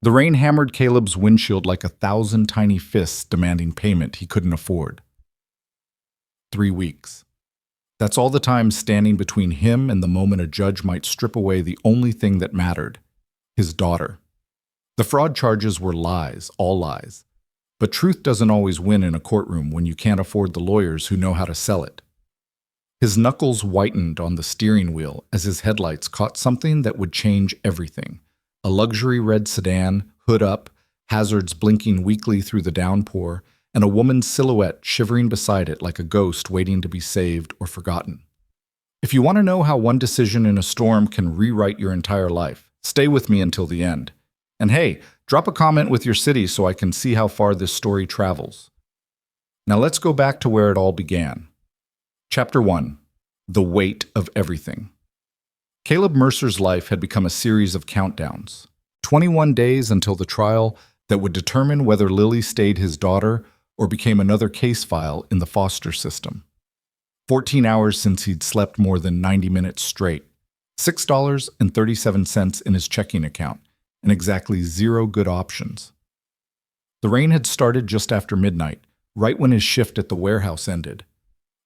The rain hammered Caleb's windshield like 1,000 tiny fists demanding payment he couldn't afford. 3 weeks. That's all the time standing between him and the moment a judge might strip away the only thing that mattered, his daughter. The fraud charges were lies, all lies. But truth doesn't always win in a courtroom when you can't afford the lawyers who know how to sell it. His knuckles whitened on the steering wheel as his headlights caught something that would change everything. A luxury red sedan, hood up, hazards blinking weakly through the downpour, and a woman's silhouette shivering beside it like a ghost waiting to be saved or forgotten. If you want to know how one decision in a storm can rewrite your entire life, stay with me until the end. And hey, drop a comment with your city so I can see how far this story travels. Now let's go back to where it all began. Chapter 1. The Weight of Everything. Caleb Mercer's life had become a series of countdowns. 21 days until the trial that would determine whether Lily stayed his daughter or became another case file in the foster system. 14 hours since he'd slept more than 90 minutes straight. $6.37 in his checking account, and exactly 0 good options. The rain had started just after midnight, right when his shift at the warehouse ended.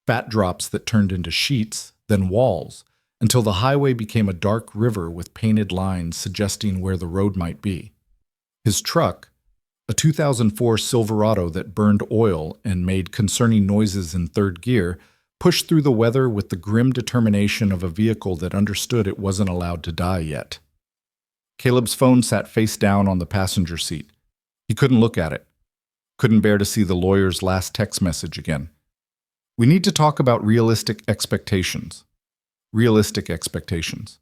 Fat drops that turned into sheets, then walls, until the highway became a dark river with painted lines suggesting where the road might be. His truck, a 2004 Silverado that burned oil and made concerning noises in third gear, pushed through the weather with the grim determination of a vehicle that understood it wasn't allowed to die yet. Caleb's phone sat face down on the passenger seat. He couldn't look at it. Couldn't bear to see the lawyer's last text message again. We need to talk about realistic expectations. Realistic expectations.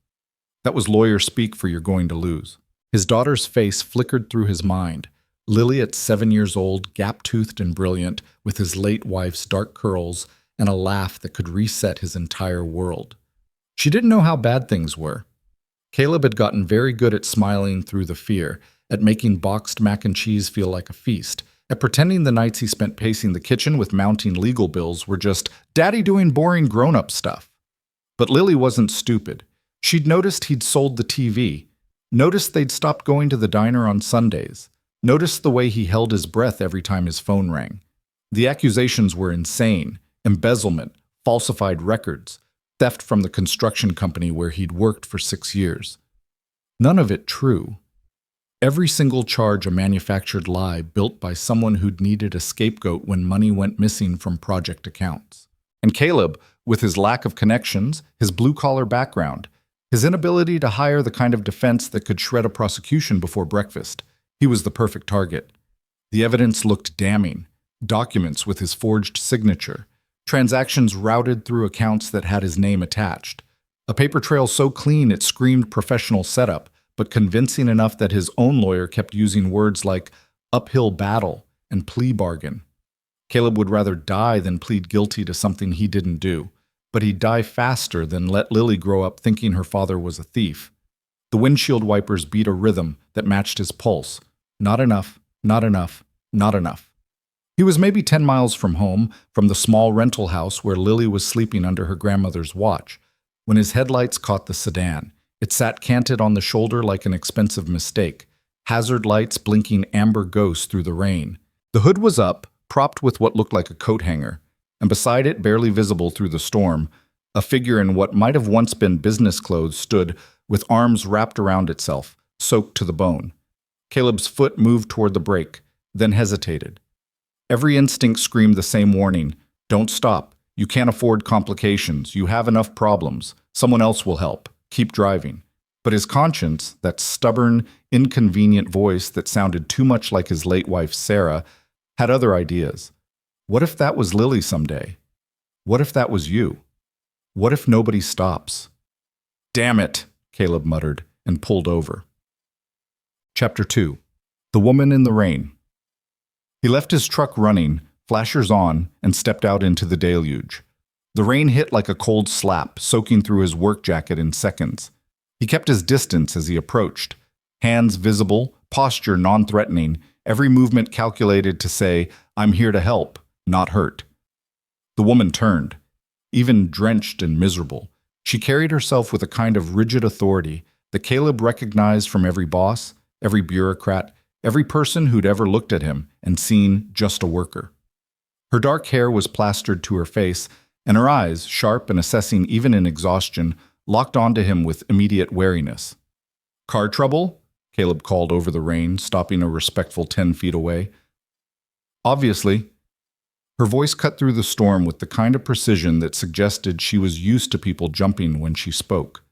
That was lawyer speak for you're going to lose. His daughter's face flickered through his mind. Lily at 7 years old, gap-toothed and brilliant, with his late wife's dark curls and a laugh that could reset his entire world. She didn't know how bad things were. Caleb had gotten very good at smiling through the fear, at making boxed mac and cheese feel like a feast, at pretending the nights he spent pacing the kitchen with mounting legal bills were just daddy doing boring grown-up stuff. But Lily wasn't stupid. She'd noticed he'd sold the TV, noticed they'd stopped going to the diner on Sundays, noticed the way he held his breath every time his phone rang. The accusations were insane: embezzlement, falsified records, theft from the construction company where he'd worked for 6 years. None of it true. Every single charge a manufactured lie built by someone who'd needed a scapegoat when money went missing from project accounts. And Caleb, with his lack of connections, his blue-collar background, his inability to hire the kind of defense that could shred a prosecution before breakfast, he was the perfect target. The evidence looked damning. Documents with his forged signature, transactions routed through accounts that had his name attached, a paper trail so clean it screamed professional setup, but convincing enough that his own lawyer kept using words like uphill battle and plea bargain. Caleb would rather die than plead guilty to something he didn't do, but he'd die faster than let Lily grow up thinking her father was a thief. The windshield wipers beat a rhythm that matched his pulse. Not enough, not enough, not enough. He was maybe 10 miles from home, from the small rental house where Lily was sleeping under her grandmother's watch, when his headlights caught the sedan. It sat canted on the shoulder like an expensive mistake, hazard lights blinking amber ghosts through the rain. The hood was up, propped with what looked like a coat hanger, and beside it, barely visible through the storm, a figure in what might have once been business clothes stood, with arms wrapped around itself, soaked to the bone. Caleb's foot moved toward the brake, then hesitated. Every instinct screamed the same warning: don't stop. You can't afford complications. You have enough problems. Someone else will help. Keep driving. But his conscience, that stubborn, inconvenient voice that sounded too much like his late wife Sarah, had other ideas. What if that was Lily someday? What if that was you? What if nobody stops? Damn it, Caleb muttered and pulled over. Chapter 2. The Woman in the Rain. He left his truck running, flashers on, and stepped out into the deluge. The rain hit like a cold slap, soaking through his work jacket in seconds. He kept his distance as he approached, hands visible, posture non-threatening, every movement calculated to say, I'm here to help, not hurt. The woman turned. Even drenched and miserable, she carried herself with a kind of rigid authority that Caleb recognized from every boss, every bureaucrat, every person who'd ever looked at him and seen just a worker. Her dark hair was plastered to her face, and her eyes, sharp and assessing even in exhaustion, locked onto him with immediate wariness. "Car trouble?" Caleb called over the rain, stopping a respectful 10 feet away. "Obviously." Her voice cut through the storm with the kind of precision that suggested she was used to people jumping when she spoke.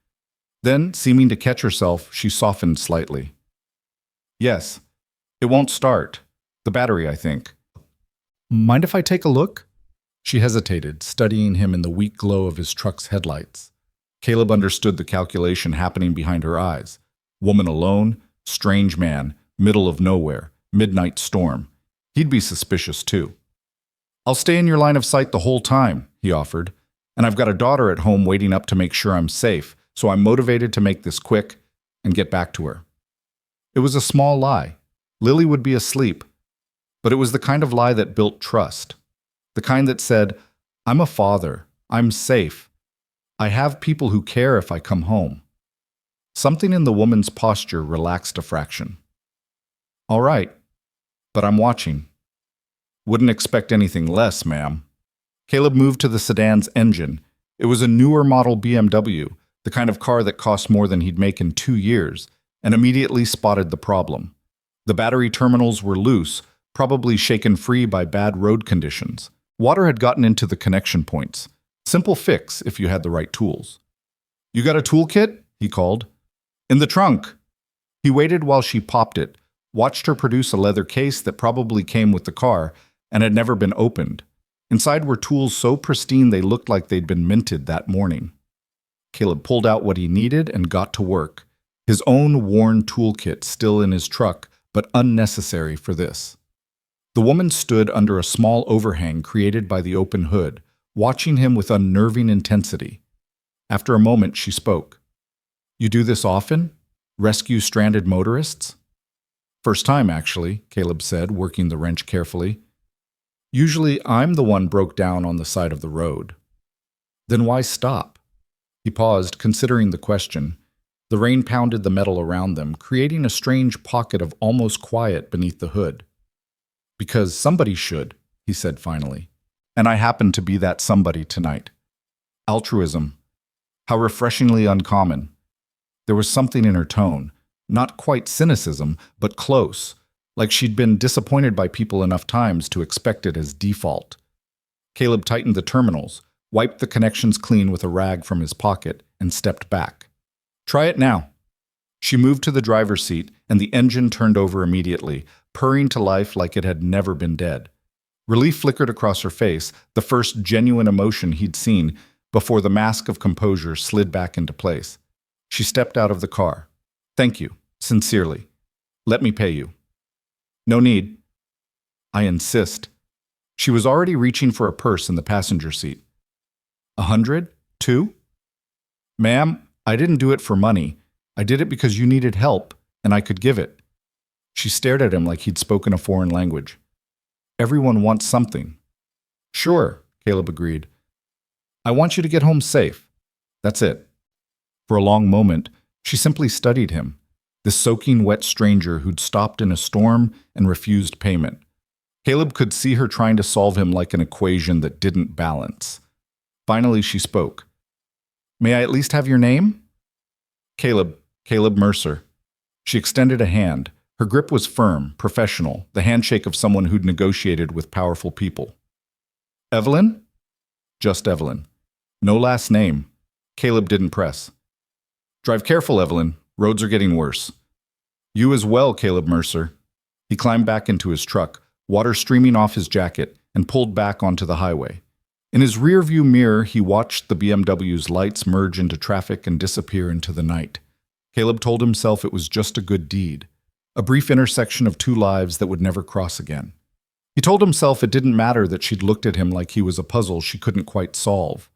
Then, seeming to catch herself, she softened slightly. "Yes. It won't start. The battery, I think." "Mind if I take a look?" She hesitated, studying him in the weak glow of his truck's headlights. Caleb understood the calculation happening behind her eyes. Woman alone, strange man, middle of nowhere, midnight storm. He'd be suspicious too. "I'll stay in your line of sight the whole time," he offered. "And I've got a daughter at home waiting up to make sure I'm safe, so I'm motivated to make this quick and get back to her." It was a small lie. Lily would be asleep. But it was the kind of lie that built trust. The kind that said, "I'm a father. I'm safe. I have people who care if I come home." Something in the woman's posture relaxed a fraction. "All right, but I'm watching." "Wouldn't expect anything less, ma'am." Caleb moved to the sedan's engine. It was a newer model BMW, the kind of car that cost more than he'd make in 2 years, and immediately spotted the problem. The battery terminals were loose, probably shaken free by bad road conditions. Water had gotten into the connection points. Simple fix if you had the right tools. "You got a toolkit?" he called. "In the trunk." He waited while she popped it, watched her produce a leather case that probably came with the car and had never been opened. Inside were tools so pristine they looked like they'd been minted that morning. Caleb pulled out what he needed and got to work. His own worn toolkit still in his truck, but unnecessary for this. The woman stood under a small overhang created by the open hood, watching him with unnerving intensity. After a moment, she spoke. "You do this often? Rescue stranded motorists?" "First time, actually," Caleb said, working the wrench carefully. "Usually I'm the one broke down on the side of the road." "Then why stop?" He paused, considering the question. The rain pounded the metal around them, creating a strange pocket of almost quiet beneath the hood. "Because somebody should," he said finally. "And I happen to be that somebody tonight." Altruism. How refreshingly uncommon. There was something in her tone, not quite cynicism, but close, like she'd been disappointed by people enough times to expect it as default. Caleb tightened the terminals, wiped the connections clean with a rag from his pocket, and stepped back. "Try it now." She moved to the driver's seat, and the engine turned over immediately, purring to life like it had never been dead. Relief flickered across her face, the first genuine emotion he'd seen, before the mask of composure slid back into place. She stepped out of the car. "Thank you, sincerely. Let me pay you." "No need." "I insist." She was already reaching for a purse in the passenger seat. 100? 2? "Ma'am, I didn't do it for money. I did it because you needed help, and I could give it." She stared at him like he'd spoken a foreign language. "Everyone wants something." "Sure," Caleb agreed. "I want you to get home safe. That's it." For a long moment, she simply studied him, this soaking wet stranger who'd stopped in a storm and refused payment. Caleb could see her trying to solve him like an equation that didn't balance. Finally, she spoke. "May I at least have your name?" Caleb Mercer." She extended a hand. Her grip was firm, professional, the handshake of someone who'd negotiated with powerful people. "Evelyn?" "Just Evelyn." "No last name." Caleb didn't press. "Drive careful, Evelyn. Roads are getting worse." "You as well, Caleb Mercer." He climbed back into his truck, water streaming off his jacket, and pulled back onto the highway. In his rearview mirror, he watched the BMW's lights merge into traffic and disappear into the night. Caleb told himself it was just a good deed, a brief intersection of two lives that would never cross again. He told himself it didn't matter that she'd looked at him like he was a puzzle she couldn't quite solve.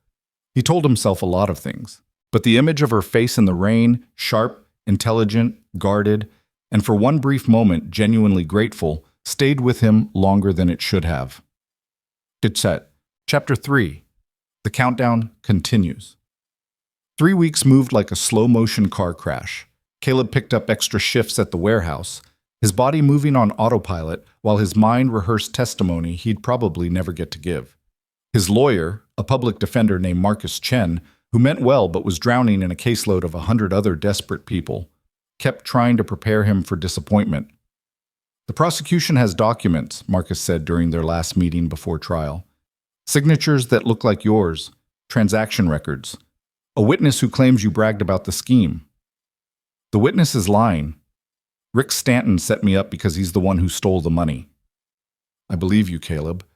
He told himself a lot of things, but the image of her face in the rain, sharp, intelligent, guarded, and for one brief moment genuinely grateful, stayed with him longer than it should have. Good set. Chapter 3. The countdown continues. 3 weeks moved like a slow-motion car crash. Caleb picked up extra shifts at the warehouse, his body moving on autopilot while his mind rehearsed testimony he'd probably never get to give. His lawyer, a public defender named Marcus Chen, who meant well but was drowning in a caseload of 100 other desperate people, kept trying to prepare him for disappointment. "The prosecution has documents," Marcus said during their last meeting before trial. "Signatures that look like yours, transaction records, a witness who claims you bragged about the scheme." "The witness is lying. Rick Stanton set me up because he's the one who stole the money." "I believe you, Caleb.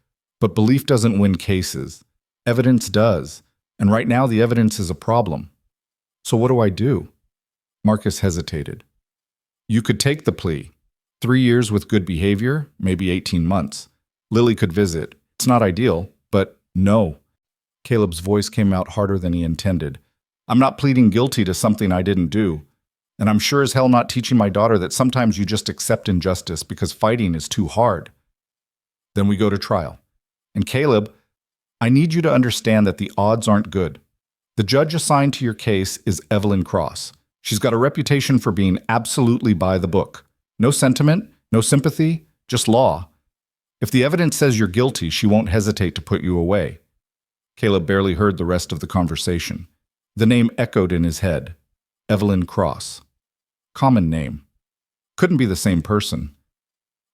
But belief doesn't win cases. Evidence does. And right now the evidence is a problem. So what do I do?" Marcus hesitated. "You could take the plea. 3 years with good behavior, maybe 18 months. Lily could visit. It's not ideal, but no." Caleb's voice came out harder than he intended. "I'm not pleading guilty to something I didn't do. And I'm sure as hell not teaching my daughter that sometimes you just accept injustice because fighting is too hard." Then we go to trial. And Caleb, I need you to understand that the odds aren't good. The judge assigned to your case is Evelyn Cross. She's got a reputation for being absolutely by the book. No sentiment, no sympathy, just law. If the evidence says you're guilty, she won't hesitate to put you away. Caleb barely heard the rest of the conversation. The name echoed in his head. Evelyn Cross. Common name. Couldn't be the same person.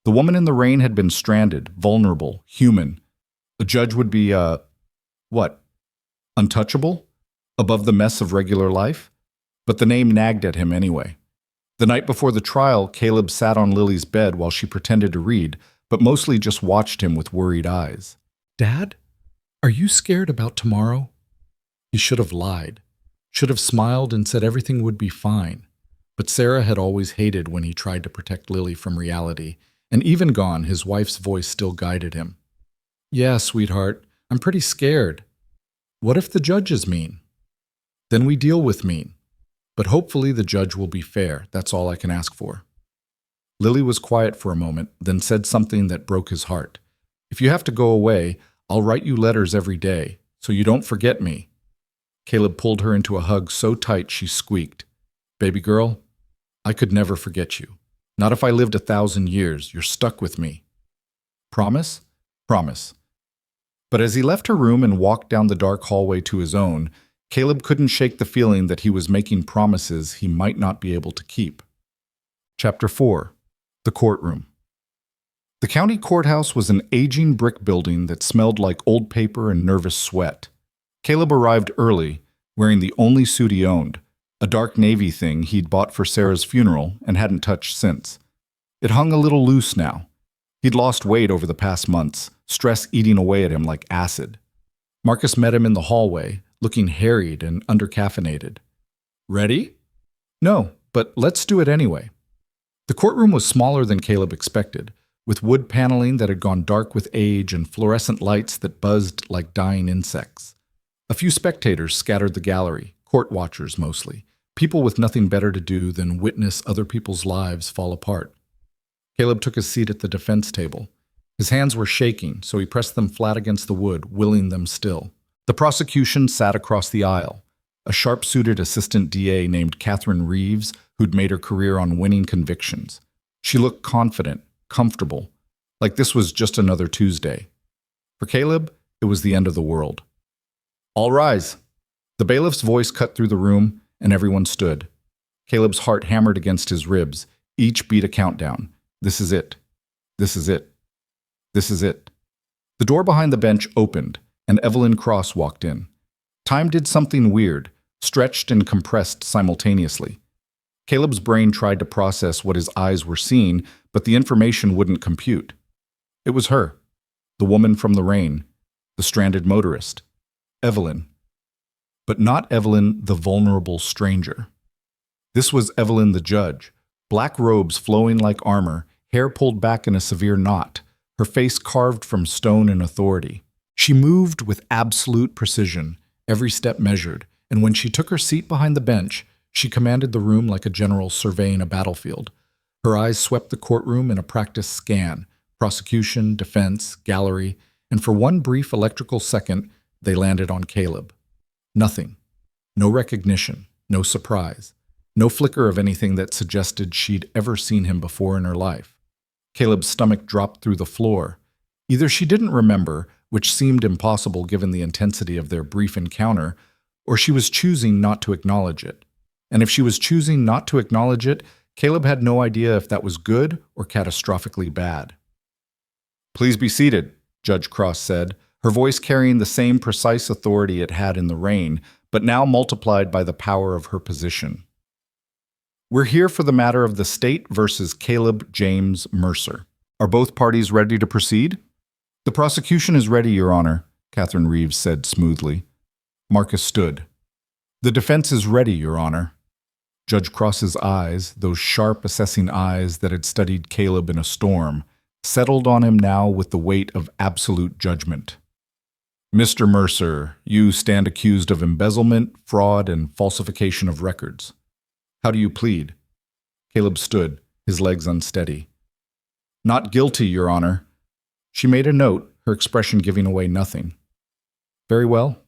The woman in the rain had been stranded, vulnerable, human. A judge would be, what? Untouchable? Above the mess of regular life? But the name nagged at him anyway. The night before the trial, Caleb sat on Lily's bed while she pretended to read, but mostly just watched him with worried eyes. "Dad, are you scared about tomorrow?" He should have lied, should have smiled and said everything would be fine. But Sarah had always hated when he tried to protect Lily from reality, and even gone, his wife's voice still guided him. "Yeah, sweetheart, I'm pretty scared." "What if the judge is mean?" "Then we deal with mean. But hopefully the judge will be fair. That's all I can ask for." Lily was quiet for a moment, then said something that broke his heart. "If you have to go away, I'll write you letters every day, so you don't forget me." Caleb pulled her into a hug so tight she squeaked. "Baby girl, I could never forget you. Not if I lived 1,000 years. You're stuck with me." "Promise?" "Promise." But as he left her room and walked down the dark hallway to his own, Caleb couldn't shake the feeling that he was making promises he might not be able to keep. Chapter 4. The Courtroom. The county courthouse was an aging brick building that smelled like old paper and nervous sweat. Caleb arrived early, wearing the only suit he owned, a dark navy thing he'd bought for Sarah's funeral and hadn't touched since. It hung a little loose now. He'd lost weight over the past months, stress eating away at him like acid. Marcus met him in the hallway, looking harried and undercaffeinated. "Ready?" "No, but let's do it anyway." The courtroom was smaller than Caleb expected, with wood paneling that had gone dark with age and fluorescent lights that buzzed like dying insects. A few spectators scattered the gallery, court watchers mostly, people with nothing better to do than witness other people's lives fall apart. Caleb took his seat at the defense table. His hands were shaking, so he pressed them flat against the wood, willing them still. The prosecution sat across the aisle, a sharp-suited assistant DA named Catherine Reeves, who'd made her career on winning convictions. She looked confident, comfortable, like this was just another Tuesday. For Caleb, it was the end of the world. "All rise." The bailiff's voice cut through the room, and everyone stood. Caleb's heart hammered against his ribs. Each beat a countdown. This is it. This is it. This is it. The door behind the bench opened, and Evelyn Cross walked in. Time did something weird, stretched and compressed simultaneously. Caleb's brain tried to process what his eyes were seeing, but the information wouldn't compute. It was her, the woman from the rain, the stranded motorist, Evelyn. But not Evelyn, the vulnerable stranger. This was Evelyn the judge, black robes flowing like armor, hair pulled back in a severe knot, her face carved from stone and authority. She moved with absolute precision, every step measured, and when she took her seat behind the bench, she commanded the room like a general surveying a battlefield. Her eyes swept the courtroom in a practiced scan, prosecution, defense, gallery, and for one brief electrical second, they landed on Caleb. Nothing. No recognition. No surprise. No flicker of anything that suggested she'd ever seen him before in her life. Caleb's stomach dropped through the floor. Either she didn't remember, which seemed impossible given the intensity of their brief encounter, or she was choosing not to acknowledge it. And if she was choosing not to acknowledge it, Caleb had no idea if that was good or catastrophically bad. "Please be seated," Judge Cross said, her voice carrying the same precise authority it had in the rain, but now multiplied by the power of her position. "We're here for the matter of the state versus Caleb James Mercer. Are both parties ready to proceed?" "The prosecution is ready, Your Honor," Catherine Reeves said smoothly. Marcus stood. "The defense is ready, Your Honor." Judge Cross's eyes, those sharp, assessing eyes that had studied Caleb in a storm, settled on him now with the weight of absolute judgment. "Mr. Mercer, you stand accused of embezzlement, fraud, and falsification of records. How do you plead?" Caleb stood, his legs unsteady. "Not guilty, Your Honor." She made a note, her expression giving away nothing. "Very well.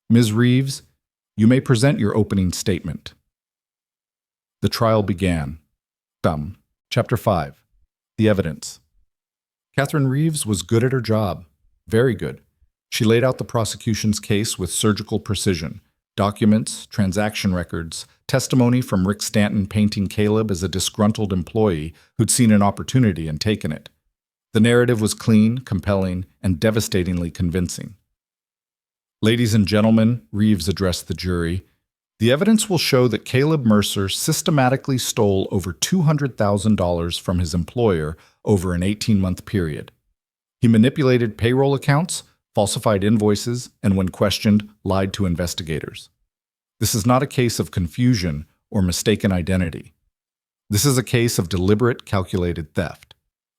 Ms. Reeves, you may present your opening statement." The trial began. Chapter 5. The Evidence. Catherine Reeves was good at her job. Very good. She laid out the prosecution's case with surgical precision. Documents, transaction records, testimony from Rick Stanton painting Caleb as a disgruntled employee who'd seen an opportunity and taken it. The narrative was clean, compelling, and devastatingly convincing. "Ladies and gentlemen," Reeves addressed the jury, "the evidence will show that Caleb Mercer systematically stole over $200,000 from his employer over an 18-month period. He manipulated payroll accounts, falsified invoices, and when questioned, lied to investigators. This is not a case of confusion or mistaken identity. This is a case of deliberate, calculated theft."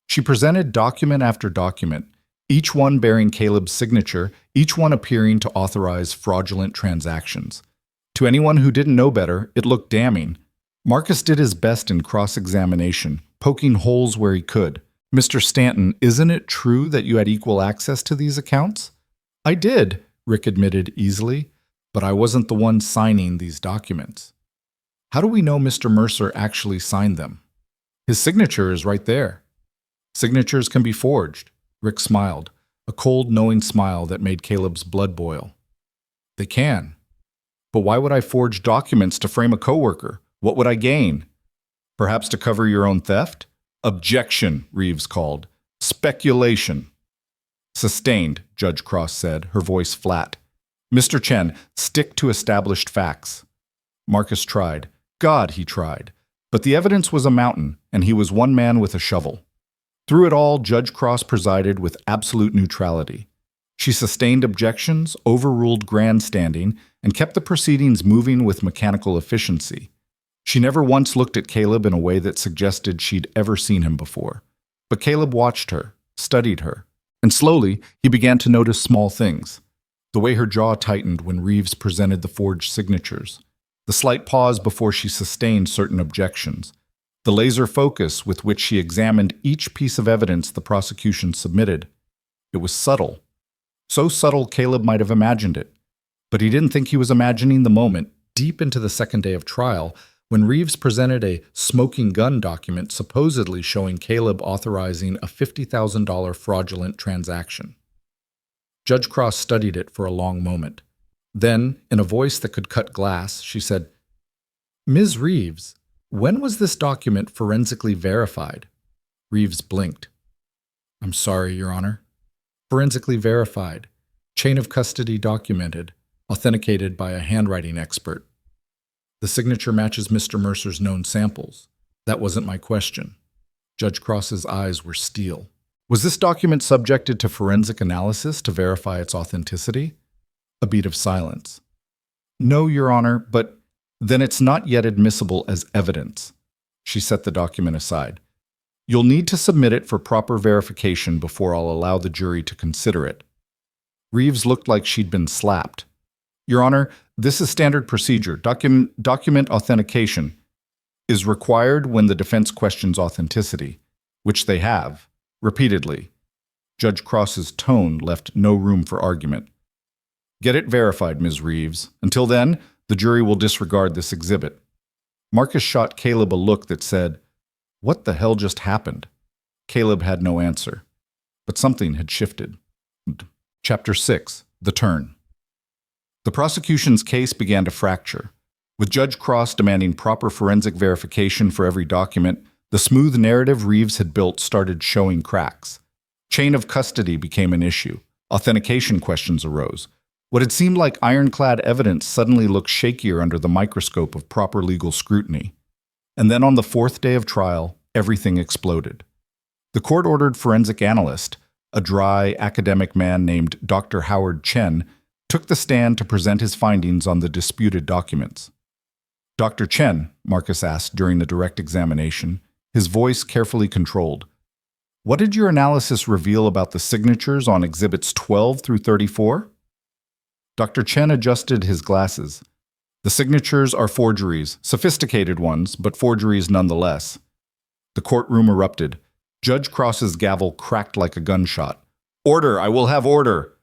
She presented document after document, each one bearing Caleb's signature, each one appearing to authorize fraudulent transactions. To anyone who didn't know better, it looked damning. Marcus did his best in cross-examination, poking holes where he could. "Mr. Stanton, isn't it true that you had equal access to these accounts?" "I did," Rick admitted easily, "but I wasn't the one signing these documents." "How do we know Mr. Mercer actually signed them?" "His signature is right there." "Signatures can be forged." Rick smiled, a cold, knowing smile that made Caleb's blood boil. "They can. But why would I forge documents to frame a coworker? What would I gain? Perhaps to cover your own theft?" "Objection," Reeves called. "Speculation." "Sustained," Judge Cross said, her voice flat. "Mr. Chen, stick to established facts." Marcus tried. God, he tried. But the evidence was a mountain, and he was one man with a shovel. Through it all, Judge Cross presided with absolute neutrality. She sustained objections, overruled grandstanding, and kept the proceedings moving with mechanical efficiency. She never once looked at Caleb in a way that suggested she'd ever seen him before. But Caleb watched her, studied her, and slowly he began to notice small things. The way her jaw tightened when Reeves presented the forged signatures, the slight pause before she sustained certain objections, the laser focus with which she examined each piece of evidence the prosecution submitted. It was subtle. So subtle Caleb might have imagined it. But he didn't think he was imagining the moment, deep into the second day of trial, when Reeves presented a smoking gun document supposedly showing Caleb authorizing a $50,000 fraudulent transaction. Judge Cross studied it for a long moment. Then, in a voice that could cut glass, she said, "Ms. Reeves, when was this document forensically verified?" Reeves blinked. "I'm sorry, Your Honor." "Forensically verified. Chain of custody documented. Authenticated by a handwriting expert. The signature matches Mr. Mercer's known samples. That wasn't my question." Judge Cross's eyes were steel. "Was this document subjected to forensic analysis to verify its authenticity?" A beat of silence. "No, Your Honor, but then it's not yet admissible as evidence." She set the document aside. "You'll need to submit it for proper verification before I'll allow the jury to consider it." Reeves looked like she'd been slapped. "Your Honor, this is standard procedure. Document authentication is required when the defense questions authenticity, which they have, repeatedly." Judge Cross's tone left no room for argument. "Get it verified, Ms. Reeves. Until then, the jury will disregard this exhibit." Marcus shot Caleb a look that said, "What the hell just happened?" Caleb had no answer, but something had shifted. Chapter 6. The Turn. The prosecution's case began to fracture. With Judge Cross demanding proper forensic verification for every document, the smooth narrative Reeves had built started showing cracks. Chain of custody became an issue. Authentication questions arose. What had seemed like ironclad evidence suddenly looked shakier under the microscope of proper legal scrutiny. And then on the fourth day of trial, everything exploded. The court ordered forensic analyst, a dry, academic man named Dr. Howard Chen, took the stand to present his findings on the disputed documents. "Dr. Chen," Marcus asked during the direct examination, his voice carefully controlled, "what did your analysis reveal about the signatures on Exhibits 12 through 34? Dr. Chen adjusted his glasses. "The signatures are forgeries, sophisticated ones, but forgeries nonetheless." The courtroom erupted. Judge Cross's gavel cracked like a gunshot. "Order! I will have order!"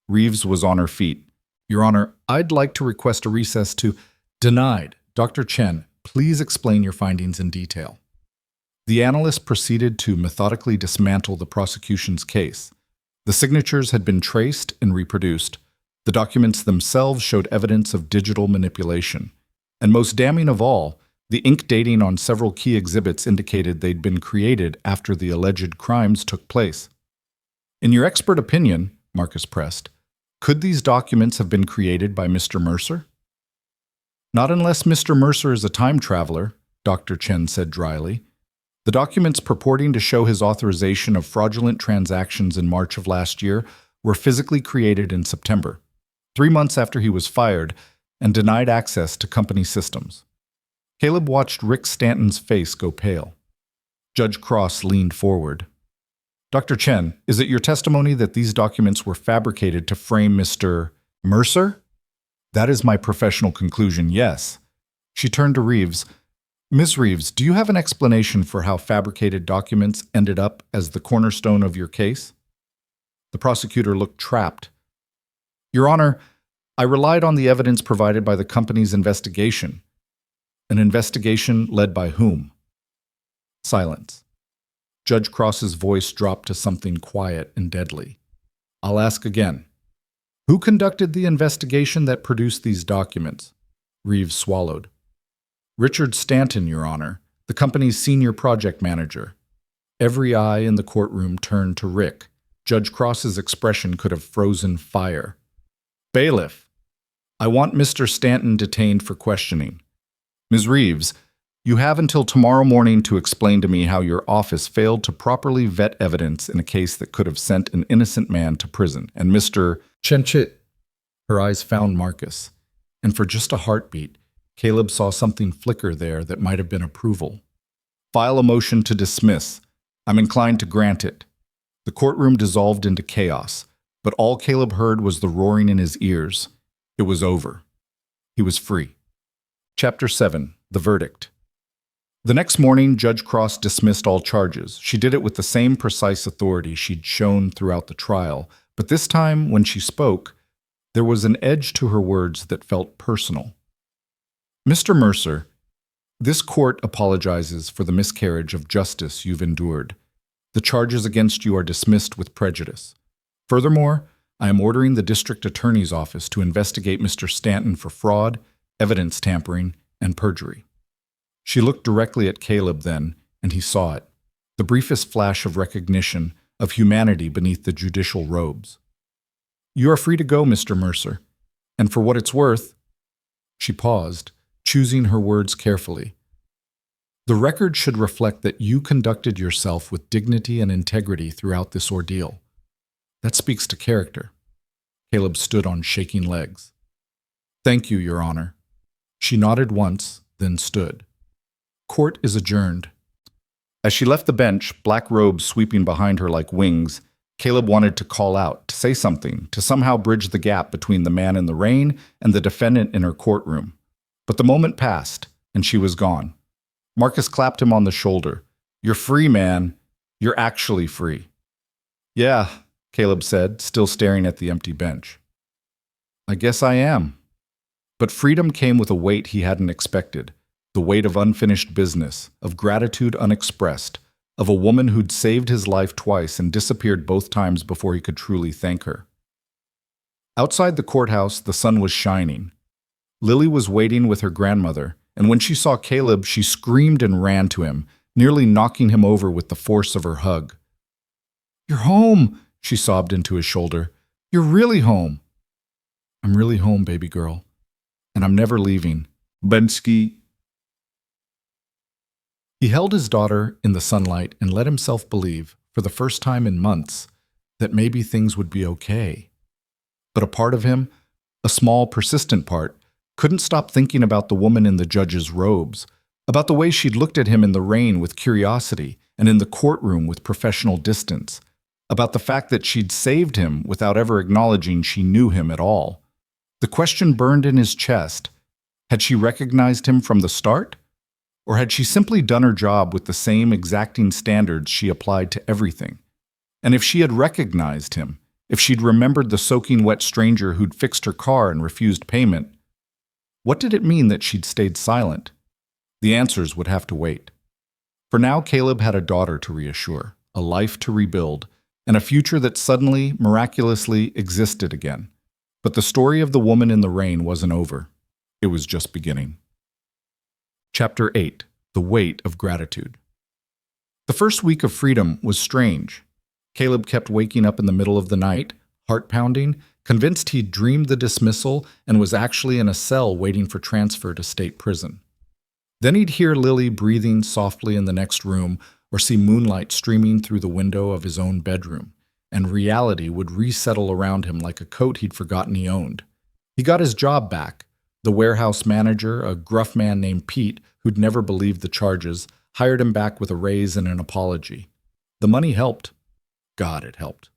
Reeves was on her feet. "Your Honor, I'd like to request a recess to—" "Denied. Dr. Chen, please explain your findings in detail." The analyst proceeded to methodically dismantle the prosecution's case. The signatures had been traced and reproduced. The documents themselves showed evidence of digital manipulation. And most damning of all, the ink dating on several key exhibits indicated they'd been created after the alleged crimes took place. "In your expert opinion," Marcus pressed, "could these documents have been created by Mr. Mercer?" "Not unless Mr. Mercer is a time traveler," Dr. Chen said dryly. "The documents purporting to show his authorization of fraudulent transactions in March of last year were physically created in September, 3 months after he was fired and denied access to company systems." Caleb watched Rick Stanton's face go pale. Judge Cross leaned forward. "Dr. Chen, is it your testimony that these documents were fabricated to frame Mr. Mercer?" "That is my professional conclusion, yes." She turned to Reeves. "Ms. Reeves, do you have an explanation for how fabricated documents ended up as the cornerstone of your case?" The prosecutor looked trapped. "Your Honor, I relied on the evidence provided by the company's investigation." "An investigation led by whom?" Silence. Judge Cross's voice dropped to something quiet and deadly. "I'll ask again. Who conducted the investigation that produced these documents?" Reeves swallowed. "Richard Stanton, Your Honor, the company's senior project manager." Every eye in the courtroom turned to Rick. Judge Cross's expression could have frozen fire. "Bailiff, I want Mr. Stanton detained for questioning. Ms. Reeves, you have until tomorrow morning to explain to me how your office failed to properly vet evidence in a case that could have sent an innocent man to prison. And Mr. Chenchit." Her eyes found Marcus, and for just a heartbeat, Caleb saw something flicker there that might have been approval. "File a motion to dismiss. I'm inclined to grant it." The courtroom dissolved into chaos, but all Caleb heard was the roaring in his ears. It was over. He was free. Chapter 7. The Verdict. The next morning, Judge Cross dismissed all charges. She did it with the same precise authority she'd shown throughout the trial, but this time, when she spoke, there was an edge to her words that felt personal. "Mr. Mercer, this court apologizes for the miscarriage of justice you've endured. The charges against you are dismissed with prejudice. Furthermore, I am ordering the district attorney's office to investigate Mr. Stanton for fraud, evidence tampering, and perjury." She looked directly at Caleb then, and he saw it, the briefest flash of recognition, of humanity beneath the judicial robes. "You are free to go, Mr. Mercer, and for what it's worth—" She paused, choosing her words carefully. "The record should reflect that you conducted yourself with dignity and integrity throughout this ordeal. That speaks to character." Caleb stood on shaking legs. "Thank you, Your Honor." She nodded once, then stood. Court is adjourned. As she left the bench, black robes sweeping behind her like wings, Caleb wanted to call out, to say something, to somehow bridge the gap between the man in the rain and the defendant in her courtroom. But the moment passed, and she was gone. Marcus clapped him on the shoulder. "You're free, man. You're actually free." "Yeah," Caleb said, still staring at the empty bench. "I guess I am." But freedom came with a weight he hadn't expected. The weight of unfinished business, of gratitude unexpressed, of a woman who'd saved his life twice and disappeared both times before he could truly thank her. Outside the courthouse, the sun was shining. Lily was waiting with her grandmother, and when she saw Caleb, she screamed and ran to him, nearly knocking him over with the force of her hug. "You're home," she sobbed into his shoulder. "You're really home." "I'm really home, baby girl, and I'm never leaving. Bensky." He held his daughter in the sunlight and let himself believe, for the first time in months, that maybe things would be okay. But a part of him, a small, persistent part, couldn't stop thinking about the woman in the judge's robes, about the way she'd looked at him in the rain with curiosity and in the courtroom with professional distance, about the fact that she'd saved him without ever acknowledging she knew him at all. The question burned in his chest. Had she recognized him from the start? Or had she simply done her job with the same exacting standards she applied to everything? And if she had recognized him, if she'd remembered the soaking wet stranger who'd fixed her car and refused payment, what did it mean that she'd stayed silent? The answers would have to wait. For now, Caleb had a daughter to reassure, a life to rebuild, and a future that suddenly, miraculously existed again. But the story of the woman in the rain wasn't over. It was just beginning. Chapter 8. The Weight of Gratitude. The first week of freedom was strange. Caleb kept waking up in the middle of the night, heart pounding, convinced he'd dreamed the dismissal and was actually in a cell waiting for transfer to state prison. Then he'd hear Lily breathing softly in the next room or see moonlight streaming through the window of his own bedroom, and reality would resettle around him like a coat he'd forgotten he owned. He got his job back. The warehouse manager, a gruff man named Pete, who'd never believed the charges, hired him back with a raise and an apology. The money helped. God, it helped.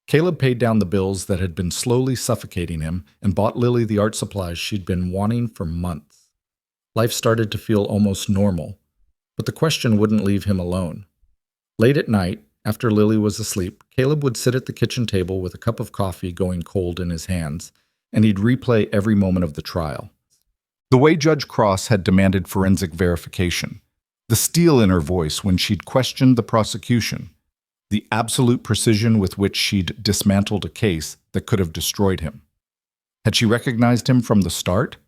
Caleb paid down the bills that had been slowly suffocating him and bought Lily the art supplies she'd been wanting for months. Life started to feel almost normal, but the question wouldn't leave him alone. Late at night, after Lily was asleep, Caleb would sit at the kitchen table with a cup of coffee going cold in his hands, and he'd replay every moment of the trial. The way Judge Cross had demanded forensic verification, the steel in her voice when she'd questioned the prosecution, the absolute precision with which she'd dismantled a case that could have destroyed him. Had she recognized him from the start?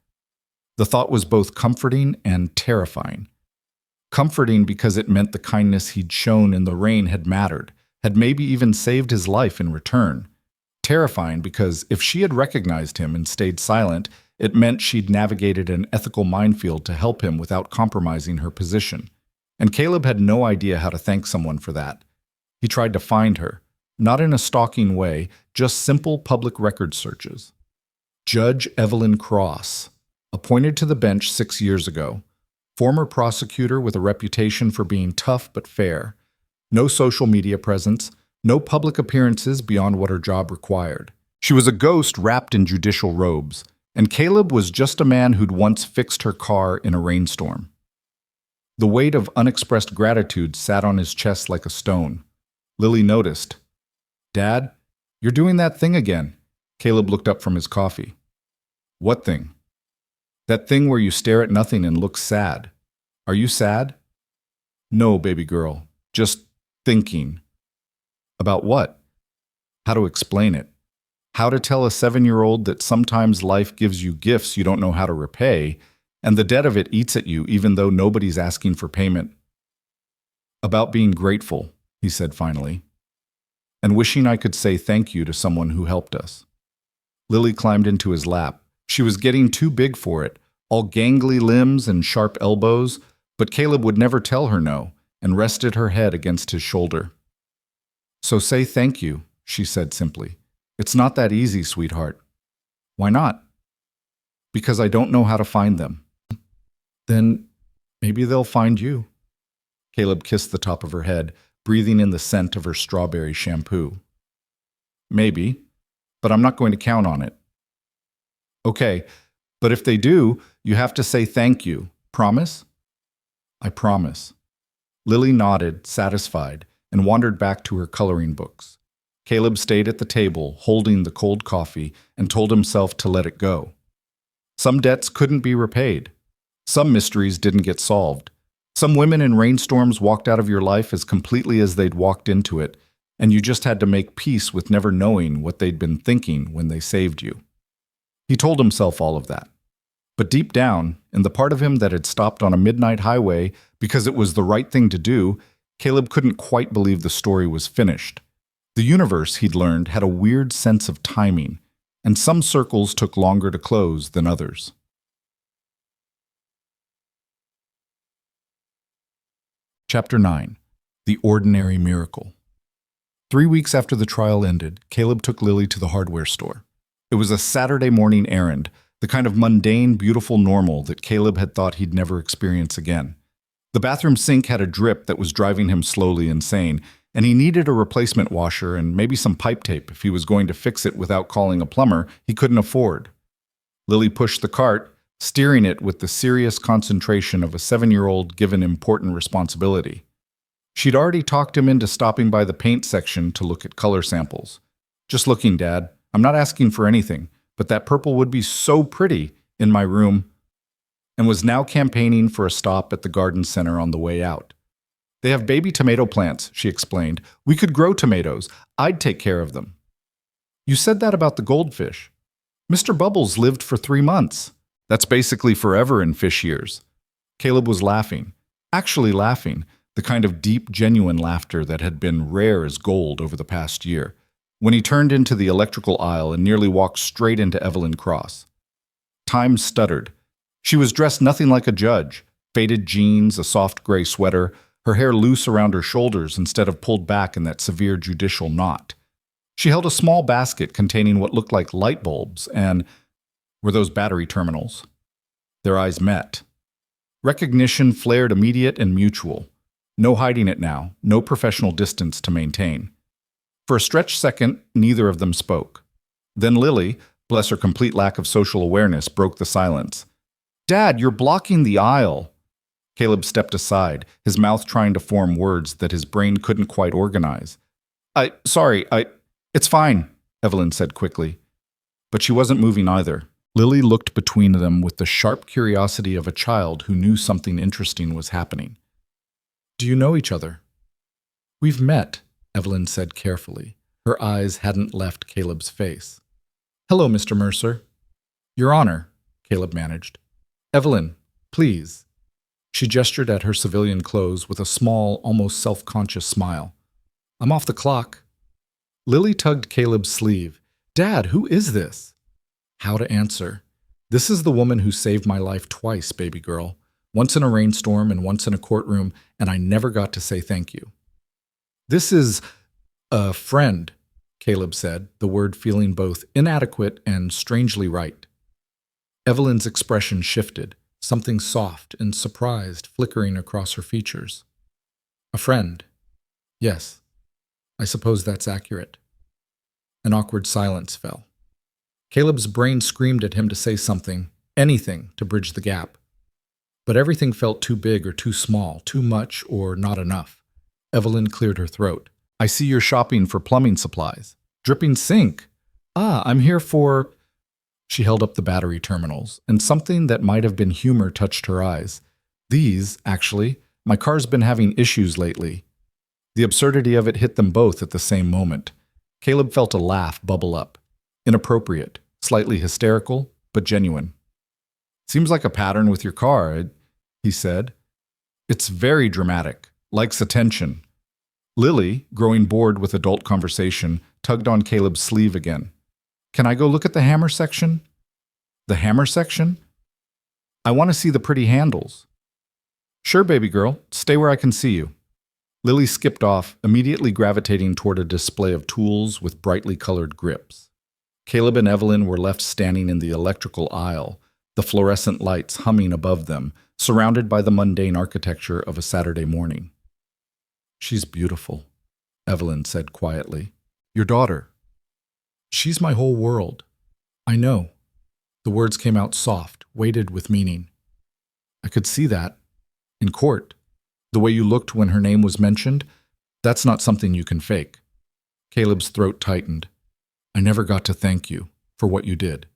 The thought was both comforting and terrifying. Comforting because it meant the kindness he'd shown in the rain had mattered, had maybe even saved his life in return. Terrifying because if she had recognized him and stayed silent, it meant she'd navigated an ethical minefield to help him without compromising her position. And Caleb had no idea how to thank someone for that. He tried to find her, not in a stalking way, just simple public record searches. Judge Evelyn Cross, appointed to the bench 6 years ago, former prosecutor with a reputation for being tough but fair, no social media presence, no public appearances beyond what her job required. She was a ghost wrapped in judicial robes, and Caleb was just a man who'd once fixed her car in a rainstorm. The weight of unexpressed gratitude sat on his chest like a stone. Lily noticed. "Dad, you're doing that thing again." Caleb looked up from his coffee. "What thing?" "That thing where you stare at nothing and look sad. Are you sad?" "No, baby girl. Just thinking." "About what?" "How to explain it. How to tell a 7-year-old that sometimes life gives you gifts you don't know how to repay, and the debt of it eats at you even though nobody's asking for payment." "About being grateful," he said finally, "and wishing I could say thank you to someone who helped us." Lily climbed into his lap. She was getting too big for it, all gangly limbs and sharp elbows, but Caleb would never tell her no, and rested her head against his shoulder. "So say thank you," she said simply. "It's not that easy, sweetheart." "Why not?" "Because I don't know how to find them." "Then maybe they'll find you." Caleb kissed the top of her head, breathing in the scent of her strawberry shampoo. "Maybe, but I'm not going to count on it." "Okay, but if they do, you have to say thank you. Promise?" "I promise." Lily nodded, satisfied, and wandered back to her coloring books. Caleb stayed at the table, holding the cold coffee, and told himself to let it go. Some debts couldn't be repaid. Some mysteries didn't get solved. Some women in rainstorms walked out of your life as completely as they'd walked into it, and you just had to make peace with never knowing what they'd been thinking when they saved you. He told himself all of that. But deep down, in the part of him that had stopped on a midnight highway because it was the right thing to do, Caleb couldn't quite believe the story was finished. The universe, he'd learned, had a weird sense of timing, and some circles took longer to close than others. Chapter 9. The Ordinary Miracle. 3 weeks after the trial ended, Caleb took Lily to the hardware store. It was a Saturday morning errand, the kind of mundane, beautiful normal that Caleb had thought he'd never experience again. The bathroom sink had a drip that was driving him slowly insane, and he needed a replacement washer and maybe some pipe tape if he was going to fix it without calling a plumber he couldn't afford. Lily pushed the cart, steering it with the serious concentration of a 7-year-old given important responsibility. She'd already talked him into stopping by the paint section to look at color samples. "Just looking, Dad. I'm not asking for anything, but that purple would be so pretty in my room," and was now campaigning for a stop at the garden center on the way out. "They have baby tomato plants," she explained. "We could grow tomatoes. I'd take care of them." "You said that about the goldfish. Mr. Bubbles lived for 3 months. That's basically forever in fish years." Caleb was laughing, actually laughing, the kind of deep, genuine laughter that had been rare as gold over the past year, when he turned into the electrical aisle and nearly walked straight into Evelyn Cross. Time stuttered. She was dressed nothing like a judge, faded jeans, a soft gray sweater, her hair loose around her shoulders instead of pulled back in that severe judicial knot. She held a small basket containing what looked like light bulbs and were those battery terminals. Their eyes met. Recognition flared immediate and mutual. No hiding it now, no professional distance to maintain. For a stretched second, neither of them spoke. Then Lily, bless her complete lack of social awareness, broke the silence. "Dad, you're blocking the aisle." Caleb stepped aside, his mouth trying to form words that his brain couldn't quite organize. Sorry, it's fine," Evelyn said quickly. But she wasn't moving either. Lily looked between them with the sharp curiosity of a child who knew something interesting was happening. "Do you know each other?" "We've met," Evelyn said carefully. Her eyes hadn't left Caleb's face. "Hello, Mr. Mercer." "Your Honor," Caleb managed. "Evelyn, please." She gestured at her civilian clothes with a small, almost self-conscious smile. "I'm off the clock." Lily tugged Caleb's sleeve. "Dad, who is this?" How to answer. "This is the woman who saved my life twice, baby girl. Once in a rainstorm and once in a courtroom, and I never got to say thank you." "This is a friend," Caleb said, the word feeling both inadequate and strangely right. Evelyn's expression shifted, something soft and surprised flickering across her features. "A friend. Yes, I suppose that's accurate." An awkward silence fell. Caleb's brain screamed at him to say something, anything to bridge the gap. But everything felt too big or too small, too much or not enough. Evelyn cleared her throat. "I see you're shopping for plumbing supplies. Dripping sink. I'm here for—" She held up the battery terminals, and something that might have been humor touched her eyes. "These, actually. My car's been having issues lately." The absurdity of it hit them both at the same moment. Caleb felt a laugh bubble up. Inappropriate, slightly hysterical, but genuine. "Seems like a pattern with your car," he said. "It's very dramatic, likes attention." Lily, growing bored with adult conversation, tugged on Caleb's sleeve again. "Can I go look at the hammer section?" "The hammer section?" "I want to see the pretty handles." "Sure, baby girl. Stay where I can see you." Lily skipped off, immediately gravitating toward a display of tools with brightly colored grips. Caleb and Evelyn were left standing in the electrical aisle, the fluorescent lights humming above them, surrounded by the mundane architecture of a Saturday morning. "She's beautiful," Evelyn said quietly. "Your daughter." "She's my whole world." "I know." The words came out soft, weighted with meaning. "I could see that. In court. The way you looked when her name was mentioned, that's not something you can fake." Caleb's throat tightened. "I never got to thank you for what you did."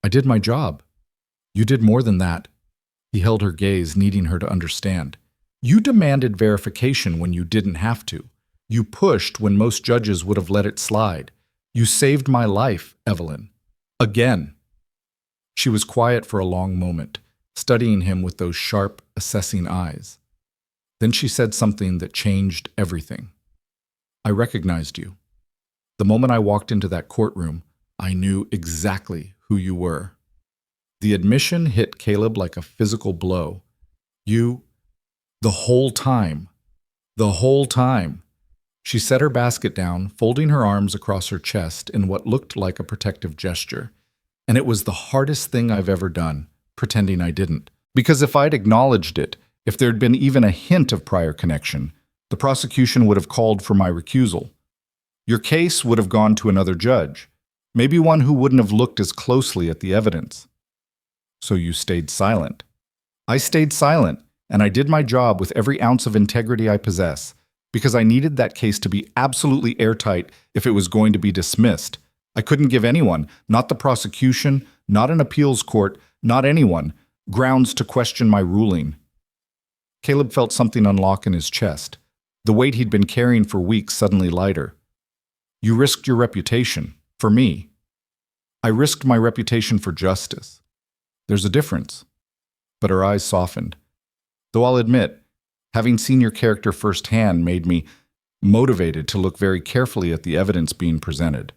"I did my job." "You did more than that." He held her gaze, needing her to understand. You demanded verification when you didn't have to. You pushed when most judges would have let it slide. You saved my life, Evelyn. Again. She was quiet for a long moment, studying him with those sharp, assessing eyes. Then she said something that changed everything. I recognized you. The moment I walked into that courtroom, I knew exactly who you were. The admission hit Caleb like a physical blow. You, the whole time. She set her basket down, folding her arms across her chest in what looked like a protective gesture. And it was the hardest thing I've ever done, pretending I didn't. Because if I'd acknowledged it, if there'd been even a hint of prior connection, the prosecution would have called for my recusal. Your case would have gone to another judge, maybe one who wouldn't have looked as closely at the evidence. So you stayed silent. I stayed silent, and I did my job with every ounce of integrity I possess, because I needed that case to be absolutely airtight if it was going to be dismissed. I couldn't give anyone, not the prosecution, not an appeals court, not anyone, grounds to question my ruling. Caleb felt something unlock in his chest, the weight he'd been carrying for weeks suddenly lighter. You risked your reputation, for me. I risked my reputation for justice. There's a difference. But her eyes softened. Though I'll admit, having seen your character firsthand made me motivated to look very carefully at the evidence being presented.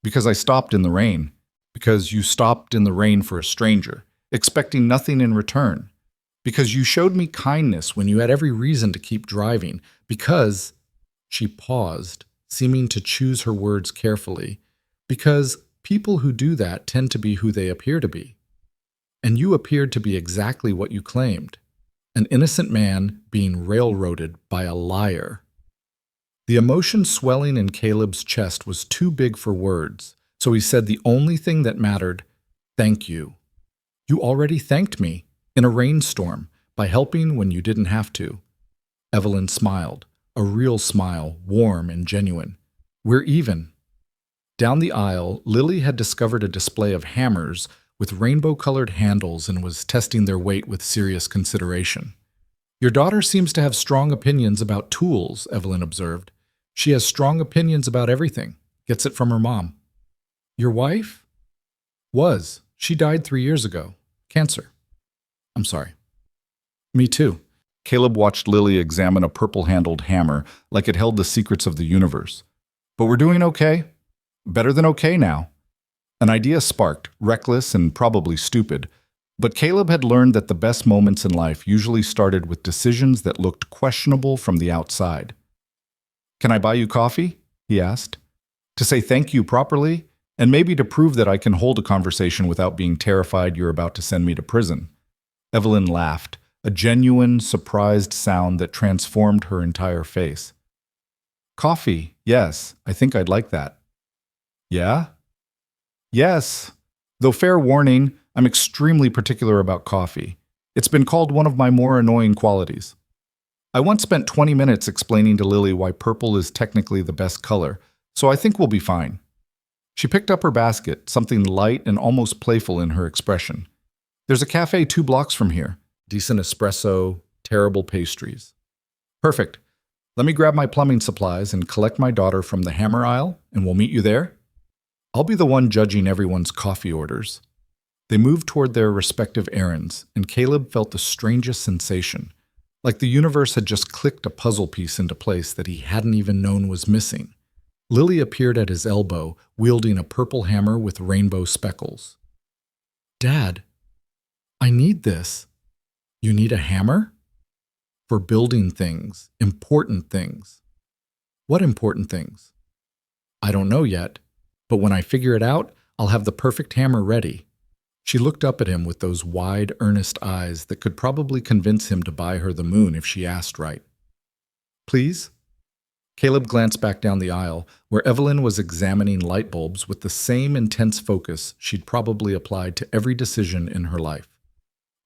Because I stopped in the rain. Because you stopped in the rain for a stranger, expecting nothing in return. Because you showed me kindness when you had every reason to keep driving. Because, she paused, seeming to choose her words carefully. Because people who do that tend to be who they appear to be. And you appeared to be exactly what you claimed. An innocent man being railroaded by a liar. The emotion swelling in Caleb's chest was too big for words, so he said the only thing that mattered, thank you. You already thanked me, in a rainstorm, by helping when you didn't have to. Evelyn smiled, a real smile, warm and genuine. We're even. Down the aisle, Lily had discovered a display of hammers with rainbow-colored handles and was testing their weight with serious consideration. Your daughter seems to have strong opinions about tools, Evelyn observed. She has strong opinions about everything. Gets it from her mom. Your wife? Was. She died 3 years ago. Cancer. I'm sorry. Me too. Caleb watched Lily examine a purple-handled hammer like it held the secrets of the universe. But we're doing okay. Better than okay now. An idea sparked, reckless and probably stupid, but Caleb had learned that the best moments in life usually started with decisions that looked questionable from the outside. Can I buy you coffee? He asked. To say thank you properly, and maybe to prove that I can hold a conversation without being terrified you're about to send me to prison. Evelyn laughed, a genuine, surprised sound that transformed her entire face. Coffee, yes, I think I'd like that. Yeah? Yes. Though fair warning, I'm extremely particular about coffee. It's been called one of my more annoying qualities. I once spent 20 minutes explaining to Lily why purple is technically the best color, so I think we'll be fine. She picked up her basket, something light and almost playful in her expression. There's a cafe 2 blocks from here. Decent espresso, terrible pastries. Perfect. Let me grab my plumbing supplies and collect my daughter from the hammer aisle, and we'll meet you there. I'll be the one judging everyone's coffee orders. They moved toward their respective errands, and Caleb felt the strangest sensation, like the universe had just clicked a puzzle piece into place that he hadn't even known was missing. Lily appeared at his elbow, wielding a purple hammer with rainbow speckles. Dad, I need this. You need a hammer? For building things, important things. What important things? I don't know yet, but when I figure it out, I'll have the perfect hammer ready. She looked up at him with those wide, earnest eyes that could probably convince him to buy her the moon if she asked right. Please? Caleb glanced back down the aisle, where Evelyn was examining light bulbs with the same intense focus she'd probably applied to every decision in her life.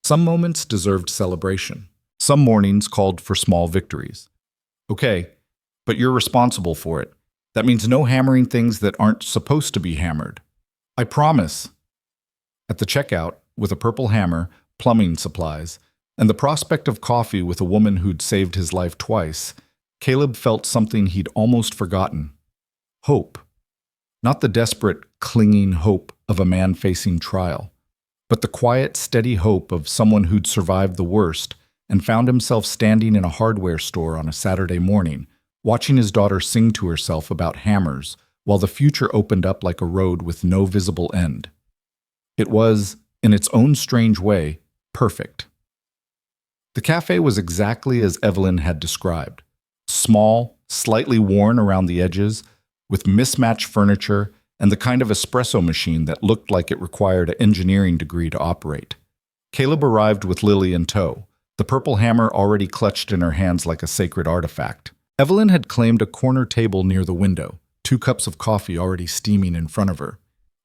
Some moments deserved celebration. Some mornings called for small victories. Okay, but you're responsible for it. That means no hammering things that aren't supposed to be hammered. I promise. At the checkout, with a purple hammer, plumbing supplies, and the prospect of coffee with a woman who'd saved his life twice, Caleb felt something he'd almost forgotten. Hope. Not the desperate, clinging hope of a man facing trial, but the quiet, steady hope of someone who'd survived the worst and found himself standing in a hardware store on a Saturday morning, watching his daughter sing to herself about hammers while the future opened up like a road with no visible end. It was, in its own strange way, perfect. The cafe was exactly as Evelyn had described. Small, slightly worn around the edges, with mismatched furniture and the kind of espresso machine that looked like it required an engineering degree to operate. Caleb arrived with Lily in tow, the purple hammer already clutched in her hands like a sacred artifact. Evelyn had claimed a corner table near the window, 2 cups of coffee already steaming in front of her.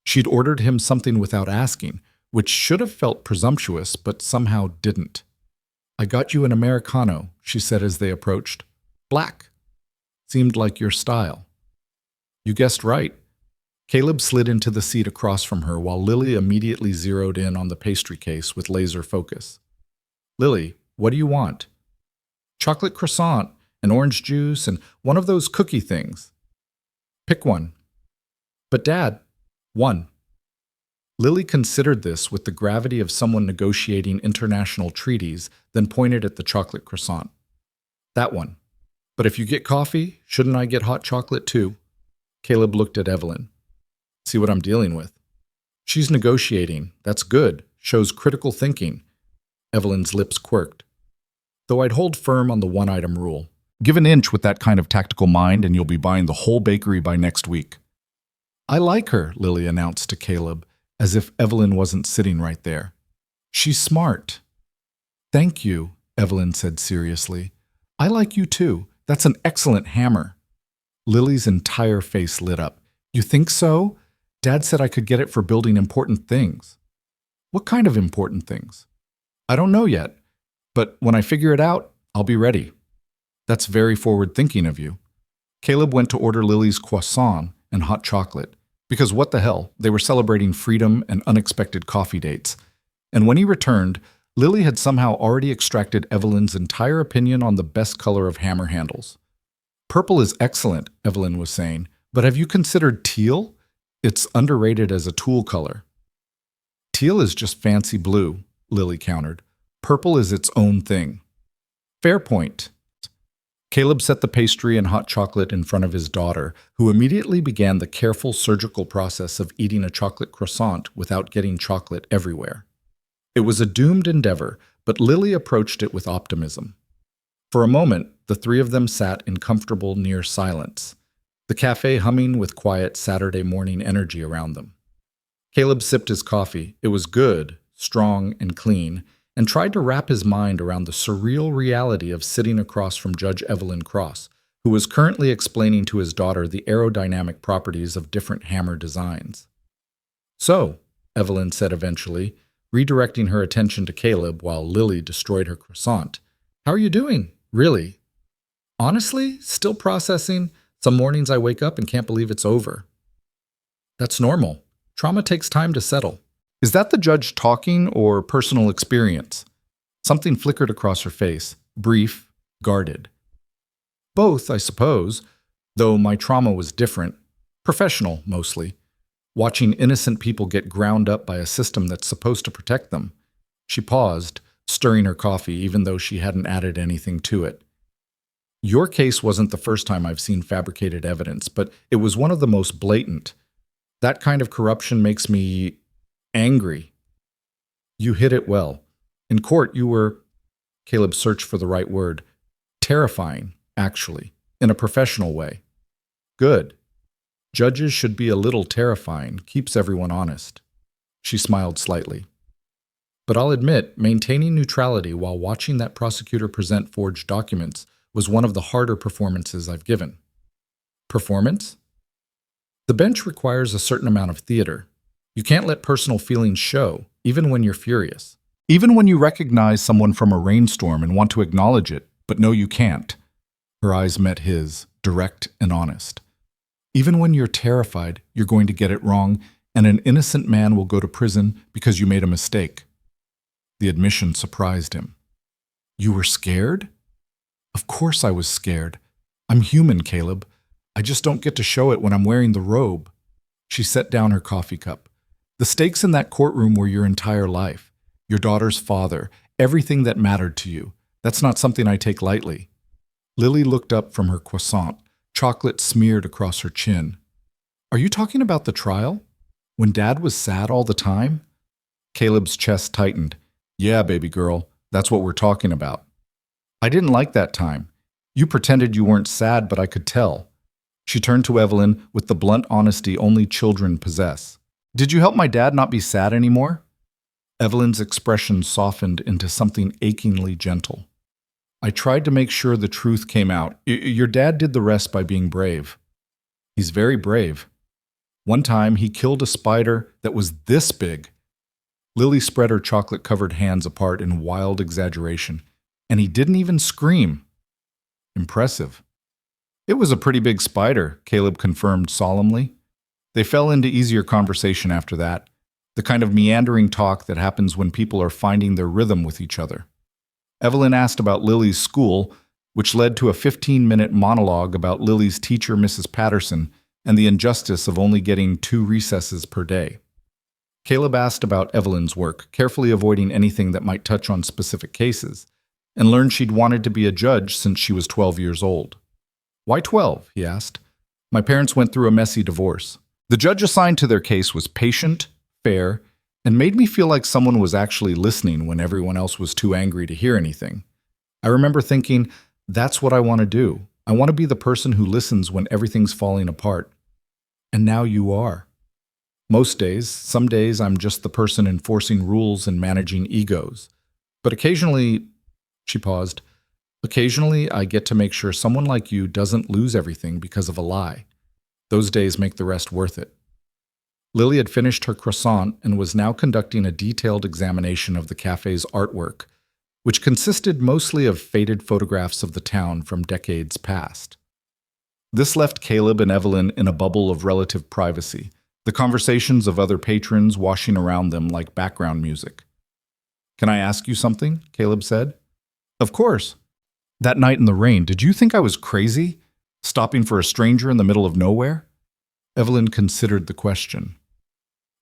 She'd ordered him something without asking, which should have felt presumptuous, but somehow didn't. "I got you an Americano," she said as they approached. "Black. Seemed like your style." "You guessed right." Caleb slid into the seat across from her while Lily immediately zeroed in on the pastry case with laser focus. "Lily, what do you want?" "Chocolate croissant, and orange juice, and one of those cookie things." "Pick one." "But Dad." "One." Lily considered this with the gravity of someone negotiating international treaties, then pointed at the chocolate croissant. "That one. But if you get coffee, shouldn't I get hot chocolate too?" Caleb looked at Evelyn. "See what I'm dealing with?" "She's negotiating. That's good. Shows critical thinking." Evelyn's lips quirked. "Though I'd hold firm on the one-item rule. Give an inch with that kind of tactical mind and you'll be buying the whole bakery by next week." "I like her," Lily announced to Caleb, as if Evelyn wasn't sitting right there. "She's smart." "Thank you," Evelyn said seriously. "I like you too. That's an excellent hammer." Lily's entire face lit up. "You think so? Dad said I could get it for building important things." "What kind of important things?" "I don't know yet, but when I figure it out, I'll be ready." "That's very forward-thinking of you." Caleb went to order Lily's croissant and hot chocolate, because what the hell, they were celebrating freedom and unexpected coffee dates. And when he returned, Lily had somehow already extracted Evelyn's entire opinion on the best color of hammer handles. "Purple is excellent," Evelyn was saying, "but have you considered teal? It's underrated as a tool color." "Teal is just fancy blue," Lily countered. "Purple is its own thing." "Fair point." Caleb set the pastry and hot chocolate in front of his daughter, who immediately began the careful surgical process of eating a chocolate croissant without getting chocolate everywhere. It was a doomed endeavor, but Lily approached it with optimism. For a moment, the 3 of them sat in comfortable near silence, the cafe humming with quiet Saturday morning energy around them. Caleb sipped his coffee. It was good, strong, and clean, and tried to wrap his mind around the surreal reality of sitting across from Judge Evelyn Cross, who was currently explaining to his daughter the aerodynamic properties of different hammer designs. "So," Evelyn said eventually, redirecting her attention to Caleb while Lily destroyed her croissant, "how are you doing, really?" "Honestly, still processing. Some mornings I wake up and can't believe it's over." "That's normal. Trauma takes time to settle." "Is that the judge talking or personal experience?" Something flickered across her face, brief, guarded. "Both, I suppose, though my trauma was different. Professional, mostly. Watching innocent people get ground up by a system that's supposed to protect them." She paused, stirring her coffee even though she hadn't added anything to it. "Your case wasn't the first time I've seen fabricated evidence, but it was one of the most blatant. That kind of corruption makes me angry." "You hit it well. In court, you were," Caleb searched for the right word, "terrifying, actually, in a professional way." "Good. Judges should be a little terrifying, keeps everyone honest." She smiled slightly. "But I'll admit, maintaining neutrality while watching that prosecutor present forged documents was one of the harder performances I've given." "Performance?" "The bench requires a certain amount of theater. You can't let personal feelings show, even when you're furious. Even when you recognize someone from a rainstorm and want to acknowledge it, but know you can't." Her eyes met his, direct and honest. "Even when you're terrified you're going to get it wrong, and an innocent man will go to prison because you made a mistake." The admission surprised him. You were scared? Of course I was scared. I'm human, Caleb. I just don't get to show it when I'm wearing the robe. She set down her coffee cup. The stakes in that courtroom were your entire life, your daughter's father, everything that mattered to you. That's not something I take lightly. Lily looked up from her croissant, chocolate smeared across her chin. Are you talking about the trial? When Dad was sad all the time? Caleb's chest tightened. Yeah, baby girl, that's what we're talking about. I didn't like that time. You pretended you weren't sad, but I could tell. She turned to Evelyn with the blunt honesty only children possess. Did you help my dad not be sad anymore? Evelyn's expression softened into something achingly gentle. I tried to make sure the truth came out. Your dad did the rest by being brave. He's very brave. One time, he killed a spider that was this big. Lily spread her chocolate-covered hands apart in wild exaggeration, and he didn't even scream. Impressive. It was a pretty big spider, Caleb confirmed solemnly. They fell into easier conversation after that, the kind of meandering talk that happens when people are finding their rhythm with each other. Evelyn asked about Lily's school, which led to a 15-minute monologue about Lily's teacher, Mrs. Patterson, and the injustice of only getting 2 recesses per day. Caleb asked about Evelyn's work, carefully avoiding anything that might touch on specific cases, and learned she'd wanted to be a judge since she was 12 years old. Why 12? He asked. My parents went through a messy divorce. The judge assigned to their case was patient, fair, and made me feel like someone was actually listening when everyone else was too angry to hear anything. I remember thinking, that's what I want to do. I want to be the person who listens when everything's falling apart. And now you are. Most days, some days I'm just the person enforcing rules and managing egos. But occasionally, she paused, occasionally I get to make sure someone like you doesn't lose everything because of a lie. Those days make the rest worth it. Lily had finished her croissant and was now conducting a detailed examination of the cafe's artwork, which consisted mostly of faded photographs of the town from decades past. This left Caleb and Evelyn in a bubble of relative privacy, the conversations of other patrons washing around them like background music. Can I ask you something? Caleb said. Of course. That night in the rain, did you think I was crazy? Stopping for a stranger in the middle of nowhere? Evelyn considered the question.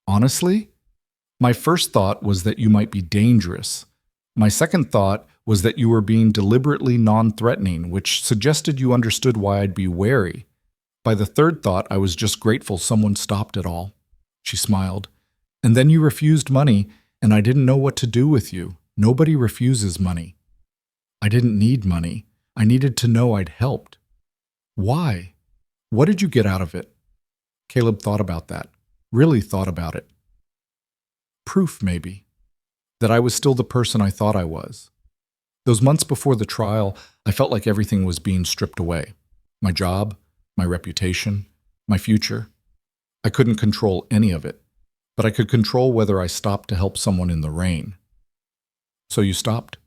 Honestly, my first thought was that you might be dangerous. My second thought was that you were being deliberately non-threatening, which suggested you understood why I'd be wary. By the third thought, I was just grateful someone stopped it all. She smiled. And then you refused money, and I didn't know what to do with you. Nobody refuses money. I didn't need money. I needed to know I'd helped. Why? What did you get out of it? Caleb thought about that. Really thought about it. Proof, maybe. That I was still the person I thought I was. Those months before the trial, I felt like everything was being stripped away. My job, my reputation, my future. I couldn't control any of it, but I could control whether I stopped to help someone in the rain. So you stopped?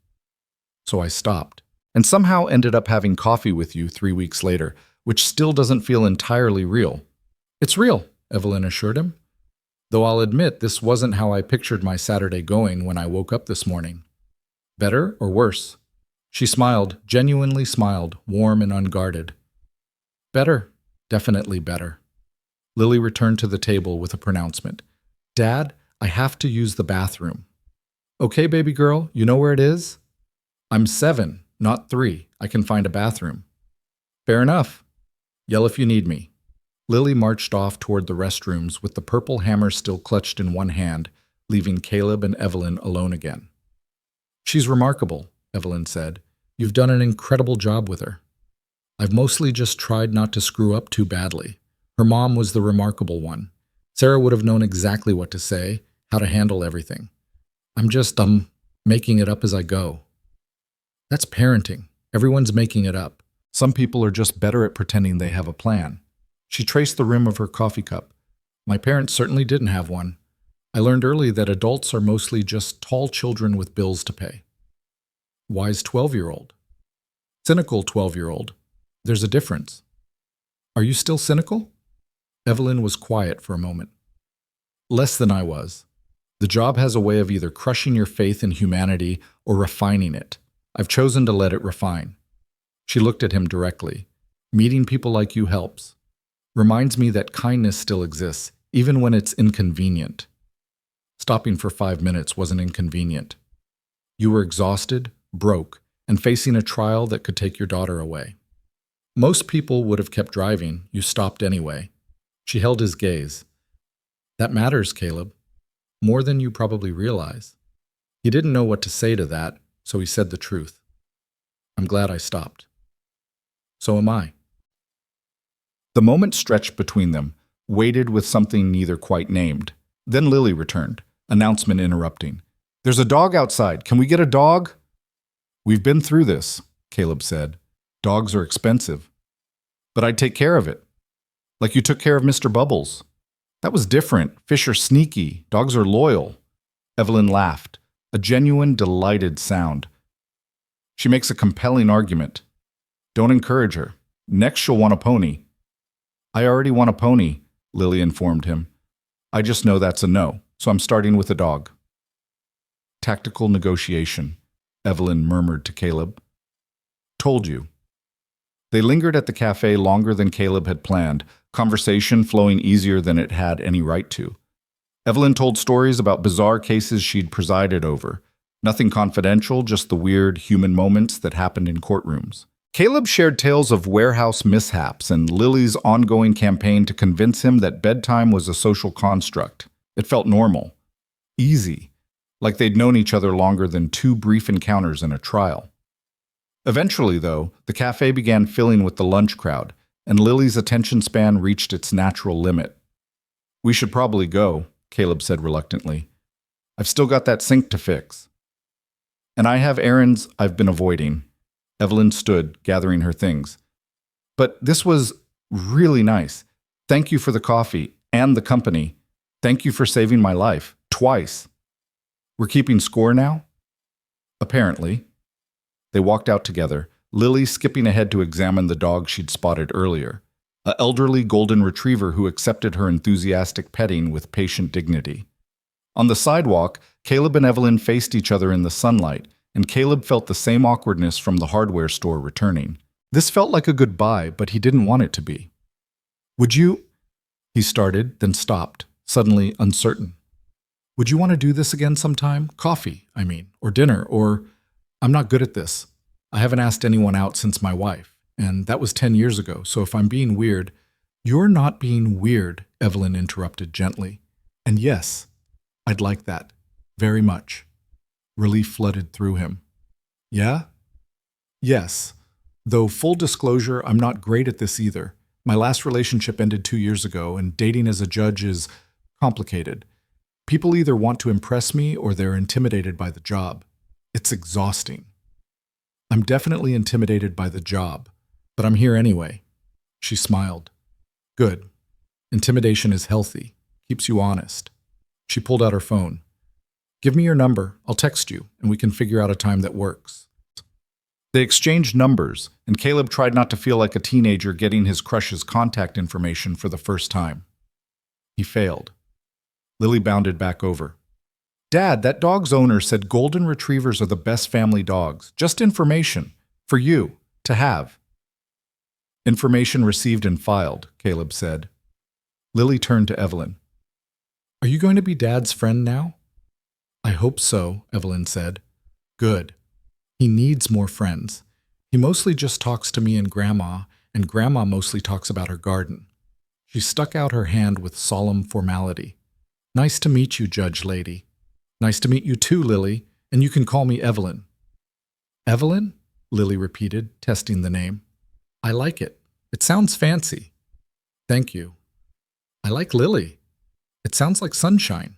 So I stopped, and somehow ended up having coffee with you 3 weeks later, which still doesn't feel entirely real. It's real, Evelyn assured him. Though I'll admit this wasn't how I pictured my Saturday going when I woke up this morning. Better or worse? She smiled, genuinely smiled, warm and unguarded. Better, definitely better. Lily returned to the table with a pronouncement. Dad, I have to use the bathroom. Okay, baby girl, you know where it is? I'm 7, not 3. I can find a bathroom. Fair enough. Yell if you need me. Lily marched off toward the restrooms with the purple hammer still clutched in one hand, leaving Caleb and Evelyn alone again. She's remarkable, Evelyn said. You've done an incredible job with her. I've mostly just tried not to screw up too badly. Her mom was the remarkable one. Sarah would have known exactly what to say, how to handle everything. I'm just, making it up as I go. That's parenting. Everyone's making it up. Some people are just better at pretending they have a plan. She traced the rim of her coffee cup. My parents certainly didn't have one. I learned early that adults are mostly just tall children with bills to pay. Wise 12-year-old. Cynical 12-year-old. There's a difference. Are you still cynical? Evelyn was quiet for a moment. Less than I was. The job has a way of either crushing your faith in humanity or refining it. I've chosen to let it refine. She looked at him directly. Meeting people like you helps. Reminds me that kindness still exists, even when it's inconvenient. Stopping for 5 minutes wasn't inconvenient. You were exhausted, broke, and facing a trial that could take your daughter away. Most people would have kept driving. You stopped anyway. She held his gaze. That matters, Caleb. More than you probably realize. He didn't know what to say to that, so he said the truth. I'm glad I stopped. So am I. The moment stretched between them, weighted with something neither quite named. Then Lily returned, announcement interrupting. There's a dog outside. Can we get a dog? We've been through this, Caleb said. Dogs are expensive. But I'd take care of it. Like you took care of Mr. Bubbles. That was different. Fish are sneaky. Dogs are loyal. Evelyn laughed, a genuine, delighted sound. She makes a compelling argument. Don't encourage her. Next she'll want a pony. I already want a pony, Lily informed him. I just know that's a no, so I'm starting with a dog. Tactical negotiation, Evelyn murmured to Caleb. Told you. They lingered at the cafe longer than Caleb had planned, conversation flowing easier than it had any right to. Evelyn told stories about bizarre cases she'd presided over. Nothing confidential, just the weird human moments that happened in courtrooms. Caleb shared tales of warehouse mishaps and Lily's ongoing campaign to convince him that bedtime was a social construct. It felt normal. Easy. Like they'd known each other longer than 2 brief encounters in a trial. Eventually, though, the cafe began filling with the lunch crowd, and Lily's attention span reached its natural limit. We should probably go, Caleb said reluctantly. I've still got that sink to fix. And I have errands I've been avoiding. Evelyn stood, gathering her things. But this was really nice. Thank you for the coffee and the company. Thank you for saving my life. Twice. We're keeping score now? Apparently. They walked out together, Lily skipping ahead to examine the dog she'd spotted earlier, an elderly golden retriever who accepted her enthusiastic petting with patient dignity. On the sidewalk, Caleb and Evelyn faced each other in the sunlight, and Caleb felt the same awkwardness from the hardware store returning. This felt like a goodbye, but he didn't want it to be. Would you? He started, then stopped, suddenly uncertain. Would you want to do this again sometime? Coffee, I mean, or dinner, or... I'm not good at this. I haven't asked anyone out since my wife, and that was 10 years ago, so if I'm being weird... You're not being weird, Evelyn interrupted gently. And yes, I'd like that. Very much. Relief flooded through him. Yeah? Yes. Though full disclosure, I'm not great at this either. My last relationship ended 2 years ago, and dating as a judge is complicated. People either want to impress me or they're intimidated by the job. It's exhausting. I'm definitely intimidated by the job, but I'm here anyway. She smiled. Good. Intimidation is healthy. Keeps you honest. She pulled out her phone. Give me your number. I'll text you, and we can figure out a time that works. They exchanged numbers, and Caleb tried not to feel like a teenager getting his crush's contact information for the first time. He failed. Lily bounded back over. Dad, that dog's owner said golden retrievers are the best family dogs. Just information. For you. To have. Information received and filed, Caleb said. Lily turned to Evelyn. Are you going to be Dad's friend now? I hope so, Evelyn said. Good. He needs more friends. He mostly just talks to me and Grandma mostly talks about her garden. She stuck out her hand with solemn formality. Nice to meet you, Judge Lady. Nice to meet you too, Lily, and you can call me Evelyn. Evelyn? Lily repeated, testing the name. I like it. It sounds fancy. Thank you. I like Lily. It sounds like sunshine.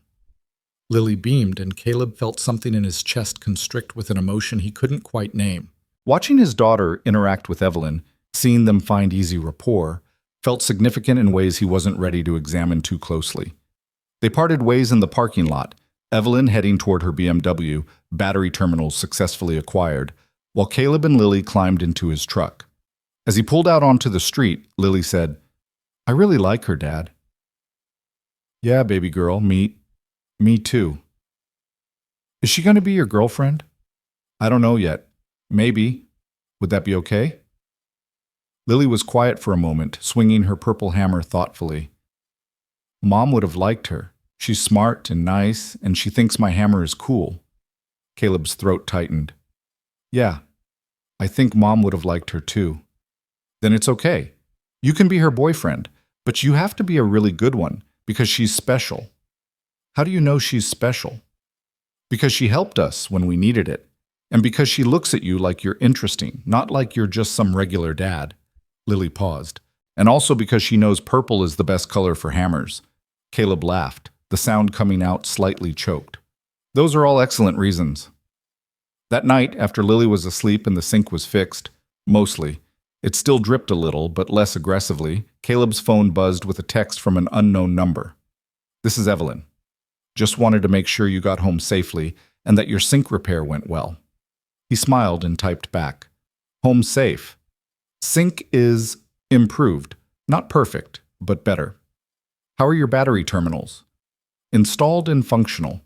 Lily beamed, and Caleb felt something in his chest constrict with an emotion he couldn't quite name. Watching his daughter interact with Evelyn, seeing them find easy rapport, felt significant in ways he wasn't ready to examine too closely. They parted ways in the parking lot, Evelyn heading toward her BMW, battery terminals successfully acquired, while Caleb and Lily climbed into his truck. As he pulled out onto the street, Lily said, I really like her, Dad. Yeah, baby girl, me too, Is she going to be your girlfriend? I don't know yet. Maybe. Would that be okay? Lily was quiet for a moment, swinging her purple hammer thoughtfully. Mom would have liked her. She's smart and nice, and she thinks my hammer is cool. Caleb's throat tightened. Yeah, I think Mom would have liked her too. Then it's okay. You can be her boyfriend, but you have to be a really good one, because she's special. How do you know she's special? Because she helped us when we needed it, and because she looks at you like you're interesting, not like you're just some regular dad. Lily paused. And also because she knows purple is the best color for hammers. Caleb laughed, the sound coming out slightly choked. Those are all excellent reasons. That night, after Lily was asleep and the sink was fixed, mostly, it still dripped a little, but less aggressively, Caleb's phone buzzed with a text from an unknown number. This is Evelyn. Just wanted to make sure you got home safely and that your sink repair went well. He smiled and typed back. Home safe. Sink is improved. Not perfect, but better. How are your battery terminals? Installed and functional.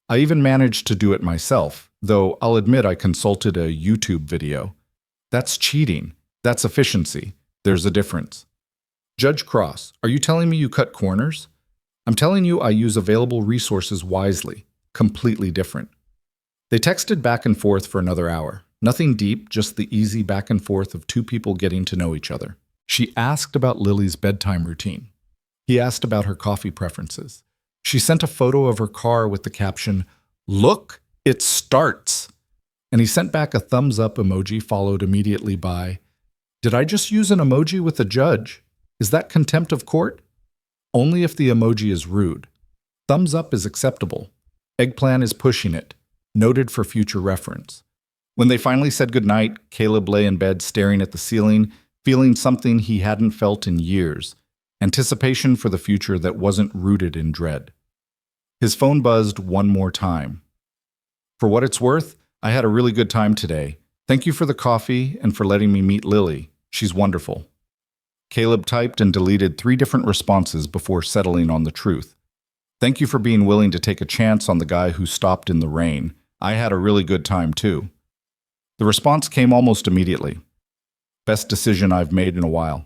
I even managed to do it myself, though I'll admit I consulted a YouTube video. That's cheating. That's efficiency. There's a difference. Judge Cross, are you telling me you cut corners? I'm telling you I use available resources wisely. Completely different. They texted back and forth for another hour. Nothing deep, just the easy back and forth of two people getting to know each other. She asked about Lily's bedtime routine. He asked about her coffee preferences. She sent a photo of her car with the caption, "Look, it starts." And he sent back a thumbs up emoji followed immediately by, "Did I just use an emoji with a judge? Is that contempt of court?" Only if the emoji is rude. Thumbs up is acceptable. Eggplant is pushing it. Noted for future reference. When they finally said goodnight, Caleb lay in bed staring at the ceiling, feeling something he hadn't felt in years. Anticipation for the future that wasn't rooted in dread. His phone buzzed one more time. For what it's worth, I had a really good time today. Thank you for the coffee and for letting me meet Lily. She's wonderful. Caleb typed and deleted 3 different responses before settling on the truth. Thank you for being willing to take a chance on the guy who stopped in the rain. I had a really good time too. The response came almost immediately. Best decision I've made in a while.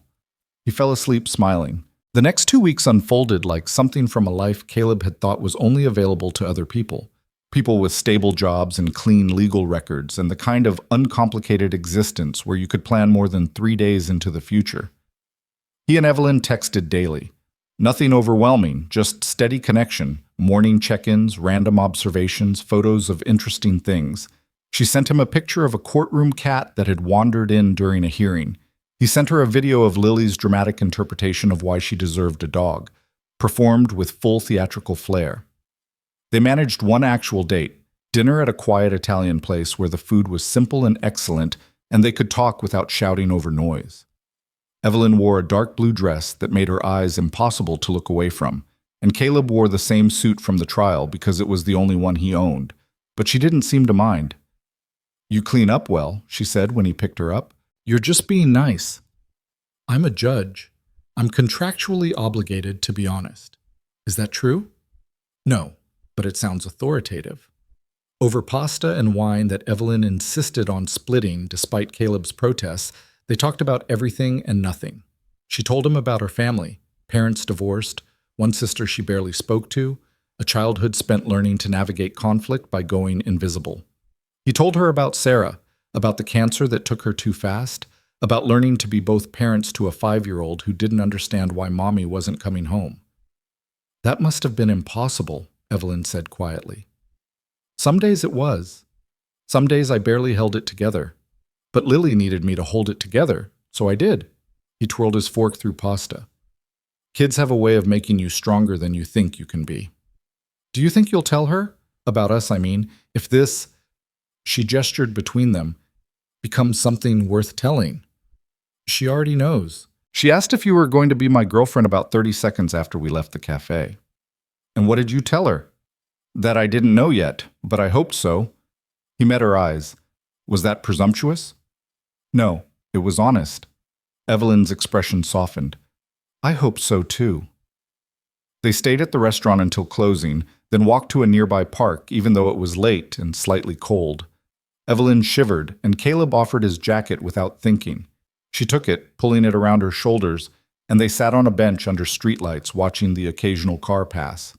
He fell asleep smiling. The next 2 weeks unfolded like something from a life Caleb had thought was only available to other people. People with stable jobs and clean legal records and the kind of uncomplicated existence where you could plan more than 3 days into the future. He and Evelyn texted daily. Nothing overwhelming, just steady connection, morning check-ins, random observations, photos of interesting things. She sent him a picture of a courtroom cat that had wandered in during a hearing. He sent her a video of Lily's dramatic interpretation of why she deserved a dog, performed with full theatrical flair. They managed one actual date, dinner at a quiet Italian place where the food was simple and excellent, and they could talk without shouting over noise. Evelyn wore a dark blue dress that made her eyes impossible to look away from, and Caleb wore the same suit from the trial because it was the only one he owned, but she didn't seem to mind. You clean up well, she said when he picked her up. You're just being nice. I'm a judge. I'm contractually obligated to be honest. Is that true? No, but it sounds authoritative. Over pasta and wine that Evelyn insisted on splitting despite Caleb's protests, they talked about everything and nothing. She told him about her family, parents divorced, one sister she barely spoke to, a childhood spent learning to navigate conflict by going invisible. He told her about Sarah, about the cancer that took her too fast, about learning to be both parents to a 5-year-old who didn't understand why mommy wasn't coming home. That must have been impossible, Evelyn said quietly. Some days it was. Some days I barely held it together. But Lily needed me to hold it together, so I did. He twirled his fork through pasta. Kids have a way of making you stronger than you think you can be. Do you think you'll tell her? About us, I mean, if this, she gestured between them, becomes something worth telling? She already knows. She asked if you were going to be my girlfriend about 30 seconds after we left the cafe. And what did you tell her? That I didn't know yet, but I hoped so. He met her eyes. Was that presumptuous? No, it was honest. Evelyn's expression softened. I hope so too. They stayed at the restaurant until closing, then walked to a nearby park, even though it was late and slightly cold. Evelyn shivered, and Caleb offered his jacket without thinking. She took it, pulling it around her shoulders, and they sat on a bench under streetlights watching the occasional car pass.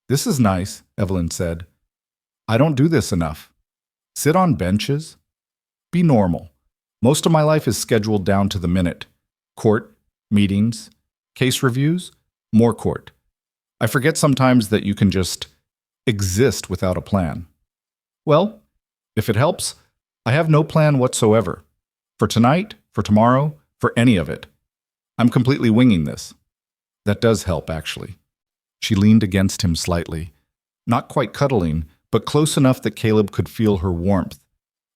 "This is nice," Evelyn said. "I don't do this enough. Sit on benches? Be normal. Most of my life is scheduled down to the minute. Court, meetings, case reviews, more court. I forget sometimes that you can just exist without a plan." "Well, if it helps, I have no plan whatsoever. For tonight, for tomorrow, for any of it. I'm completely winging this." "That does help, actually." She leaned against him slightly, not quite cuddling, but close enough that Caleb could feel her warmth.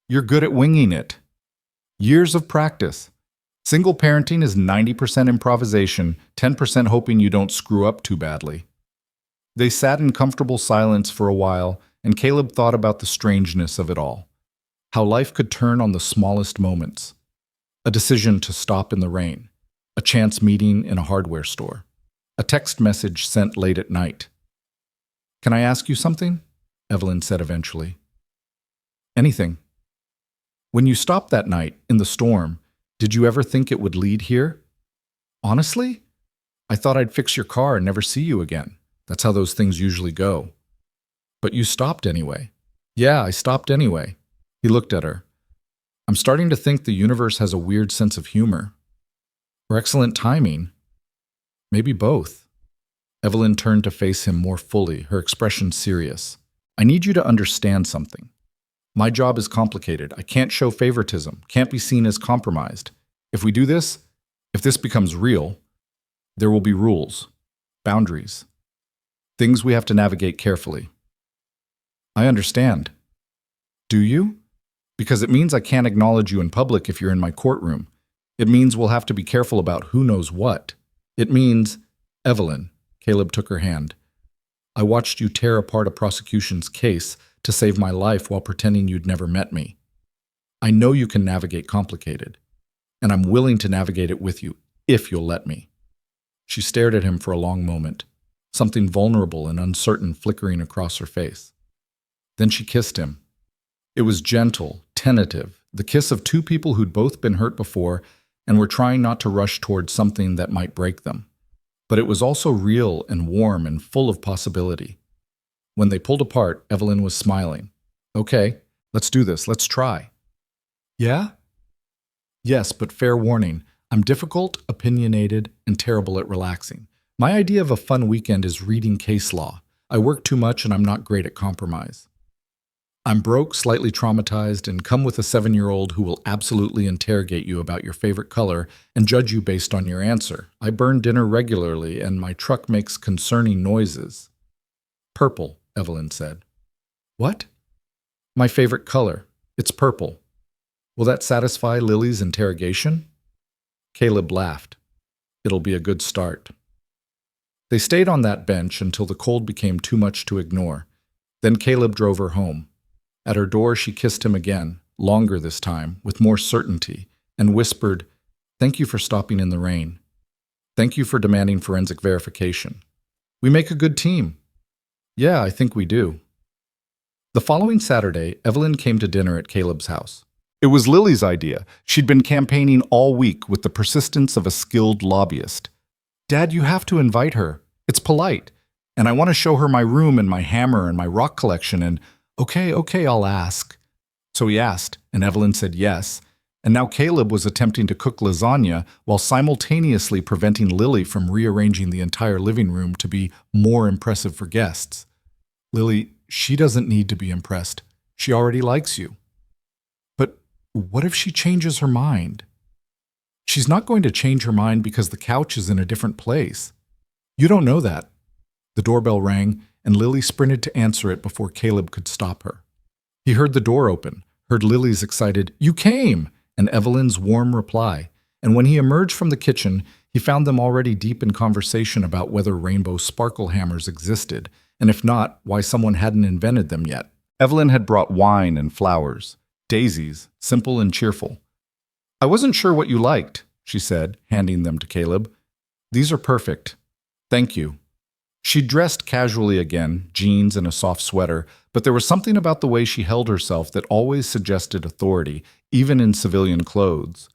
"You're good at winging it. Years of practice. Single parenting is 90% improvisation, 10% hoping you don't screw up too badly." They sat in comfortable silence for a while, and Caleb thought about the strangeness of it all. How life could turn on the smallest moments. A decision to stop in the rain. A chance meeting in a hardware store. A text message sent late at night. "Can I ask you something?" Evelyn said eventually. "Anything." "When you stopped that night, in the storm, did you ever think it would lead here?" "Honestly? I thought I'd fix your car and never see you again. That's how those things usually go." "But you stopped anyway." "Yeah, I stopped anyway." He looked at her. "I'm starting to think the universe has a weird sense of humor. Or excellent timing. Maybe both." Evelyn turned to face him more fully, her expression serious. "I need you to understand something. My job is complicated. I can't show favoritism, can't be seen as compromised. If we do this, if this becomes real, there will be rules, boundaries, things we have to navigate carefully." "I understand." "Do you? Because it means I can't acknowledge you in public if you're in my courtroom. It means we'll have to be careful about who knows what. It means—" "Evelyn," Caleb took her hand, "I watched you tear apart a prosecution's case to save my life while pretending you'd never met me. I know you can navigate complicated, and I'm willing to navigate it with you, if you'll let me." She stared at him for a long moment, something vulnerable and uncertain flickering across her face. Then she kissed him. It was gentle, tentative, the kiss of two people who'd both been hurt before and were trying not to rush towards something that might break them. But it was also real and warm and full of possibility. When they pulled apart, Evelyn was smiling. "Okay, let's do this. Let's try." "Yeah?" "Yes, but fair warning. I'm difficult, opinionated, and terrible at relaxing. My idea of a fun weekend is reading case law. I work too much and I'm not great at compromise. I'm broke, slightly traumatized, and come with a 7-year-old who will absolutely interrogate you about your favorite color and judge you based on your answer. I burn dinner regularly, and my truck makes concerning noises." "Purple," Evelyn said. "What?" "My favorite color. It's purple. Will that satisfy Lily's interrogation?" Caleb laughed. "It'll be a good start." They stayed on that bench until the cold became too much to ignore. Then Caleb drove her home. At her door, she kissed him again, longer this time, with more certainty, and whispered, "Thank you for stopping in the rain. Thank you for demanding forensic verification. We make a good team." "Yeah, I think we do." The following Saturday, Evelyn came to dinner at Caleb's house. It was Lily's idea. She'd been campaigning all week with the persistence of a skilled lobbyist. "Dad, you have to invite her. It's polite. And I want to show her my room and my hammer and my rock collection and—" Okay, I'll ask." So he asked, and Evelyn said yes, and now Caleb was attempting to cook lasagna while simultaneously preventing Lily from rearranging the entire living room to be more impressive for guests. "Lily, she doesn't need to be impressed. She already likes you." "But what if she changes her mind?" "She's not going to change her mind because the couch is in a different place. You don't know that." The doorbell rang, and Lily sprinted to answer it before Caleb could stop her. He heard the door open, heard Lily's excited, "You came!" and Evelyn's warm reply, and when he emerged from the kitchen, he found them already deep in conversation about whether rainbow sparkle hammers existed, and if not, why someone hadn't invented them yet. Evelyn had brought wine and flowers, daisies, simple and cheerful. "I wasn't sure what you liked," she said, handing them to Caleb. "These are perfect. Thank you." She dressed casually again, jeans and a soft sweater, but there was something about the way she held herself that always suggested authority, even in civilian clothes.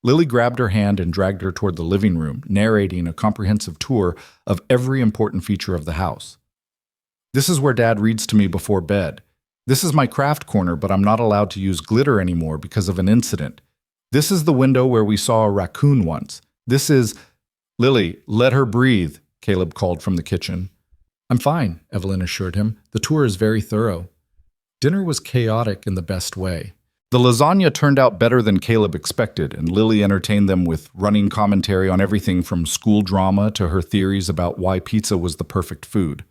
Lily grabbed her hand and dragged her toward the living room, narrating a comprehensive tour of every important feature of the house. This is where Dad reads to me before bed. This is my craft corner, but I'm not allowed to use glitter anymore because of an incident. This is the window where we saw a raccoon once. This is... Lily, let her breathe, Caleb called from the kitchen. I'm fine, Evelyn assured him. The tour is very thorough. Dinner was chaotic in the best way. The lasagna turned out better than Caleb expected, and Lily entertained them with running commentary on everything from school drama to her theories about why pizza was the perfect food.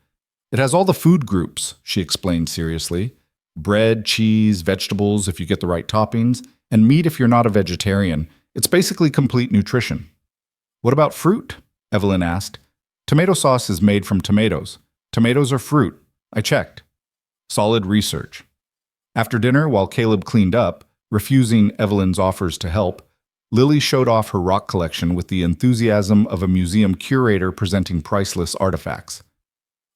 It has all the food groups, she explained seriously. Bread, cheese, vegetables if you get the right toppings, and meat if you're not a vegetarian. It's basically complete nutrition. What about fruit? Evelyn asked. Tomato sauce is made from tomatoes. Tomatoes are fruit. I checked. Solid research. After dinner, while Caleb cleaned up, refusing Evelyn's offers to help, Lily showed off her rock collection with the enthusiasm of a museum curator presenting priceless artifacts.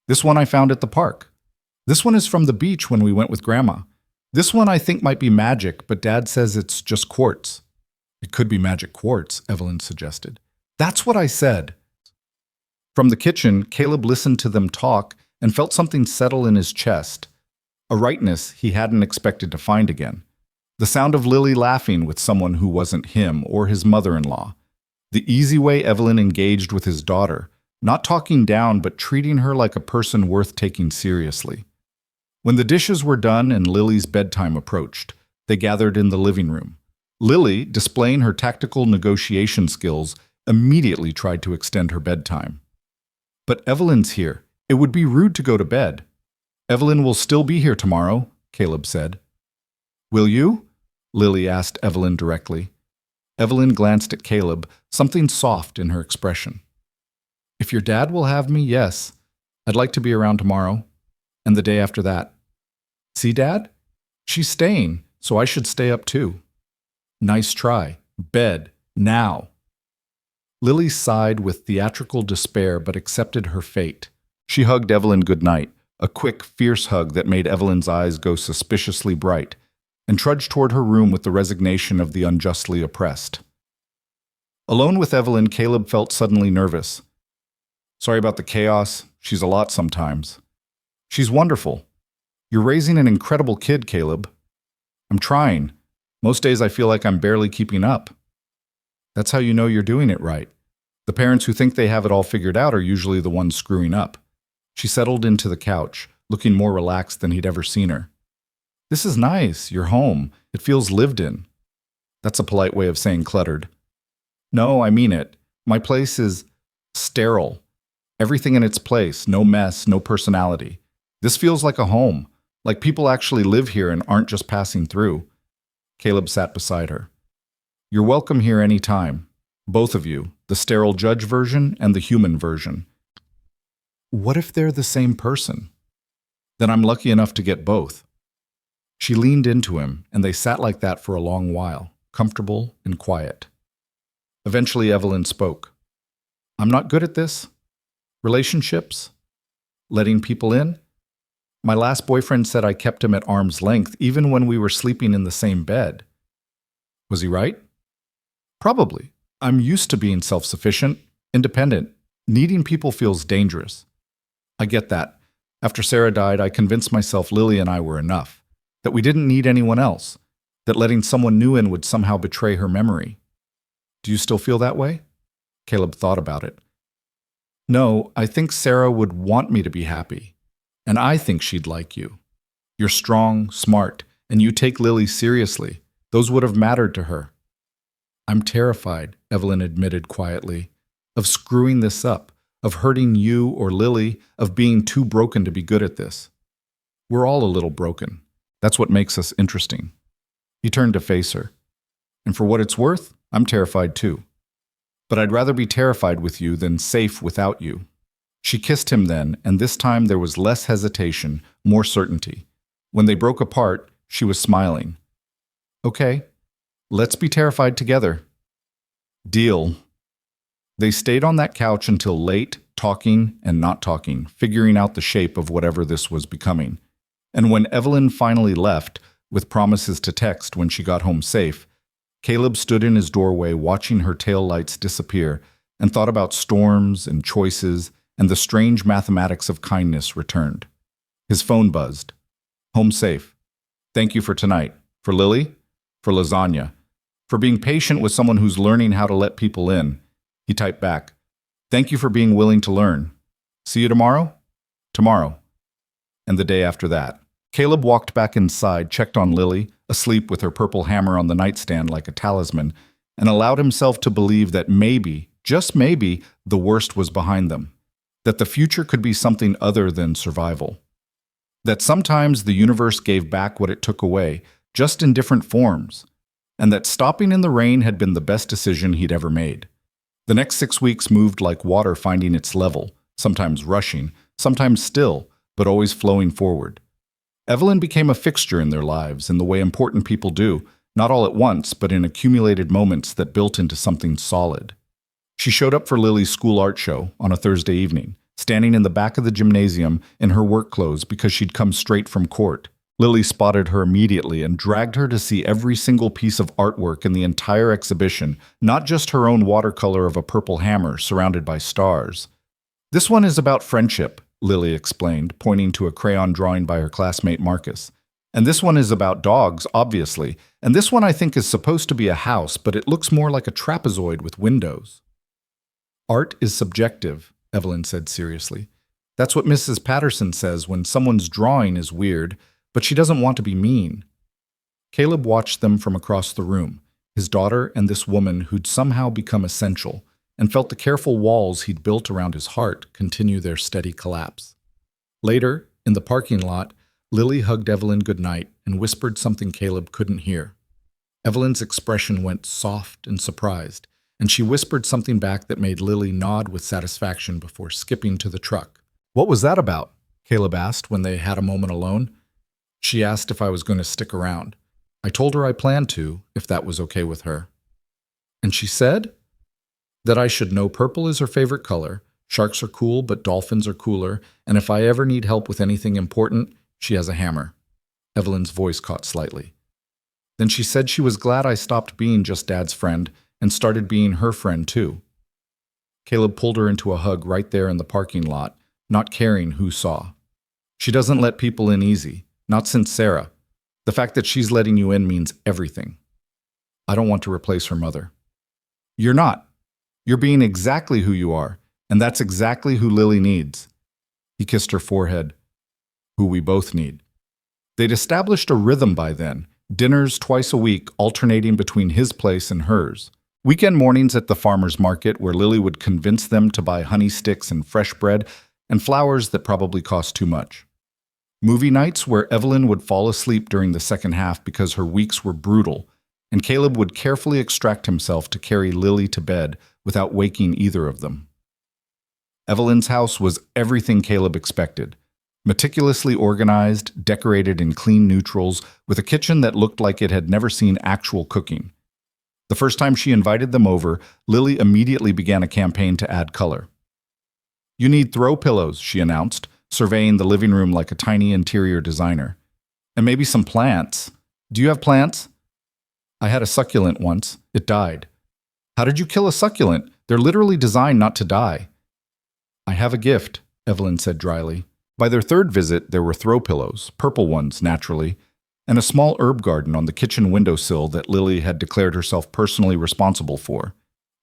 This one I found at the park. This one is from the beach when we went with Grandma. This one I think might be magic, but Dad says it's just quartz. It could be magic quartz, Evelyn suggested. That's what I said. From the kitchen, Caleb listened to them talk and felt something settle in his chest, a rightness he hadn't expected to find again. The sound of Lily laughing with someone who wasn't him or his mother-in-law. The easy way Evelyn engaged with his daughter, not talking down but treating her like a person worth taking seriously. When the dishes were done and Lily's bedtime approached, they gathered in the living room. Lily, displaying her tactical negotiation skills, immediately tried to extend her bedtime. But Evelyn's here. It would be rude to go to bed. Evelyn will still be here tomorrow, Caleb said. Will you? Lily asked Evelyn directly. Evelyn glanced at Caleb, something soft in her expression. If your dad will have me, yes. I'd like to be around tomorrow. And the day after that. See, Dad? She's staying, so I should stay up too. Nice try. Bed. Now. Lily sighed with theatrical despair but accepted her fate. She hugged Evelyn goodnight, a quick, fierce hug that made Evelyn's eyes go suspiciously bright, and trudged toward her room with the resignation of the unjustly oppressed. Alone with Evelyn, Caleb felt suddenly nervous. Sorry about the chaos. She's a lot sometimes. She's wonderful. You're raising an incredible kid, Caleb. I'm trying. Most days I feel like I'm barely keeping up. That's how you know you're doing it right. The parents who think they have it all figured out are usually the ones screwing up. She settled into the couch, looking more relaxed than he'd ever seen her. This is nice. You're home. It feels lived in. That's a polite way of saying cluttered. No, I mean it. My place is sterile. Everything in its place. No mess, no personality. This feels like a home. Like people actually live here and aren't just passing through. Caleb sat beside her. You're welcome here any time. Both of you, the sterile judge version and the human version. What if they're the same person? Then I'm lucky enough to get both. She leaned into him, and they sat like that for a long while, comfortable and quiet. Eventually, Evelyn spoke. I'm not good at this. Relationships. Letting people in. My last boyfriend said I kept him at arm's length, even when we were sleeping in the same bed. Was he right? Probably. I'm used to being self-sufficient, independent. Needing people feels dangerous. I get that. After Sarah died, I convinced myself Lily and I were enough, that we didn't need anyone else, that letting someone new in would somehow betray her memory. Do you still feel that way? Caleb thought about it. No, I think Sarah would want me to be happy, and I think she'd like you. You're strong, smart, and you take Lily seriously. Those would have mattered to her. I'm terrified, Evelyn admitted quietly, of screwing this up, of hurting you or Lily, of being too broken to be good at this. We're all a little broken. That's what makes us interesting. He turned to face her. And for what it's worth, I'm terrified too. But I'd rather be terrified with you than safe without you. She kissed him then, and this time there was less hesitation, more certainty. When they broke apart, she was smiling. Okay, let's be terrified together. Deal. They stayed on that couch until late, talking and not talking, figuring out the shape of whatever this was becoming. And when Evelyn finally left, with promises to text when she got home safe, Caleb stood in his doorway watching her taillights disappear and thought about storms and choices, and the strange mathematics of kindness returned. His phone buzzed. Home safe. Thank you for tonight. For Lily? For lasagna. For being patient with someone who's learning how to let people in. He typed back, thank you for being willing to learn. See you tomorrow? Tomorrow. And the day after that. Caleb walked back inside, checked on Lily, asleep with her purple hammer on the nightstand like a talisman, and allowed himself to believe that maybe, just maybe, the worst was behind them. That the future could be something other than survival. That sometimes the universe gave back what it took away, just in different forms. And that stopping in the rain had been the best decision he'd ever made. The next 6 weeks moved like water finding its level, sometimes rushing, sometimes still, but always flowing forward. Evelyn became a fixture in their lives in the way important people do, not all at once, but in accumulated moments that built into something solid. She showed up for Lily's school art show on a Thursday evening, standing in the back of the gymnasium in her work clothes because she'd come straight from court. Lily spotted her immediately and dragged her to see every single piece of artwork in the entire exhibition, not just her own watercolor of a purple hammer surrounded by stars. This one is about friendship, Lily explained, pointing to a crayon drawing by her classmate Marcus. And this one is about dogs, obviously. And this one I think is supposed to be a house, but it looks more like a trapezoid with windows. Art is subjective, Evelyn said seriously. That's what Mrs. Patterson says when someone's drawing is weird, but she doesn't want to be mean. Caleb watched them from across the room, his daughter and this woman who'd somehow become essential, and felt the careful walls he'd built around his heart continue their steady collapse. Later, in the parking lot, Lily hugged Evelyn goodnight and whispered something Caleb couldn't hear. Evelyn's expression went soft and surprised, and she whispered something back that made Lily nod with satisfaction before skipping to the truck. What was that about? Caleb asked when they had a moment alone. She asked if I was going to stick around. I told her I planned to, if that was okay with her. And she said that I should know purple is her favorite color, sharks are cool but dolphins are cooler, and if I ever need help with anything important, she has a hammer. Evelyn's voice caught slightly. Then she said she was glad I stopped being just Dad's friend and started being her friend too. Caleb pulled her into a hug right there in the parking lot, not caring who saw. She doesn't let people in easy. Not since Sarah. The fact that she's letting you in means everything. I don't want to replace her mother. You're not. You're being exactly who you are, and that's exactly who Lily needs. He kissed her forehead. Who we both need. They'd established a rhythm by then, dinners twice a week alternating between his place and hers. Weekend mornings at the farmer's market where Lily would convince them to buy honey sticks and fresh bread and flowers that probably cost too much. Movie nights where Evelyn would fall asleep during the second half because her weeks were brutal, and Caleb would carefully extract himself to carry Lily to bed without waking either of them. Evelyn's house was everything Caleb expected. Meticulously organized, decorated in clean neutrals, with a kitchen that looked like it had never seen actual cooking. The first time she invited them over, Lily immediately began a campaign to add color. You need throw pillows, she announced, surveying the living room like a tiny interior designer. And maybe some plants. Do you have plants? I had a succulent once. It died. How did you kill a succulent? They're literally designed not to die. I have a gift, Evelyn said dryly. By their third visit, there were throw pillows, purple ones, naturally, and a small herb garden on the kitchen windowsill that Lily had declared herself personally responsible for.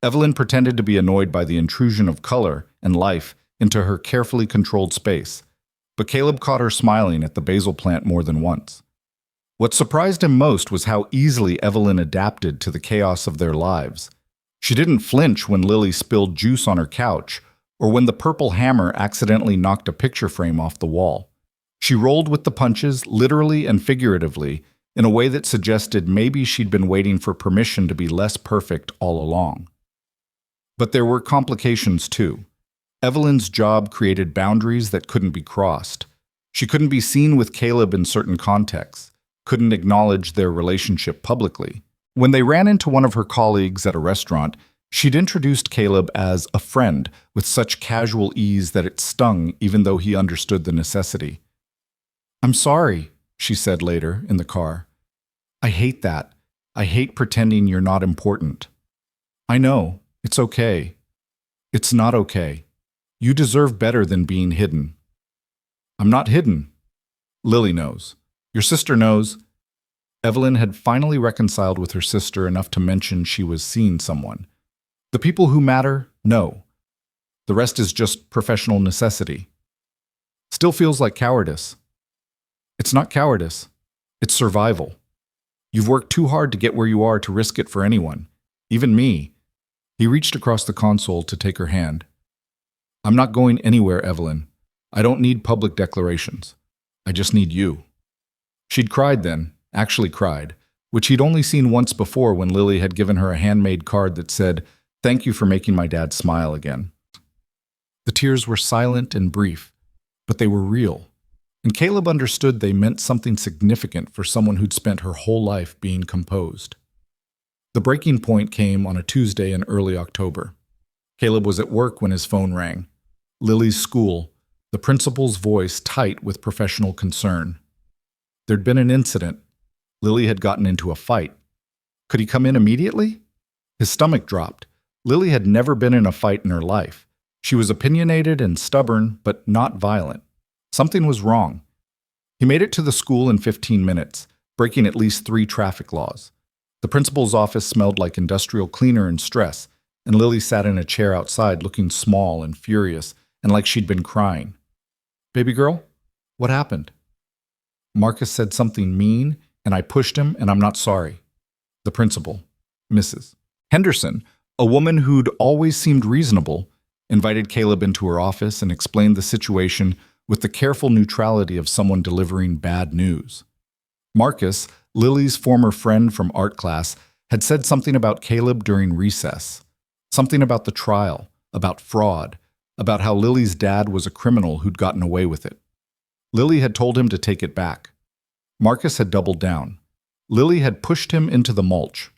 Evelyn pretended to be annoyed by the intrusion of color and life into her carefully controlled space, but Caleb caught her smiling at the basil plant more than once. What surprised him most was how easily Evelyn adapted to the chaos of their lives. She didn't flinch when Lily spilled juice on her couch, or when the purple hammer accidentally knocked a picture frame off the wall. She rolled with the punches, literally and figuratively, in a way that suggested maybe she'd been waiting for permission to be less perfect all along. But there were complications too. Evelyn's job created boundaries that couldn't be crossed. She couldn't be seen with Caleb in certain contexts, couldn't acknowledge their relationship publicly. When they ran into one of her colleagues at a restaurant, She'd introduced Caleb as a friend with such casual ease that it stung even though he understood the necessity. "I'm sorry," she said later in the car. "I hate that. I hate pretending you're not important. I know. It's okay. It's not okay. You deserve better than being hidden." "I'm not hidden." "Lily knows. Your sister knows." Evelyn had finally reconciled with her sister enough to mention she was seeing someone. The people who matter know. The rest is just professional necessity. Still feels like cowardice. It's not cowardice. It's survival. You've worked too hard to get where you are to risk it for anyone, even me. He reached across the console to take her hand. "I'm not going anywhere, Evelyn. I don't need public declarations. I just need you." She'd cried then, actually cried, which he'd only seen once before when Lily had given her a handmade card that said, "Thank you for making my dad smile again." The tears were silent and brief, but they were real, and Caleb understood they meant something significant for someone who'd spent her whole life being composed. The breaking point came on a Tuesday in early October. Caleb was at work when his phone rang. Lily's school, the principal's voice tight with professional concern. There'd been an incident. Lily had gotten into a fight. Could he come in immediately? His stomach dropped. Lily had never been in a fight in her life. She was opinionated and stubborn, but not violent. Something was wrong. He made it to the school in 15 minutes, breaking at least 3 traffic laws. The principal's office smelled like industrial cleaner and stress, and Lily sat in a chair outside looking small and furious and like she'd been crying. "Baby girl, what happened?" "Marcus said something mean, and I pushed him, and I'm not sorry." The principal, Mrs. Henderson, a woman who'd always seemed reasonable, invited Caleb into her office and explained the situation with the careful neutrality of someone delivering bad news. Marcus, Lily's former friend from art class, had said something about Caleb during recess. Something about the trial, about fraud, about how Lily's dad was a criminal who'd gotten away with it. Lily had told him to take it back. Marcus had doubled down. Lily had pushed him into the mulch.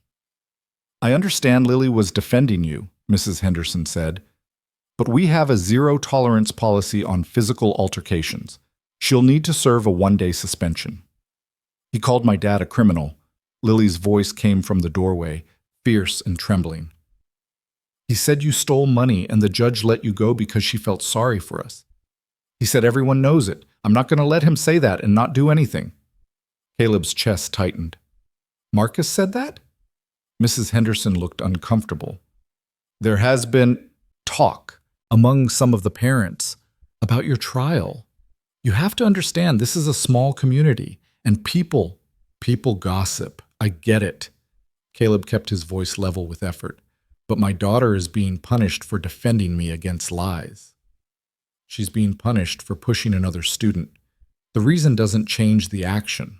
"I understand Lily was defending you," Mrs. Henderson said, "but we have a zero-tolerance policy on physical altercations. She'll need to serve a 1-day suspension." "He called my dad a criminal." Lily's voice came from the doorway, fierce and trembling. "He said you stole money and the judge let you go because she felt sorry for us. He said everyone knows it. I'm not going to let him say that and not do anything." Caleb's chest tightened. "Marcus said that?" Mrs. Henderson looked uncomfortable. "There has been talk among some of the parents about your trial. You have to understand this is a small community, and people gossip. I get it." Caleb kept his voice level with effort. "But my daughter is being punished for defending me against lies. She's being punished for pushing another student. The reason doesn't change the action."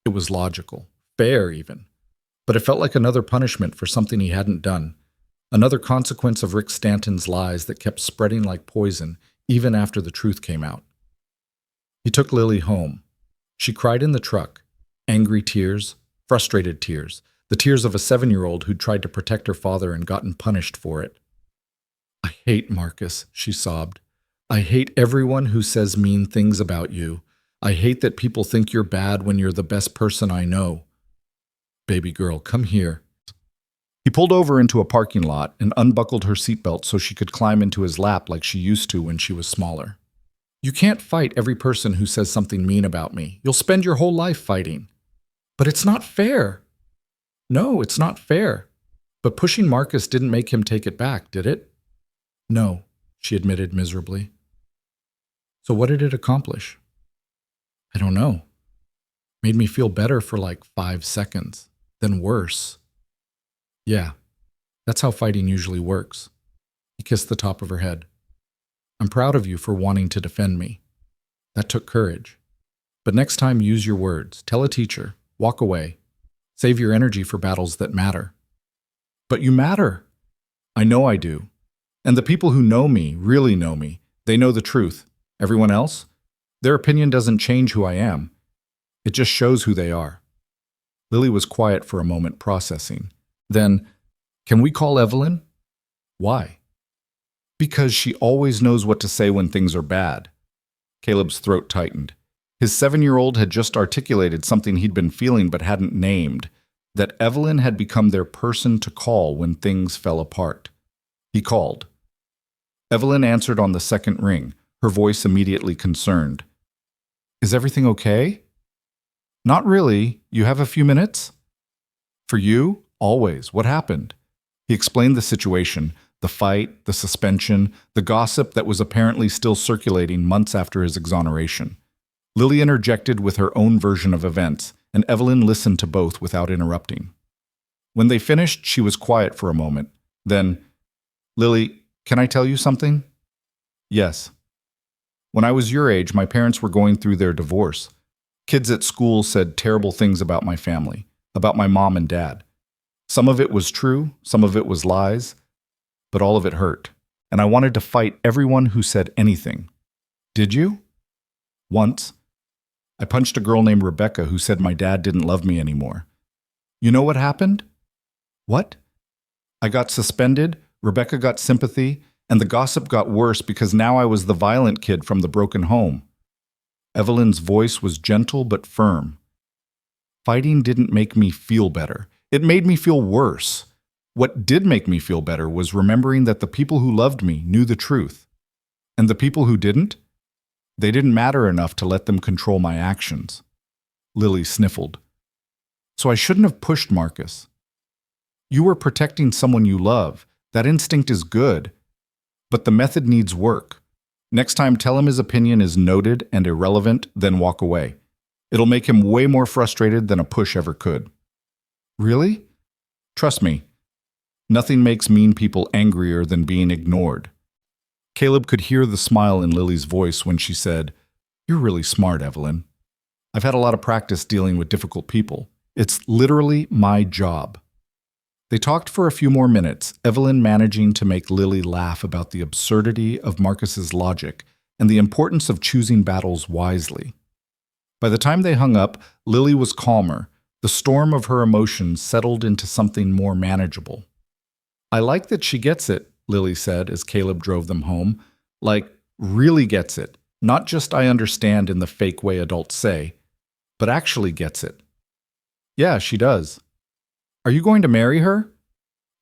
It was logical, fair even, but it felt like another punishment for something he hadn't done, another consequence of Rick Stanton's lies that kept spreading like poison even after the truth came out. He took Lily home. She cried in the truck, angry tears, frustrated tears, the tears of a 7-year-old who'd tried to protect her father and gotten punished for it. "I hate Marcus," she sobbed. "I hate everyone who says mean things about you. I hate that people think you're bad when you're the best person I know. Baby girl, come here." He pulled over into a parking lot and unbuckled her seatbelt so she could climb into his lap like she used to when she was smaller. "You can't fight every person who says something mean about me. You'll spend your whole life fighting." "But it's not fair." "No, it's not fair. But pushing Marcus didn't make him take it back, did it?" "No," she admitted miserably. "So what did it accomplish?" "I don't know. Made me feel better for like 5 seconds. Then worse." "Yeah, that's how fighting usually works." He kissed the top of her head. "I'm proud of you for wanting to defend me. That took courage. But next time, use your words. Tell a teacher. Walk away. Save your energy for battles that matter." "But you matter." "I know I do. And the people who know me really know me. They know the truth. Everyone else? Their opinion doesn't change who I am. It just shows who they are." Lily was quiet for a moment, processing. Then, "Can we call Evelyn?" Why? Because she always knows what to say when things are bad. Caleb's throat tightened. His 7-year-old had just articulated something he'd been feeling but hadn't named, that Evelyn had become their person to call when things fell apart. He called. Evelyn answered on the second ring, her voice immediately concerned. Is everything okay? Not really. You have a few minutes? For you? Always. What happened? He explained the situation, the fight, the suspension, the gossip that was apparently still circulating months after his exoneration. Lily interjected with her own version of events, and Evelyn listened to both without interrupting. When they finished, she was quiet for a moment. Then, Lily, can I tell you something? Yes. When I was your age, my parents were going through their divorce. Kids at school said terrible things about my family, about my mom and dad. Some of it was true, some of it was lies, but all of it hurt. And I wanted to fight everyone who said anything. Did you? Once. I punched a girl named Rebecca who said my dad didn't love me anymore. You know what happened? What? I got suspended, Rebecca got sympathy, and the gossip got worse because now I was the violent kid from the broken home. Evelyn's voice was gentle but firm. Fighting didn't make me feel better. It made me feel worse. What did make me feel better was remembering that the people who loved me knew the truth. And the people who didn't? They didn't matter enough to let them control my actions. Lily sniffled. So I shouldn't have pushed Marcus. You were protecting someone you love. That instinct is good. But the method needs work. Next time, tell him his opinion is noted and irrelevant, then walk away. It'll make him way more frustrated than a push ever could. Really? Trust me. Nothing makes mean people angrier than being ignored. Caleb could hear the smile in Lily's voice when she said, You're really smart, Evelyn. I've had a lot of practice dealing with difficult people. It's literally my job. They talked for a few more minutes, Evelyn managing to make Lily laugh about the absurdity of Marcus's logic and the importance of choosing battles wisely. By the time they hung up, Lily was calmer. The storm of her emotions settled into something more manageable. I like that she gets it, Lily said as Caleb drove them home. Like, really gets it. Not just I understand in the fake way adults say, but actually gets it. Yeah, she does. Are you going to marry her?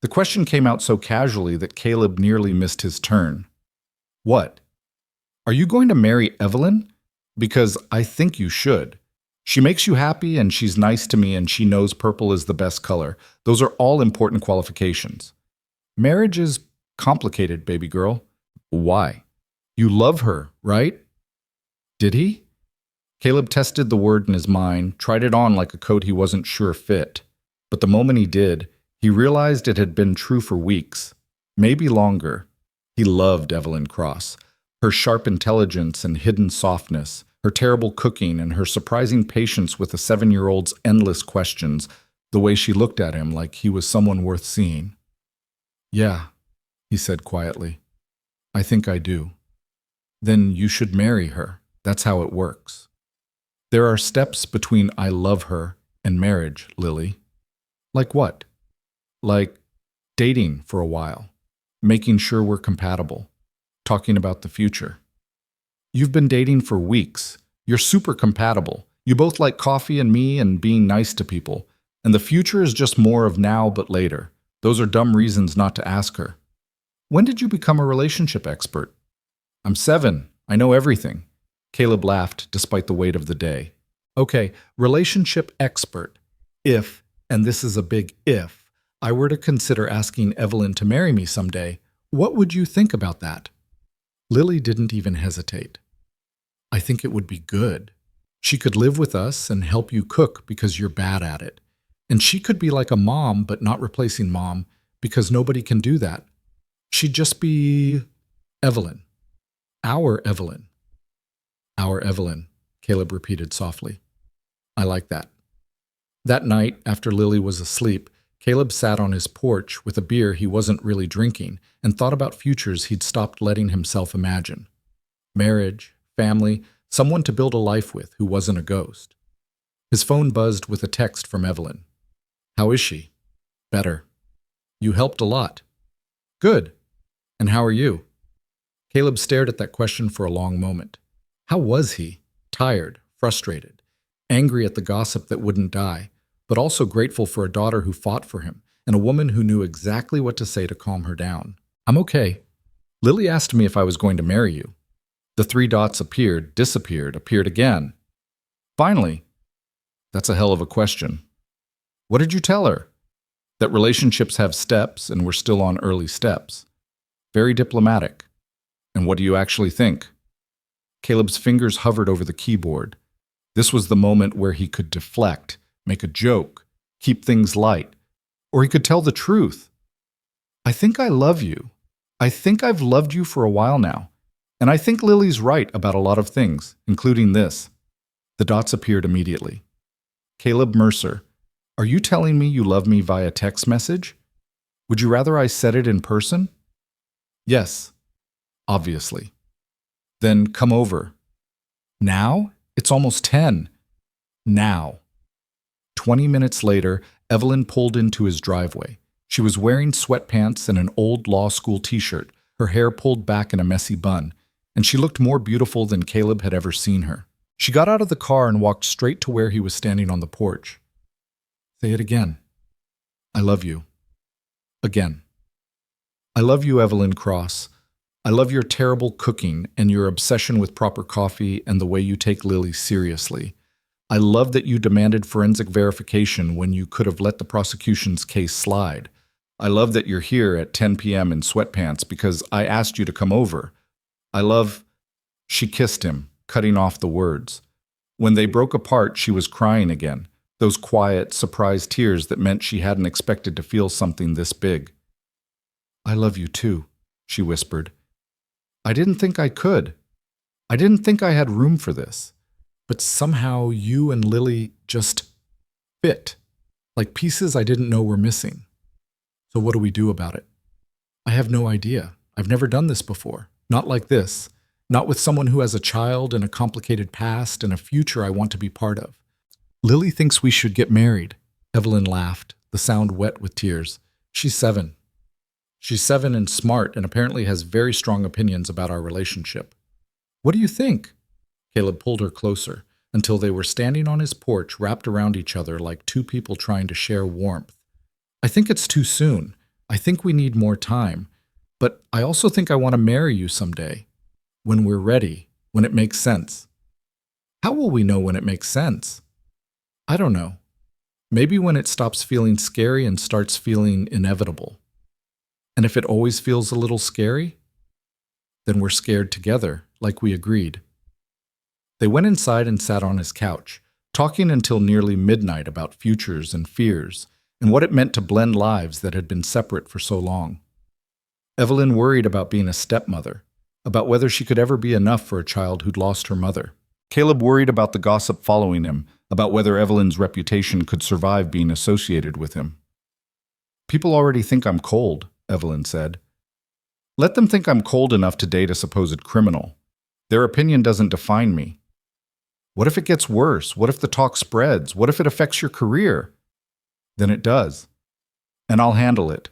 The question came out so casually that Caleb nearly missed his turn. What? Are you going to marry Evelyn? Because I think you should. She makes you happy and she's nice to me and she knows purple is the best color. Those are all important qualifications. Marriage is complicated, baby girl. Why? You love her, right? Did he? Caleb tested the word in his mind, tried it on like a coat he wasn't sure fit. But the moment he did, he realized it had been true for weeks, maybe longer. He loved Evelyn Cross, her sharp intelligence and hidden softness, her terrible cooking and her surprising patience with the 7-year-old's endless questions, the way she looked at him like he was someone worth seeing. Yeah, he said quietly. I think I do. Then you should marry her. That's how it works. There are steps between I love her and marriage, Lily. Like what? Like dating for a while, making sure we're compatible, talking about the future. You've been dating for weeks. You're super compatible. You both like coffee and me and being nice to people. And the future is just more of now but later. Those are dumb reasons not to ask her. When did you become a relationship expert? I'm 7. I know everything. Caleb laughed despite the weight of the day. Okay, relationship expert. If, and this is a big if, I were to consider asking Evelyn to marry me someday, what would you think about that? Lily didn't even hesitate. I think it would be good. She could live with us and help you cook because you're bad at it. And she could be like a mom, but not replacing mom, because nobody can do that. She'd just be Evelyn. Our Evelyn. Our Evelyn, Caleb repeated softly. I like that. That night, after Lily was asleep, Caleb sat on his porch with a beer he wasn't really drinking and thought about futures he'd stopped letting himself imagine. Marriage, family, someone to build a life with who wasn't a ghost. His phone buzzed with a text from Evelyn. How is she? Better. You helped a lot. Good. And how are you? Caleb stared at that question for a long moment. How was he? Tired, frustrated, angry at the gossip that wouldn't die, but also grateful for a daughter who fought for him and a woman who knew exactly what to say to calm her down. I'm okay. Lily asked me if I was going to marry you. The three dots appeared, disappeared, appeared again. Finally. That's a hell of a question. What did you tell her? That relationships have steps and we're still on early steps. Very diplomatic. And what do you actually think? Caleb's fingers hovered over the keyboard. This was the moment where he could deflect, make a joke, keep things light, or he could tell the truth. I think I love you. I think I've loved you for a while now. And I think Lily's right about a lot of things, including this. The dots appeared immediately. Caleb Mercer, are you telling me you love me via text message? Would you rather I said it in person? Yes, obviously. Then come over. Now? It's almost 10. Now. 20 minutes later, Evelyn pulled into his driveway. She was wearing sweatpants and an old law school t-shirt, her hair pulled back in a messy bun, and she looked more beautiful than Caleb had ever seen her. She got out of the car and walked straight to where he was standing on the porch. Say it again. I love you. Again. I love you, Evelyn Cross. I love your terrible cooking and your obsession with proper coffee and the way you take Lily seriously. I love that you demanded forensic verification when you could have let the prosecution's case slide. I love that you're here at 10 p.m. in sweatpants because I asked you to come over. I love... She kissed him, cutting off the words. When they broke apart, she was crying again, those quiet, surprised tears that meant she hadn't expected to feel something this big. I love you too, she whispered. I didn't think I could. I didn't think I had room for this. But somehow you and Lily just fit, like pieces I didn't know were missing. So what do we do about it? I have no idea. I've never done this before. Not like this. Not with someone who has a child and a complicated past and a future I want to be part of. Lily thinks we should get married. Evelyn laughed, the sound wet with tears. She's 7. She's 7 and smart and apparently has very strong opinions about our relationship. What do you think? Caleb pulled her closer until they were standing on his porch wrapped around each other like two people trying to share warmth. I think it's too soon. I think we need more time. But I also think I want to marry you someday. When we're ready, when it makes sense. How will we know when it makes sense? I don't know. Maybe when it stops feeling scary and starts feeling inevitable. And if it always feels a little scary, then we're scared together, like we agreed. They went inside and sat on his couch, talking until nearly midnight about futures and fears, and what it meant to blend lives that had been separate for so long. Evelyn worried about being a stepmother, about whether she could ever be enough for a child who'd lost her mother. Caleb worried about the gossip following him, about whether Evelyn's reputation could survive being associated with him. People already think I'm cold, Evelyn said. Let them think I'm cold enough to date a supposed criminal. Their opinion doesn't define me. What if it gets worse? What if the talk spreads? What if it affects your career? Then it does. And I'll handle it.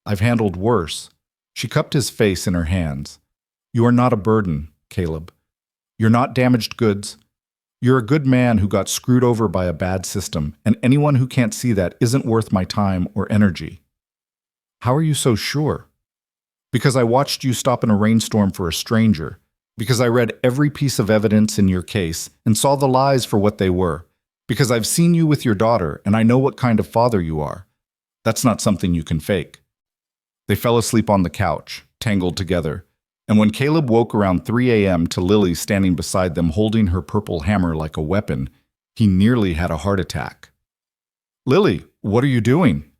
I've handled worse. She cupped his face in her hands. You are not a burden, Caleb. You're not damaged goods. You're a good man who got screwed over by a bad system, and anyone who can't see that isn't worth my time or energy. How are you so sure? Because I watched you stop in a rainstorm for a stranger. Because I read every piece of evidence in your case and saw the lies for what they were. Because I've seen you with your daughter and I know what kind of father you are. That's not something you can fake. They fell asleep on the couch, tangled together. And when Caleb woke around 3 a.m. to Lily standing beside them holding her purple hammer like a weapon, he nearly had a heart attack. Lily, what are you doing?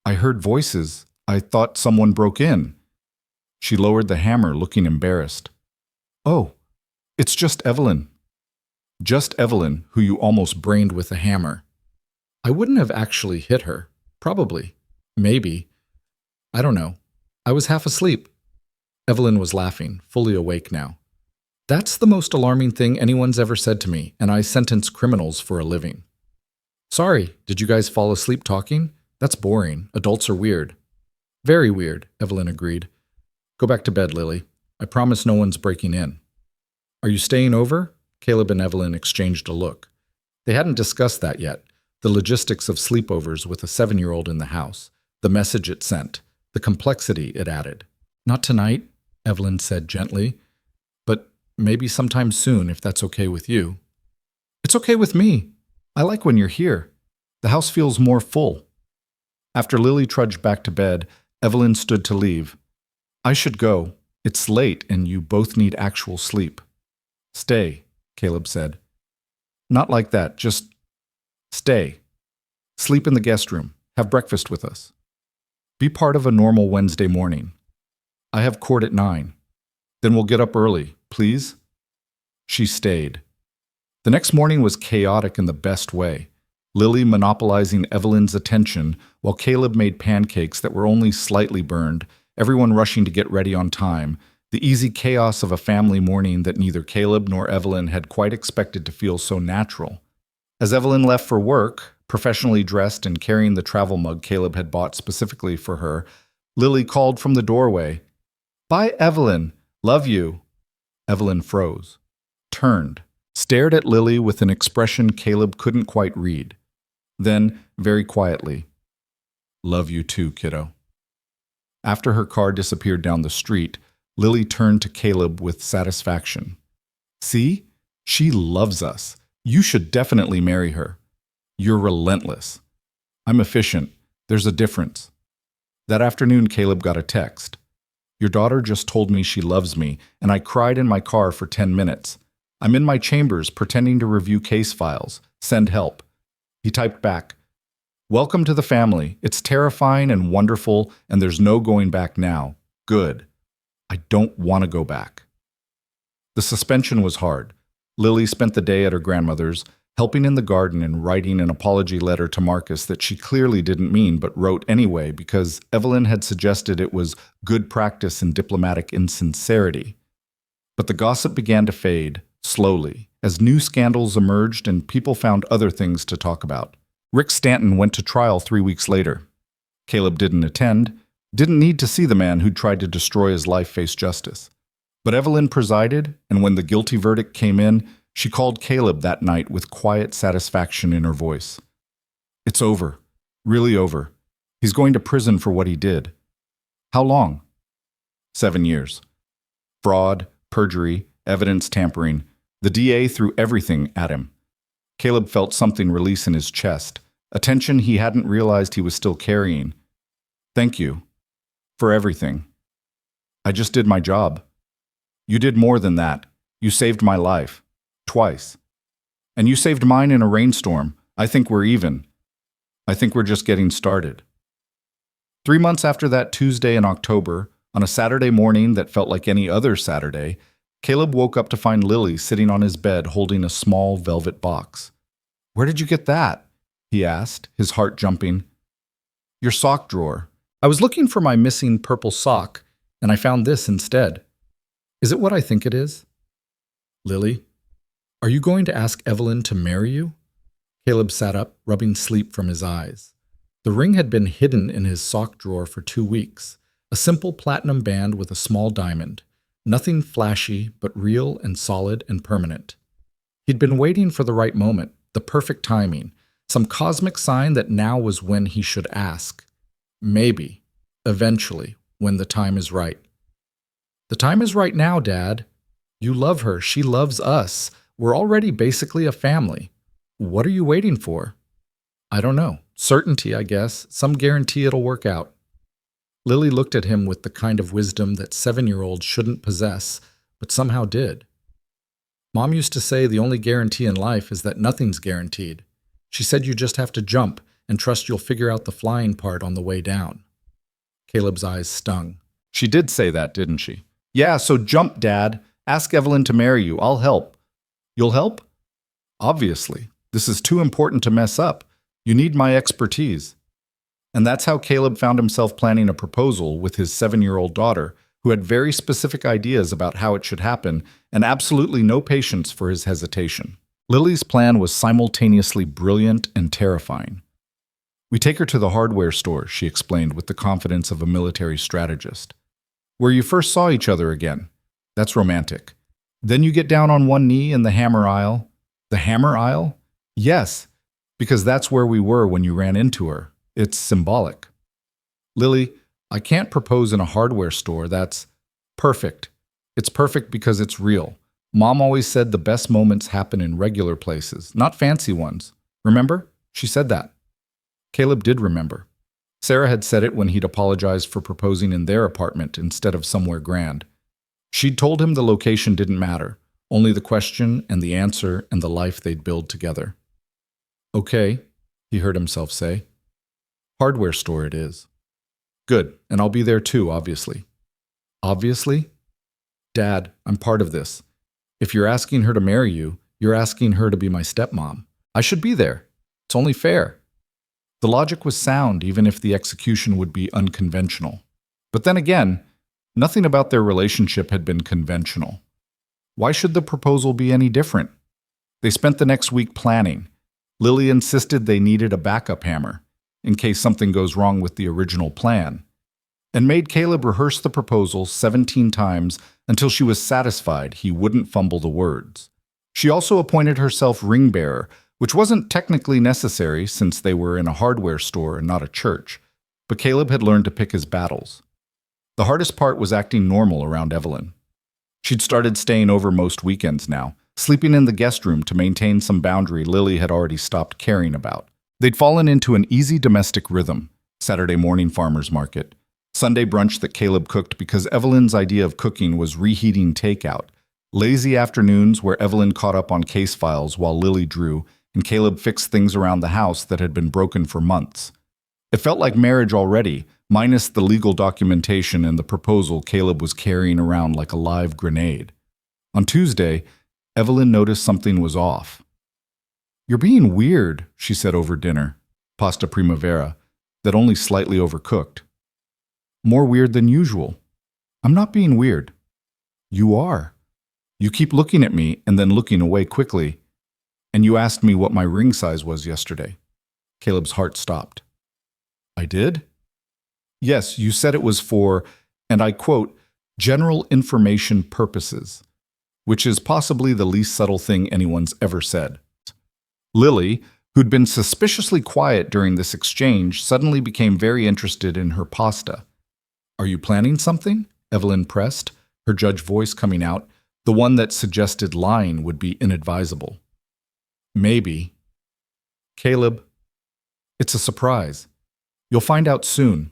I heard voices. I thought someone broke in. She lowered the hammer, looking embarrassed. Oh, it's just Evelyn. Just Evelyn, who you almost brained with a hammer. I wouldn't have actually hit her. Probably. Maybe. I don't know. I was half asleep. Evelyn was laughing, fully awake now. That's the most alarming thing anyone's ever said to me, and I sentence criminals for a living. Sorry, did you guys fall asleep talking? That's boring. Adults are weird. Very weird, Evelyn agreed. Go back to bed, Lily. I promise no one's breaking in. Are you staying over? Caleb and Evelyn exchanged a look. They hadn't discussed that yet, the logistics of sleepovers with a 7-year-old in the house, the message it sent, the complexity it added. Not tonight, Evelyn said gently, but maybe sometime soon if that's okay with you. It's okay with me. I like when you're here. The house feels more full. After Lily trudged back to bed, Evelyn stood to leave. I should go. It's late and you both need actual sleep. Stay, Caleb said. Not like that, just stay. Sleep in the guest room. Have breakfast with us. Be part of a normal Wednesday morning. I have court at 9. Then we'll get up early, please? She stayed. The next morning was chaotic in the best way. Lily monopolizing Evelyn's attention while Caleb made pancakes that were only slightly burned, everyone rushing to get ready on time, the easy chaos of a family morning that neither Caleb nor Evelyn had quite expected to feel so natural. As Evelyn left for work, professionally dressed and carrying the travel mug Caleb had bought specifically for her, Lily called from the doorway, Bye, Evelyn. Love you. Evelyn froze, turned, stared at Lily with an expression Caleb couldn't quite read. Then, very quietly, Love you too, kiddo. After her car disappeared down the street, Lily turned to Caleb with satisfaction. See? She loves us. You should definitely marry her. You're relentless. I'm efficient. There's a difference. That afternoon, Caleb got a text. Your daughter just told me she loves me, and I cried in my car for 10 minutes. I'm in my chambers pretending to review case files. Send help. He typed back, Welcome to the family. It's terrifying and wonderful, and there's no going back now. Good. I don't want to go back. The suspension was hard. Lily spent the day at her grandmother's, helping in the garden and writing an apology letter to Marcus that she clearly didn't mean but wrote anyway because Evelyn had suggested it was good practice in diplomatic insincerity. But the gossip began to fade, slowly, as new scandals emerged and people found other things to talk about. Rick Stanton went to trial 3 weeks later. Caleb didn't attend, didn't need to see the man who'd tried to destroy his life face justice. But Evelyn presided, and when the guilty verdict came in, she called Caleb that night with quiet satisfaction in her voice. It's over. Really over. He's going to prison for what he did. How long? 7 years. Fraud, perjury, evidence tampering. The DA threw everything at him. Caleb felt something release in his chest, a tension he hadn't realized he was still carrying. Thank you. For everything. I just did my job. You did more than that. You saved my life. Twice. And you saved mine in a rainstorm. I think we're even. I think we're just getting started. 3 months after that Tuesday in October, on a Saturday morning that felt like any other Saturday, Caleb woke up to find Lily sitting on his bed holding a small velvet box. Where did you get that? He asked, his heart jumping. Your sock drawer. I was looking for my missing purple sock, and I found this instead. Is it what I think it is? Lily, are you going to ask Evelyn to marry you? Caleb sat up, rubbing sleep from his eyes. The ring had been hidden in his sock drawer for 2 weeks, a simple platinum band with a small diamond. Nothing flashy, but real and solid and permanent. He'd been waiting for the right moment, the perfect timing, some cosmic sign that now was when he should ask. Maybe, eventually, when the time is right. The time is right now, Dad. You love her. She loves us. We're already basically a family. What are you waiting for? I don't know. Certainty, I guess. Some guarantee it'll work out. Lily looked at him with the kind of wisdom that 7-year-olds shouldn't possess, but somehow did. Mom used to say the only guarantee in life is that nothing's guaranteed. She said you just have to jump and trust you'll figure out the flying part on the way down. Caleb's eyes stung. She did say that, didn't she? Yeah, so jump, Dad. Ask Evelyn to marry you. I'll help. You'll help? Obviously. This is too important to mess up. You need my expertise. And that's how Caleb found himself planning a proposal with his 7-year-old daughter, who had very specific ideas about how it should happen and absolutely no patience for his hesitation. Lily's plan was simultaneously brilliant and terrifying. We take her to the hardware store, she explained with the confidence of a military strategist. Where you first saw each other again. That's romantic. Then you get down on one knee in the hammer aisle. The hammer aisle? Yes, because that's where we were when you ran into her. It's symbolic. Lily, I can't propose in a hardware store. That's perfect. It's perfect because it's real. Mom always said the best moments happen in regular places, not fancy ones. Remember? She said that. Caleb did remember. Sarah had said it when he'd apologized for proposing in their apartment instead of somewhere grand. She'd told him the location didn't matter, only the question and the answer and the life they'd build together. Okay, he heard himself say. Hardware store it is. Good, and I'll be there too, obviously. Obviously? Dad, I'm part of this. If you're asking her to marry you, you're asking her to be my stepmom. I should be there. It's only fair. The logic was sound, even if the execution would be unconventional. But then again, nothing about their relationship had been conventional. Why should the proposal be any different? They spent the next week planning. Lily insisted they needed a backup hammer, in case something goes wrong with the original plan, and made Caleb rehearse the proposal 17 times until she was satisfied he wouldn't fumble the words. She also appointed herself ring bearer, which wasn't technically necessary since they were in a hardware store and not a church, but Caleb had learned to pick his battles. The hardest part was acting normal around Evelyn. She'd started staying over most weekends now, sleeping in the guest room to maintain some boundary Lily had already stopped caring about. They'd fallen into an easy domestic rhythm: Saturday morning farmers market, Sunday brunch that Caleb cooked because Evelyn's idea of cooking was reheating takeout, lazy afternoons where Evelyn caught up on case files while Lily drew, and Caleb fixed things around the house that had been broken for months. It felt like marriage already, minus the legal documentation and the proposal Caleb was carrying around like a live grenade. On Tuesday, Evelyn noticed something was off. "You're being weird," she said over dinner, pasta primavera, that only slightly overcooked. "More weird than usual." "I'm not being weird." "You are. You keep looking at me and then looking away quickly. And you asked me what my ring size was yesterday." Caleb's heart stopped. "I did?" "Yes, you said it was for, and I quote, general information purposes, which is possibly the least subtle thing anyone's ever said." Lily, who'd been suspiciously quiet during this exchange, suddenly became very interested in her pasta. "Are you planning something?" Evelyn pressed, her judge voice coming out, the one that suggested lying would be inadvisable. "Maybe." "Caleb, it's a surprise. You'll find out soon."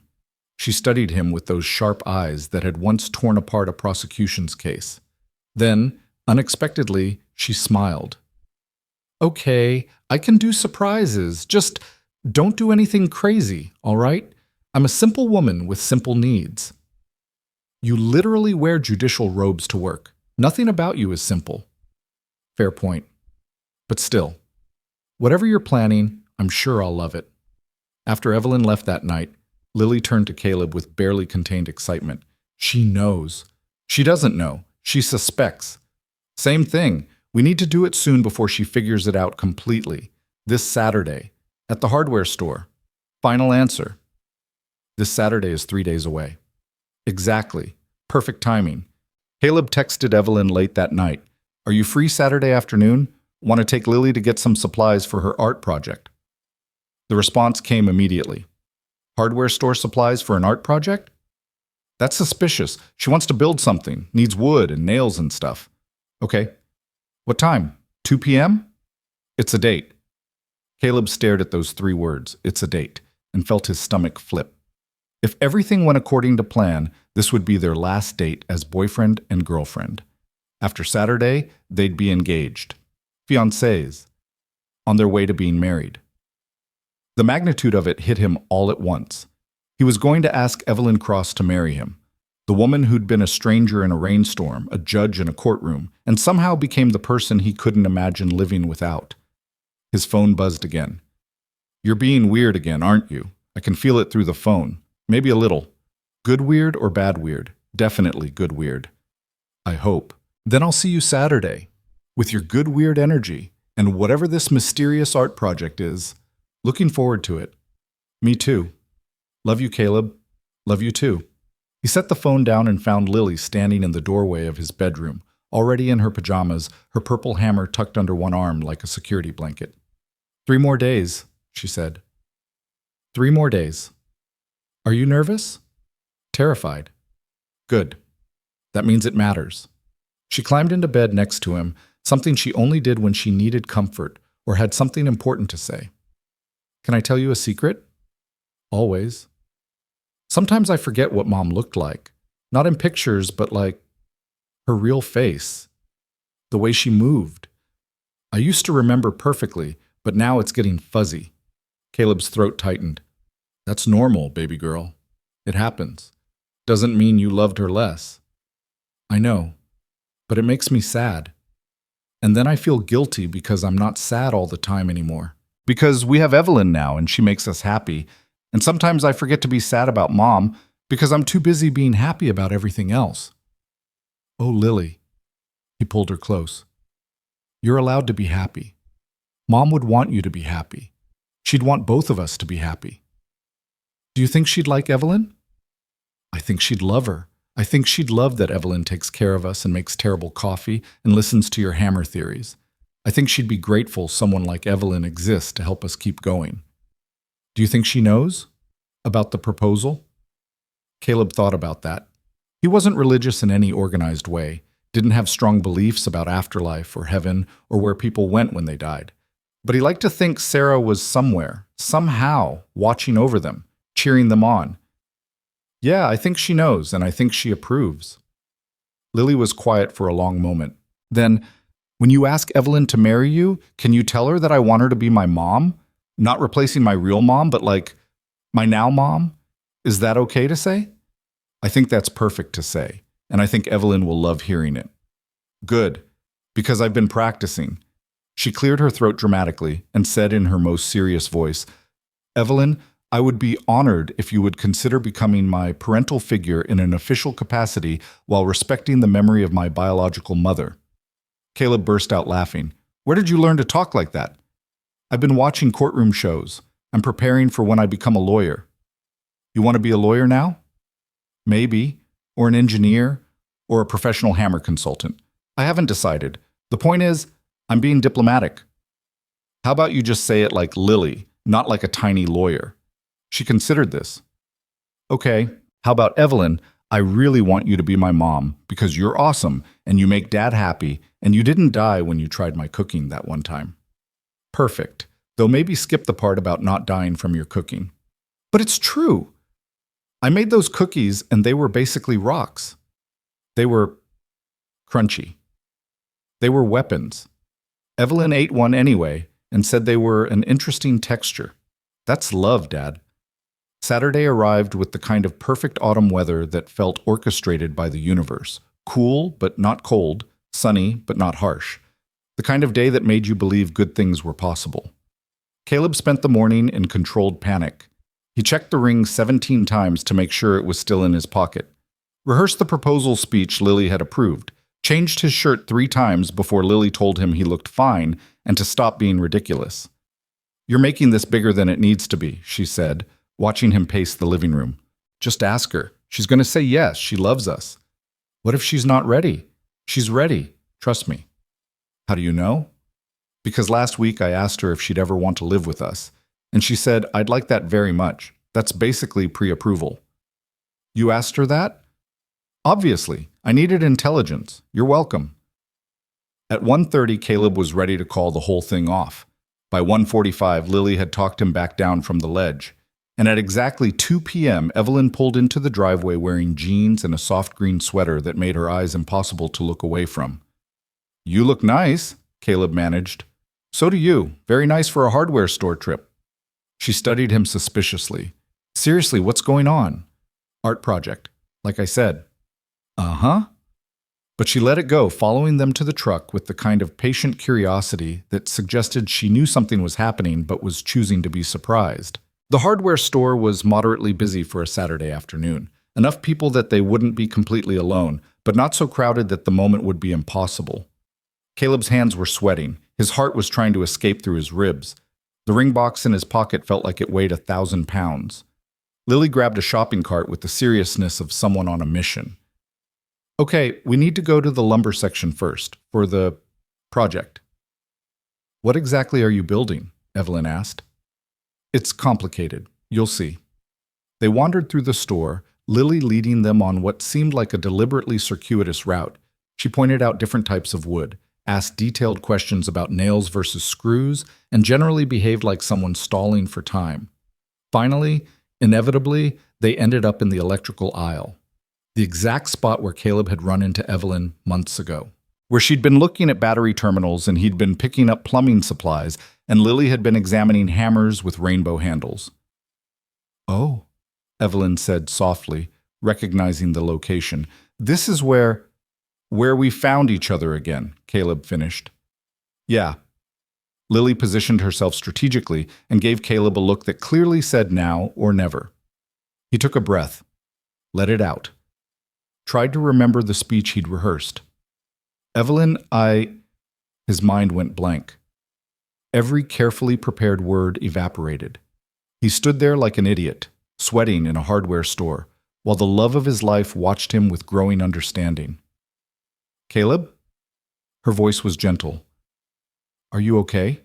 She studied him with those sharp eyes that had once torn apart a prosecution's case. Then, unexpectedly, she smiled. "Okay, I can do surprises. Just don't do anything crazy, all right? I'm a simple woman with simple needs." "You literally wear judicial robes to work. Nothing about you is simple." "Fair point. But still, whatever you're planning, I'm sure I'll love it." After Evelyn left that night, Lily turned to Caleb with barely contained excitement. "She knows." "She doesn't know. She suspects." "Same thing. We need to do it soon before she figures it out completely. This Saturday, at the hardware store. Final answer." "This Saturday is 3 days away." "Exactly. Perfect timing." Caleb texted Evelyn late that night. "Are you free Saturday afternoon? Want to take Lily to get some supplies for her art project?" The response came immediately. "Hardware store supplies for an art project? That's suspicious. She wants to build something, needs wood and nails and stuff." "Okay. What time? 2 p.m.? It's a date." Caleb stared at those 3 words, "it's a date," and felt his stomach flip. If everything went according to plan, this would be their last date as boyfriend and girlfriend. After Saturday, they'd be engaged. Fiancés. On their way to being married. The magnitude of it hit him all at once. He was going to ask Evelyn Cross to marry him, the woman who'd been a stranger in a rainstorm, a judge in a courtroom, and somehow became the person he couldn't imagine living without. His phone buzzed again. "You're being weird again, aren't you? I can feel it through the phone. Maybe a little. Good weird or bad weird? Definitely good weird." "I hope. Then I'll see you Saturday. With your good weird energy, and whatever this mysterious art project is. Looking forward to it." "Me too. Love you, Caleb. Love you too." He set the phone down and found Lily standing in the doorway of his bedroom, already in her pajamas, her purple hammer tucked under one arm like a security blanket. 3 more days, she said. 3 more days. Are you nervous? Terrified. Good. That means it matters. She climbed into bed next to him, something she only did when she needed comfort or had something important to say. Can I tell you a secret? Always. Sometimes I forget what Mom looked like. Not in pictures, but like her real face. The way she moved. I used to remember perfectly, but now it's getting fuzzy. Caleb's throat tightened. That's normal, baby girl. It happens. Doesn't mean you loved her less. I know, but it makes me sad. And then I feel guilty because I'm not sad all the time anymore. Because we have Evelyn now and she makes us happy. And sometimes I forget to be sad about Mom because I'm too busy being happy about everything else. Oh, Lily. He pulled her close. You're allowed to be happy. Mom would want you to be happy. She'd want both of us to be happy. Do you think she'd like Evelyn? I think she'd love her. I think she'd love that Evelyn takes care of us and makes terrible coffee and listens to your hammer theories. I think she'd be grateful someone like Evelyn exists to help us keep going. Do you think she knows about the proposal? Caleb thought about that. He wasn't religious in any organized way, didn't have strong beliefs about afterlife or heaven or where people went when they died. But he liked to think Sarah was somewhere, somehow, watching over them, cheering them on. Yeah, I think she knows, and I think she approves. Lily was quiet for a long moment. Then, when you ask Evelyn to marry you, can you tell her that I want her to be my mom? Not replacing my real mom, but like my now mom? Is that okay to say? I think that's perfect to say, and I think Evelyn will love hearing it. Good, because I've been practicing. She cleared her throat dramatically and said in her most serious voice, Evelyn, I would be honored if you would consider becoming my parental figure in an official capacity while respecting the memory of my biological mother. Caleb burst out laughing. Where did you learn to talk like that? I've been watching courtroom shows. I'm preparing for when I become a lawyer. You want to be a lawyer now? Maybe. Or an engineer. Or a professional hammer consultant. I haven't decided. The point is, I'm being diplomatic. How about you just say it like Lily, not like a tiny lawyer? She considered this. Okay, how about Evelyn? I really want you to be my mom because you're awesome and you make Dad happy and you didn't die when you tried my cooking that one time. Perfect, though maybe skip the part about not dying from your cooking. But it's true. I made those cookies and they were basically rocks. They were crunchy. They were weapons. Evelyn ate one anyway and said they were an interesting texture. That's love, Dad. Saturday arrived with the kind of perfect autumn weather that felt orchestrated by the universe. Cool, but not cold. Sunny, but not harsh. The kind of day that made you believe good things were possible. Caleb spent the morning in controlled panic. He checked the ring 17 times to make sure it was still in his pocket. Rehearsed the proposal speech Lily had approved. Changed his shirt 3 times before Lily told him he looked fine and to stop being ridiculous. You're making this bigger than it needs to be, she said, watching him pace the living room. Just ask her. She's going to say yes. She loves us. What if she's not ready? She's ready. Trust me. How do you know? Because last week I asked her if she'd ever want to live with us, and she said, I'd like that very much. That's basically pre-approval. You asked her that? Obviously. I needed intelligence. You're welcome. At 1:30, Caleb was ready to call the whole thing off. By 1:45, Lily had talked him back down from the ledge. And at exactly 2 p.m., Evelyn pulled into the driveway wearing jeans and a soft green sweater that made her eyes impossible to look away from. You look nice, Caleb managed. So do you. Very nice for a hardware store trip. She studied him suspiciously. Seriously, what's going on? Art project. Like I said. Uh-huh. But she let it go, following them to the truck with the kind of patient curiosity that suggested she knew something was happening but was choosing to be surprised. The hardware store was moderately busy for a Saturday afternoon. Enough people that they wouldn't be completely alone, but not so crowded that the moment would be impossible. Caleb's hands were sweating. His heart was trying to escape through his ribs. The ring box in his pocket felt like it weighed 1,000 pounds. Lily grabbed a shopping cart with the seriousness of someone on a mission. Okay, we need to go to the lumber section first, for the project. What exactly are you building? Evelyn asked. It's complicated. You'll see. They wandered through the store, Lily leading them on what seemed like a deliberately circuitous route. She pointed out different types of wood, asked detailed questions about nails versus screws, and generally behaved like someone stalling for time. Finally, inevitably, they ended up in the electrical aisle, the exact spot where Caleb had run into Evelyn months ago, where she'd been looking at battery terminals and he'd been picking up plumbing supplies, and Lily had been examining hammers with rainbow handles. Oh, Evelyn said softly, recognizing the location. This is where we found each other again, Caleb finished. Yeah. Lily positioned herself strategically and gave Caleb a look that clearly said now or never. He took a breath, let it out, tried to remember the speech he'd rehearsed. Evelyn, His mind went blank. Every carefully prepared word evaporated. He stood there like an idiot, sweating in a hardware store, while the love of his life watched him with growing understanding. Caleb? Her voice was gentle. Are you okay?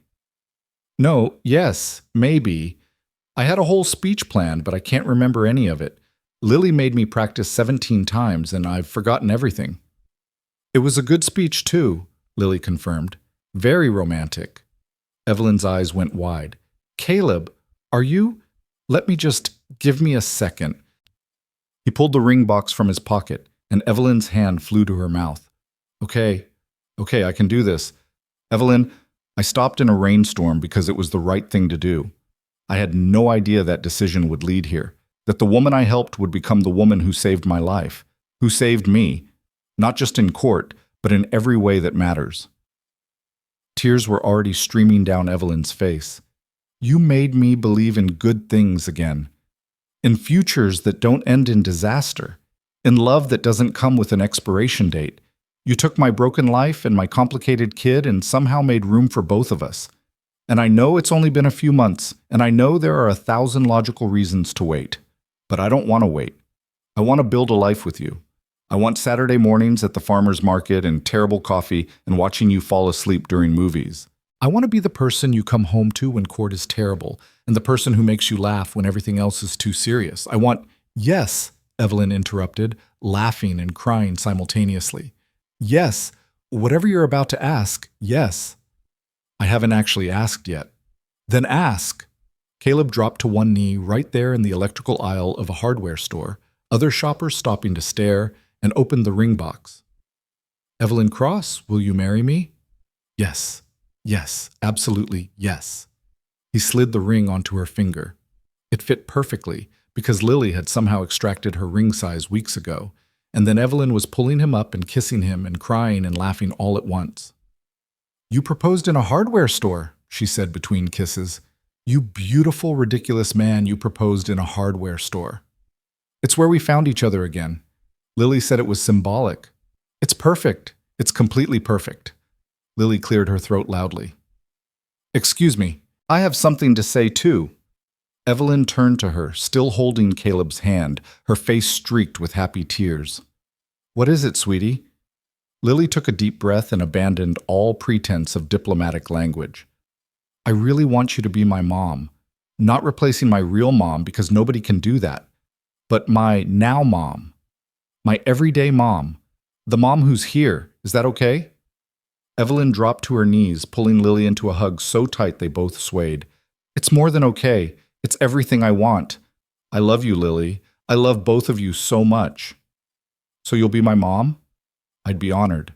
No, yes, maybe. I had a whole speech planned, but I can't remember any of it. Lily made me practice 17 times, and I've forgotten everything. It was a good speech, too, Lily confirmed. Very romantic. Evelyn's eyes went wide. Caleb, are you? Give me a second. He pulled the ring box from his pocket, and Evelyn's hand flew to her mouth. Okay, I can do this. Evelyn, I stopped in a rainstorm because it was the right thing to do. I had no idea that decision would lead here, that the woman I helped would become the woman who saved my life, who saved me, not just in court, but in every way that matters. Tears were already streaming down Evelyn's face. You made me believe in good things again, in futures that don't end in disaster, in love that doesn't come with an expiration date. You took my broken life and my complicated kid and somehow made room for both of us. And I know it's only been a few months, and I know there are 1,000 logical reasons to wait. But I don't want to wait. I want to build a life with you. I want Saturday mornings at the farmer's market and terrible coffee and watching you fall asleep during movies. I want to be the person you come home to when court is terrible, and the person who makes you laugh when everything else is too serious. I want— Yes, Evelyn interrupted, laughing and crying simultaneously. Yes, whatever you're about to ask, yes. I haven't actually asked yet. Then ask. Caleb dropped to one knee right there in the electrical aisle of a hardware store, other shoppers stopping to stare, and opened the ring box. Evelyn Cross, will you marry me? Yes, absolutely yes. He slid the ring onto her finger. It fit perfectly because Lily had somehow extracted her ring size weeks ago, and then Evelyn was pulling him up and kissing him and crying and laughing all at once. You proposed in a hardware store, she said between kisses. You beautiful, ridiculous man, you proposed in a hardware store. It's where we found each other again. Lily said it was symbolic. It's perfect. It's completely perfect. Lily cleared her throat loudly. Excuse me, I have something to say too. Evelyn turned to her, still holding Caleb's hand, her face streaked with happy tears. What is it, sweetie? Lily took a deep breath and abandoned all pretense of diplomatic language. I really want you to be my mom, not replacing my real mom because nobody can do that, but my now mom, my everyday mom, the mom who's here. Is that okay? Evelyn dropped to her knees, pulling Lily into a hug so tight they both swayed. It's more than okay. It's everything I want. I love you, Lily. I love both of you so much. So you'll be my mom? I'd be honored.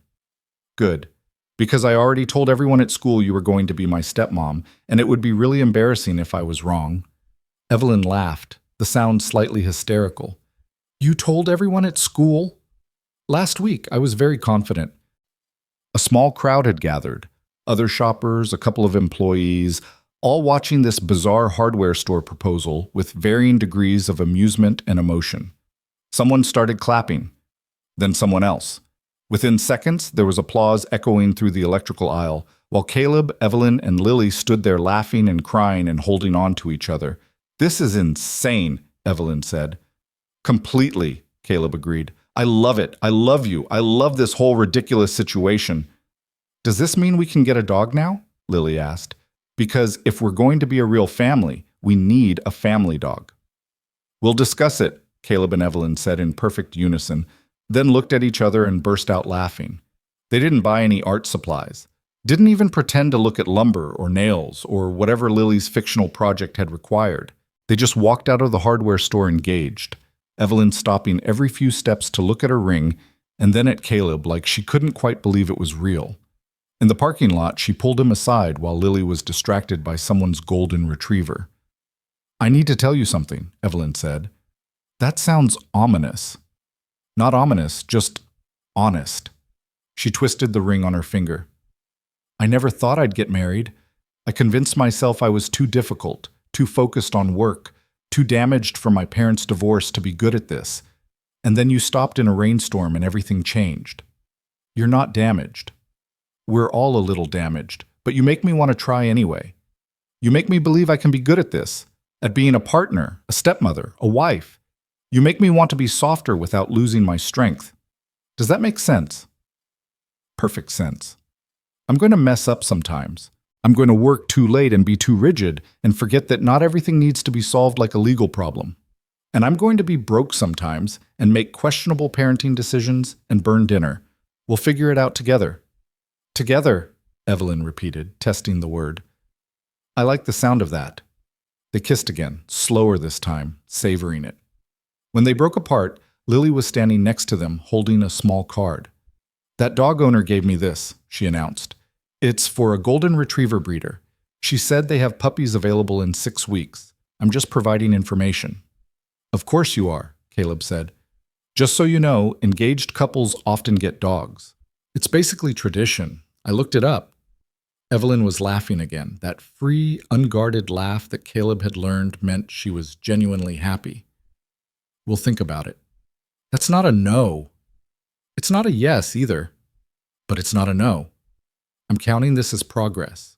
Good. Because I already told everyone at school you were going to be my stepmom, and it would be really embarrassing if I was wrong. Evelyn laughed, the sound slightly hysterical. You told everyone at school? Last week, I was very confident. A small crowd had gathered, other shoppers, a couple of employees, all watching this bizarre hardware store proposal with varying degrees of amusement and emotion. Someone started clapping, then someone else. Within seconds, there was applause echoing through the electrical aisle, while Caleb, Evelyn, and Lily stood there laughing and crying and holding on to each other. This is insane, Evelyn said. Completely, Caleb agreed. I love it. I love you. I love this whole ridiculous situation. Does this mean we can get a dog now? Lily asked. Because if we're going to be a real family, we need a family dog. We'll discuss it, Caleb and Evelyn said in perfect unison, then looked at each other and burst out laughing. They didn't buy any art supplies, didn't even pretend to look at lumber or nails or whatever Lily's fictional project had required. They just walked out of the hardware store engaged, Evelyn stopping every few steps to look at her ring and then at Caleb like she couldn't quite believe it was real. In the parking lot, she pulled him aside while Lily was distracted by someone's golden retriever. I need to tell you something, Evelyn said. That sounds ominous. Not ominous, just honest. She twisted the ring on her finger. I never thought I'd get married. I convinced myself I was too difficult, too focused on work, too damaged from my parents' divorce to be good at this. And then you stopped in a rainstorm and everything changed. You're not damaged. We're all a little damaged, but you make me want to try anyway. You make me believe I can be good at this, at being a partner, a stepmother, a wife. You make me want to be softer without losing my strength. Does that make sense? Perfect sense. I'm going to mess up sometimes. I'm going to work too late and be too rigid and forget that not everything needs to be solved like a legal problem. And I'm going to be broke sometimes and make questionable parenting decisions and burn dinner. We'll figure it out together. Together, Evelyn repeated, testing the word. I like the sound of that. They kissed again, slower this time, savoring it. When they broke apart, Lily was standing next to them, holding a small card. That dog owner gave me this, she announced. It's for a golden retriever breeder. She said they have puppies available in 6 weeks. I'm just providing information. Of course you are, Caleb said. Just so you know, engaged couples often get dogs. It's basically tradition. I looked it up. Evelyn was laughing again, that free, unguarded laugh that Caleb had learned meant she was genuinely happy. We'll think about it. That's not a no. It's not a yes either, but it's not a no. I'm counting this as progress.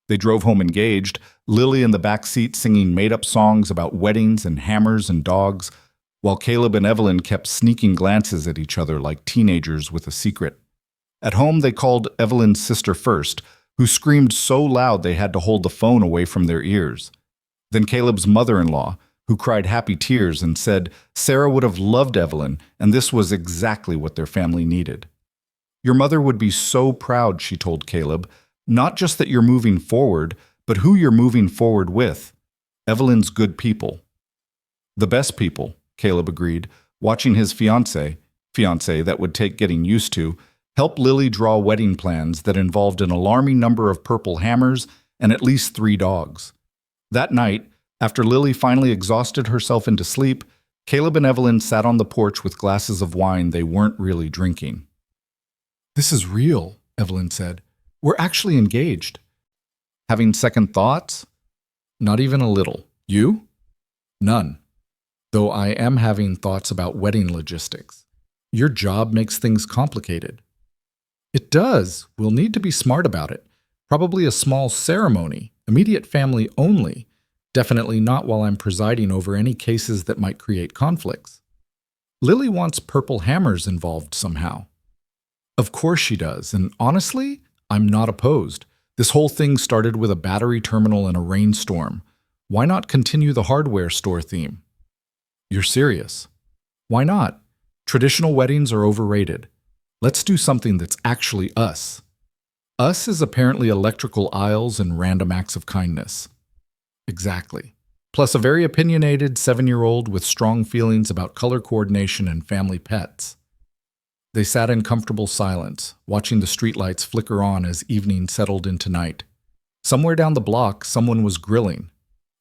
They drove home engaged, Lily in the back seat singing made-up songs about weddings and hammers and dogs, while Caleb and Evelyn kept sneaking glances at each other like teenagers with a secret. At home, they called Evelyn's sister first, who screamed so loud they had to hold the phone away from their ears. Then Caleb's mother-in-law, who cried happy tears and said Sarah would have loved Evelyn, and this was exactly what their family needed. Your mother would be so proud, she told Caleb, not just that you're moving forward, but who you're moving forward with. Evelyn's good people. The best people, Caleb agreed, watching his fiancé that would take getting used to, help Lily draw wedding plans that involved an alarming number of purple hammers and at least 3 dogs. That night, after Lily finally exhausted herself into sleep, Caleb and Evelyn sat on the porch with glasses of wine they weren't really drinking. This is real, Evelyn said. We're actually engaged. Having second thoughts? Not even a little. You? None. Though I am having thoughts about wedding logistics. Your job makes things complicated. It does. We'll need to be smart about it. Probably a small ceremony, immediate family only. Definitely not while I'm presiding over any cases that might create conflicts. Lily wants purple hammers involved somehow. Of course she does, and honestly, I'm not opposed. This whole thing started with a battery terminal and a rainstorm. Why not continue the hardware store theme? You're serious? Why not? Traditional weddings are overrated. Let's do something that's actually us. Us is apparently electrical aisles and random acts of kindness. Exactly. Plus a very opinionated 7-year-old with strong feelings about color coordination and family pets. They sat in comfortable silence, watching the streetlights flicker on as evening settled into night. Somewhere down the block, someone was grilling.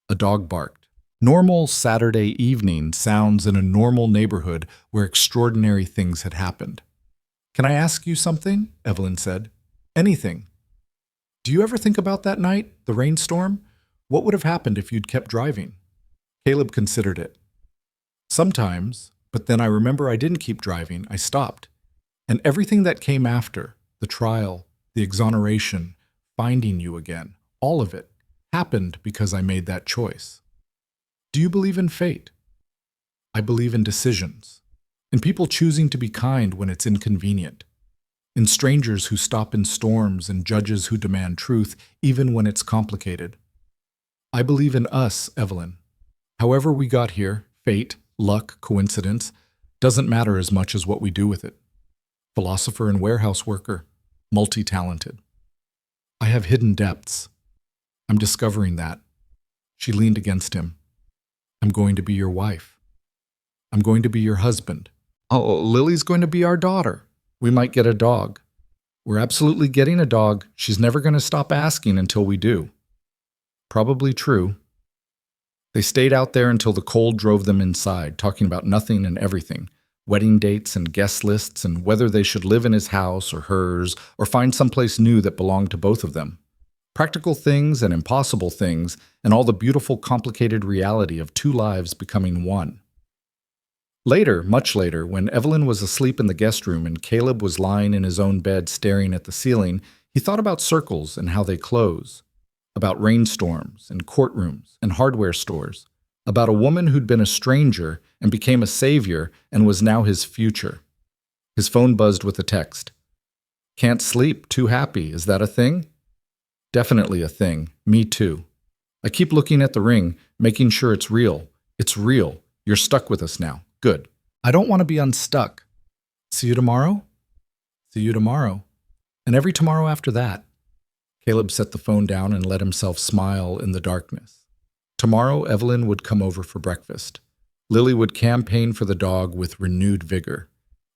A dog barked. Normal Saturday evening sounds in a normal neighborhood where extraordinary things had happened. Can I ask you something? Evelyn said. Anything. Do you ever think about that night, the rainstorm? What would have happened if you'd kept driving? Caleb considered it. Sometimes, but then I remember I didn't keep driving, I stopped. And everything that came after, the trial, the exoneration, finding you again, all of it, happened because I made that choice. Do you believe in fate? I believe in decisions, in people choosing to be kind when it's inconvenient, in strangers who stop in storms and judges who demand truth even when it's complicated. I believe in us, Evelyn. However we got here, fate, luck, coincidence, doesn't matter as much as what we do with it. Philosopher and warehouse worker, multi-talented. I have hidden depths. I'm discovering that. She leaned against him. I'm going to be your wife. I'm going to be your husband. Oh, Lily's going to be our daughter. We might get a dog. We're absolutely getting a dog. She's never going to stop asking until we do. Probably true. They stayed out there until the cold drove them inside, talking about nothing and everything. Wedding dates and guest lists and whether they should live in his house or hers or find someplace new that belonged to both of them. Practical things and impossible things and all the beautiful, complicated reality of two lives becoming one. Later, much later, when Evelyn was asleep in the guest room and Caleb was lying in his own bed staring at the ceiling, he thought about circles and how they close, about rainstorms and courtrooms and hardware stores, about a woman who'd been a stranger and became a savior and was now his future. His phone buzzed with a text. Can't sleep, too happy, is that a thing? Definitely a thing, me too. I keep looking at the ring, making sure it's real. It's real. You're stuck with us now. Good. I don't want to be unstuck. See you tomorrow? See you tomorrow. And every tomorrow after that. Caleb set the phone down and let himself smile in the darkness. Tomorrow, Evelyn would come over for breakfast. Lily would campaign for the dog with renewed vigor.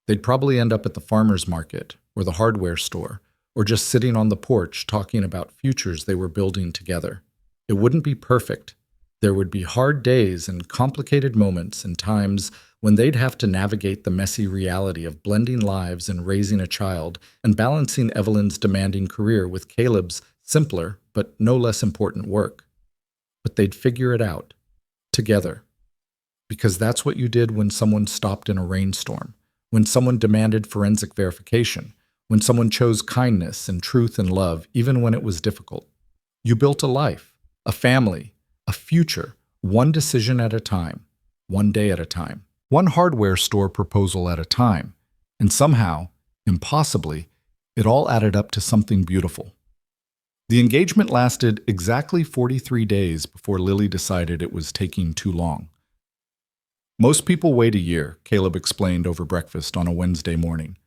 They'd probably end up at the farmer's market or the hardware store or just sitting on the porch talking about futures they were building together. It wouldn't be perfect. There would be hard days and complicated moments and times when they'd have to navigate the messy reality of blending lives and raising a child and balancing Evelyn's demanding career with Caleb's simpler but no less important work. But they'd figure it out, together. Because that's what you did when someone stopped in a rainstorm, when someone demanded forensic verification, when someone chose kindness and truth and love even when it was difficult. You built a life, a family, a future, one decision at a time, one day at a time, one hardware store proposal at a time, and somehow, impossibly, it all added up to something beautiful. The engagement lasted exactly 43 days before Lily decided it was taking too long. Most people wait a year, Caleb explained over breakfast on a Wednesday morning.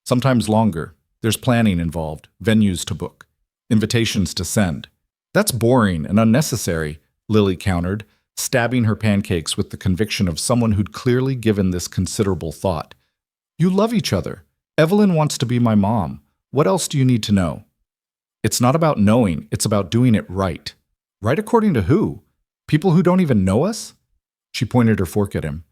Sometimes longer. There's planning involved, venues to book, invitations to send. That's boring and unnecessary, Lily countered, stabbing her pancakes with the conviction of someone who'd clearly given this considerable thought. You love each other. Evelyn wants to be my mom. What else do you need to know? It's not about knowing, it's about doing it right. Right according to who? People who don't even know us? She pointed her fork at him.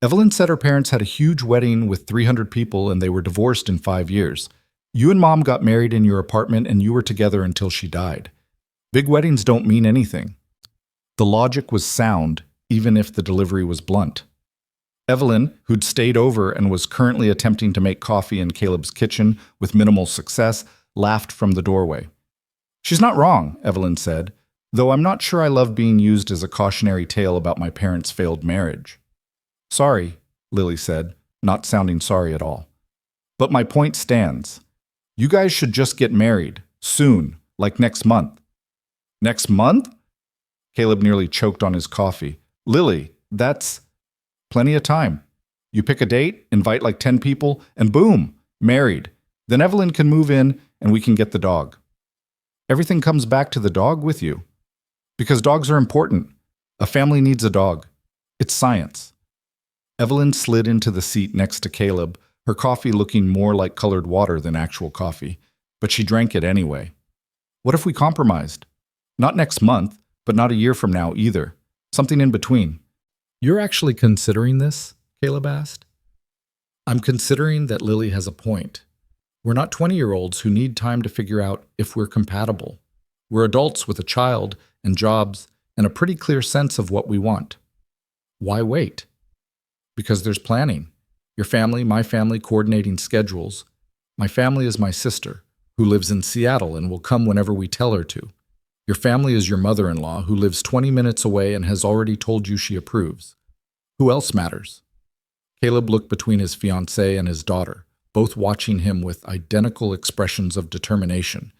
Evelyn said her parents had a huge wedding with 300 people and they were divorced in 5 years. You and Mom got married in your apartment and you were together until she died. Big weddings don't mean anything. The logic was sound, even if the delivery was blunt. Evelyn, who'd stayed over and was currently attempting to make coffee in Caleb's kitchen with minimal success, laughed from the doorway. She's not wrong, Evelyn said, though I'm not sure I love being used as a cautionary tale about my parents' failed marriage. Sorry, Lily said, not sounding sorry at all. But my point stands. You guys should just get married, soon, like next month. Next month? Caleb nearly choked on his coffee. Lily, that's plenty of time. You pick a date, invite like 10 people, and boom, married. Then Evelyn can move in and we can get the dog. Everything comes back to the dog with you. Because dogs are important. A family needs a dog. It's science. Evelyn slid into the seat next to Caleb, her coffee looking more like colored water than actual coffee, but she drank it anyway. What if we compromised? Not next month, but not a year from now either. Something in between. You're actually considering this? Caleb asked. I'm considering that Lily has a point. We're not 20-year-olds who need time to figure out if we're compatible. We're adults with a child and jobs and a pretty clear sense of what we want. Why wait? Because there's planning. Your family, my family, coordinating schedules. My family is my sister, who lives in Seattle and will come whenever we tell her to. Your family is your mother-in-law, who lives 20 minutes away and has already told you she approves. Who else matters? Caleb looked between his fiancée and his daughter, both watching him with identical expressions of determination,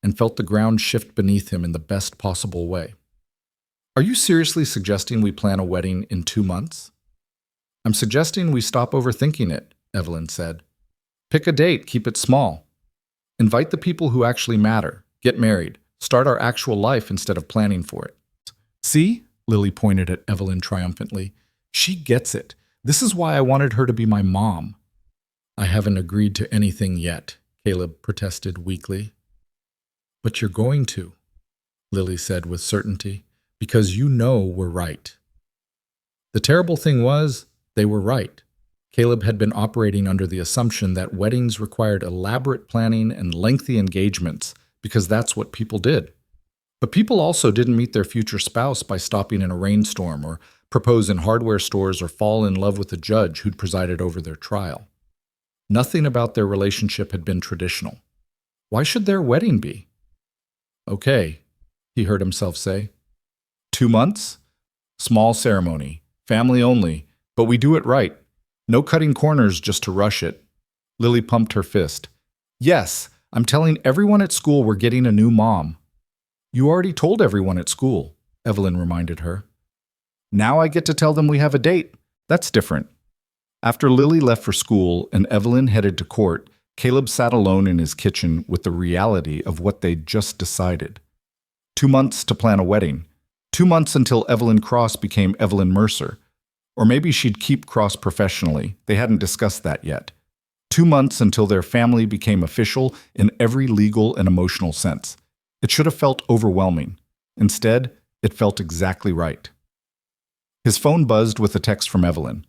and felt the ground shift beneath him in the best possible way. Are you seriously suggesting we plan a wedding in 2 months? I'm suggesting we stop overthinking it, Evelyn said. Pick a date, keep it small. Invite the people who actually matter, get married, start our actual life instead of planning for it. See? Lily pointed at Evelyn triumphantly. She gets it. This is why I wanted her to be my mom. I haven't agreed to anything yet, Caleb protested weakly. But you're going to, Lily said with certainty, because you know we're right. The terrible thing was, they were right. Caleb had been operating under the assumption that weddings required elaborate planning and lengthy engagements because that's what people did. But people also didn't meet their future spouse by stopping in a rainstorm or propose in hardware stores or fall in love with the judge who'd presided over their trial. Nothing about their relationship had been traditional. Why should their wedding be? Okay, he heard himself say. 2 months? Small ceremony, family only, but we do it right. No cutting corners just to rush it. Lily pumped her fist. Yes, I'm telling everyone at school we're getting a new mom. You already told everyone at school, Evelyn reminded her. Now I get to tell them we have a date. That's different. After Lily left for school and Evelyn headed to court, Caleb sat alone in his kitchen with the reality of what they'd just decided. 2 months to plan a wedding. 2 months until Evelyn Cross became Evelyn Mercer. Or maybe she'd keep Cross professionally. They hadn't discussed that yet. 2 months until their family became official in every legal and emotional sense. It should have felt overwhelming. Instead, it felt exactly right. His phone buzzed with a text from Evelyn.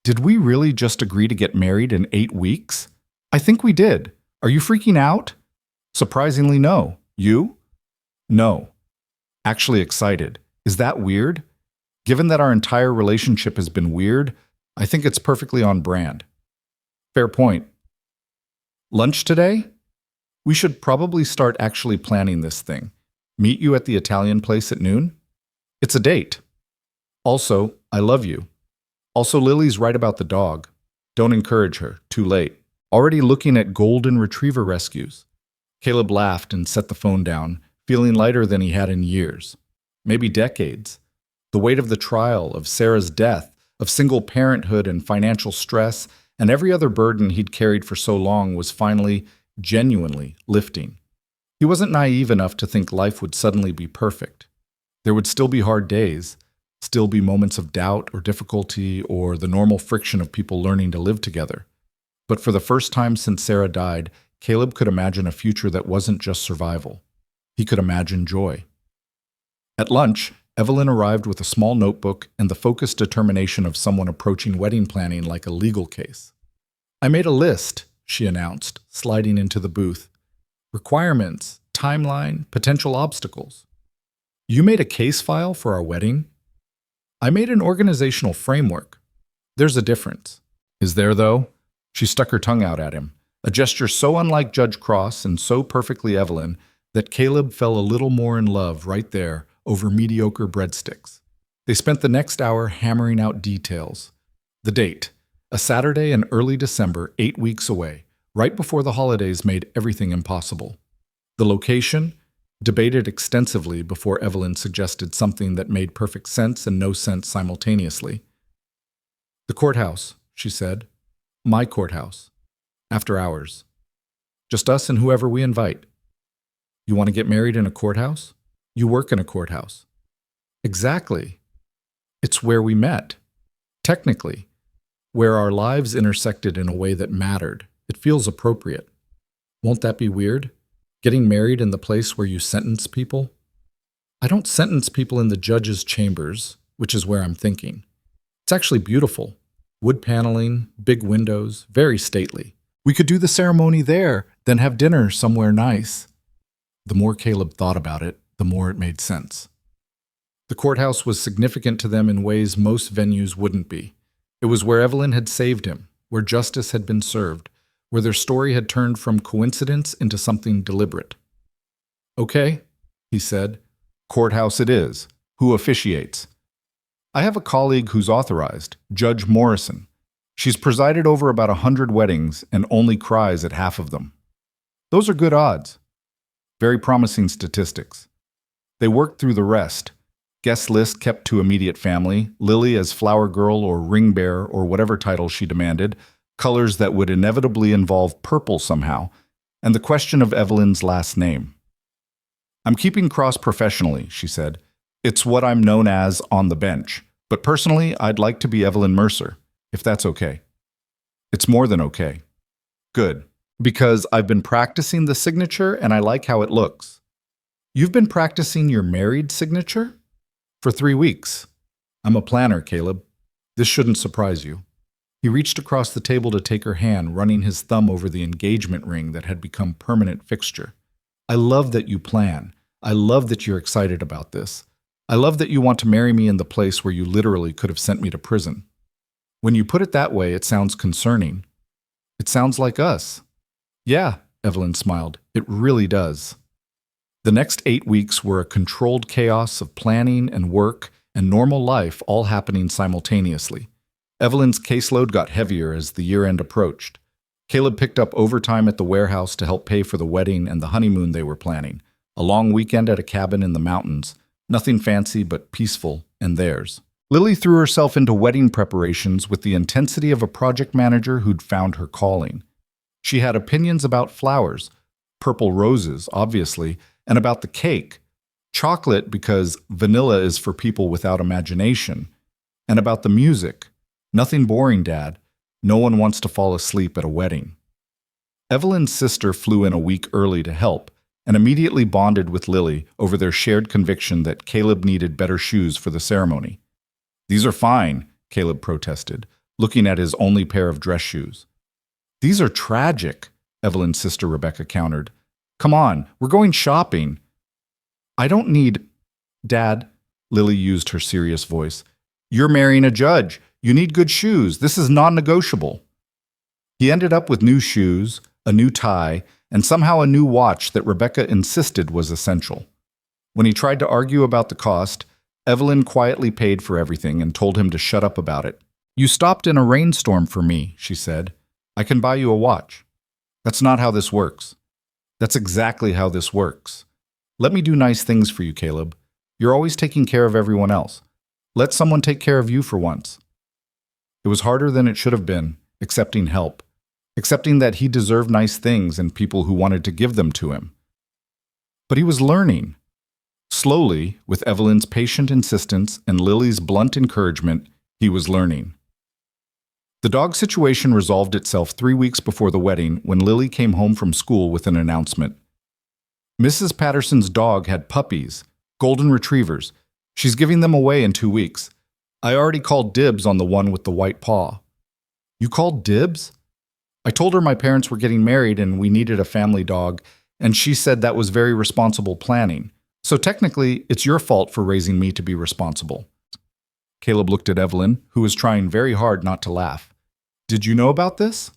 Did we really just agree to get married in 8 weeks? I think we did. Are you freaking out? Surprisingly, no. You? No. Actually excited. Is that weird? Given that our entire relationship has been weird, I think it's perfectly on brand. Fair point. Lunch today? We should probably start actually planning this thing. Meet you at the Italian place at noon? It's a date. Also, I love you. Also, Lily's right about the dog. Don't encourage her. Too late. Already looking at golden retriever rescues. Caleb laughed and set the phone down, feeling lighter than he had in years. Maybe decades. The weight of the trial, of Sarah's death, of single parenthood and financial stress, and every other burden he'd carried for so long was finally, genuinely lifting. He wasn't naive enough to think life would suddenly be perfect. There would still be hard days, still be moments of doubt or difficulty or the normal friction of people learning to live together. But for the first time since Sarah died, Caleb could imagine a future that wasn't just survival. He could imagine joy. At lunch, Evelyn arrived with a small notebook and the focused determination of someone approaching wedding planning like a legal case. I made a list, she announced, sliding into the booth. Requirements, timeline, potential obstacles. You made a case file for our wedding? I made an organizational framework. There's a difference. Is there, though? She stuck her tongue out at him, a gesture so unlike Judge Cross and so perfectly Evelyn that Caleb fell a little more in love right there over mediocre breadsticks. They spent the next hour hammering out details. The date, a Saturday in early December, 8 weeks away, right before the holidays made everything impossible. The location, debated extensively before Evelyn suggested something that made perfect sense and no sense simultaneously. The courthouse, she said. My courthouse. After hours. Just us and whoever we invite. You want to get married in a courthouse? You work in a courthouse. Exactly. It's where we met. Technically. Where our lives intersected in a way that mattered. It feels appropriate. Won't that be weird? Getting married in the place where you sentence people? I don't sentence people in the judge's chambers, which is where I'm thinking. It's actually beautiful. Wood paneling, big windows, very stately. We could do the ceremony there, then have dinner somewhere nice. The more Caleb thought about it, the more it made sense. The courthouse was significant to them in ways most venues wouldn't be. It was where Evelyn had saved him, where justice had been served, where their story had turned from coincidence into something deliberate. Okay, he said. Courthouse it is. Who officiates? I have a colleague who's authorized, Judge Morrison. She's presided over about 100 weddings and only cries at half of them. Those are good odds. Very promising statistics. They worked through the rest. Guest list kept to immediate family, Lily as flower girl or ring bearer or whatever title she demanded, colors that would inevitably involve purple somehow, and the question of Evelyn's last name. I'm keeping cross professionally, she said. It's what I'm known as on the bench, but personally I'd like to be Evelyn Mercer, if that's okay. It's more than okay. Good, because I've been practicing the signature and I like how it looks. You've been practicing your married signature? For 3 weeks. I'm a planner, Caleb. This shouldn't surprise you. He reached across the table to take her hand, running his thumb over the engagement ring that had become permanent fixture. I love that you plan. I love that you're excited about this. I love that you want to marry me in the place where you literally could have sent me to prison. When you put it that way, it sounds concerning. It sounds like us. Yeah, Evelyn smiled. It really does. The next 8 weeks were a controlled chaos of planning and work and normal life all happening simultaneously. Evelyn's caseload got heavier as the year-end approached. Caleb picked up overtime at the warehouse to help pay for the wedding and the honeymoon they were planning. A long weekend at a cabin in the mountains. Nothing fancy but peaceful and theirs. Lily threw herself into wedding preparations with the intensity of a project manager who'd found her calling. She had opinions about flowers, purple roses, obviously, and about the cake, chocolate because vanilla is for people without imagination, and about the music. Nothing boring, Dad. No one wants to fall asleep at a wedding. Evelyn's sister flew in a week early to help, and immediately bonded with Lily over their shared conviction that Caleb needed better shoes for the ceremony. These are fine, Caleb protested, looking at his only pair of dress shoes. These are tragic, Evelyn's sister Rebecca countered. Come on, we're going shopping. I don't need... Dad, Lily used her serious voice. You're marrying a judge. You need good shoes. This is non-negotiable. He ended up with new shoes, a new tie, and somehow a new watch that Rebecca insisted was essential. When he tried to argue about the cost, Evelyn quietly paid for everything and told him to shut up about it. You stopped in a rainstorm for me, she said. I can buy you a watch. That's not how this works. That's exactly how this works. Let me do nice things for you, Caleb. You're always taking care of everyone else. Let someone take care of you for once. It was harder than it should have been, accepting help, accepting that he deserved nice things and people who wanted to give them to him. But he was learning. Slowly, with Evelyn's patient insistence and Lily's blunt encouragement, he was learning. The dog situation resolved itself 3 weeks before the wedding when Lily came home from school with an announcement. Mrs. Patterson's dog had puppies, golden retrievers. She's giving them away in 2 weeks. I already called dibs on the one with the white paw. You called dibs? I told her my parents were getting married and we needed a family dog, and she said that was very responsible planning. So technically, it's your fault for raising me to be responsible. Caleb looked at Evelyn, who was trying very hard not to laugh. Did you know about this?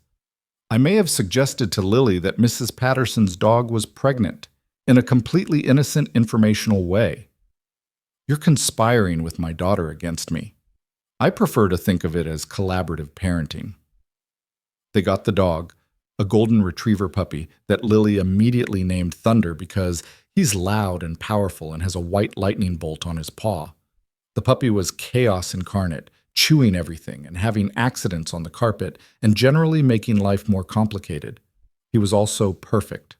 I may have suggested to Lily that Mrs. Patterson's dog was pregnant, in a completely innocent informational way. You're conspiring with my daughter against me. I prefer to think of it as collaborative parenting. They got the dog, a golden retriever puppy that Lily immediately named Thunder because he's loud and powerful and has a white lightning bolt on his paw. The puppy was chaos incarnate, chewing everything and having accidents on the carpet and generally making life more complicated. He was also perfect.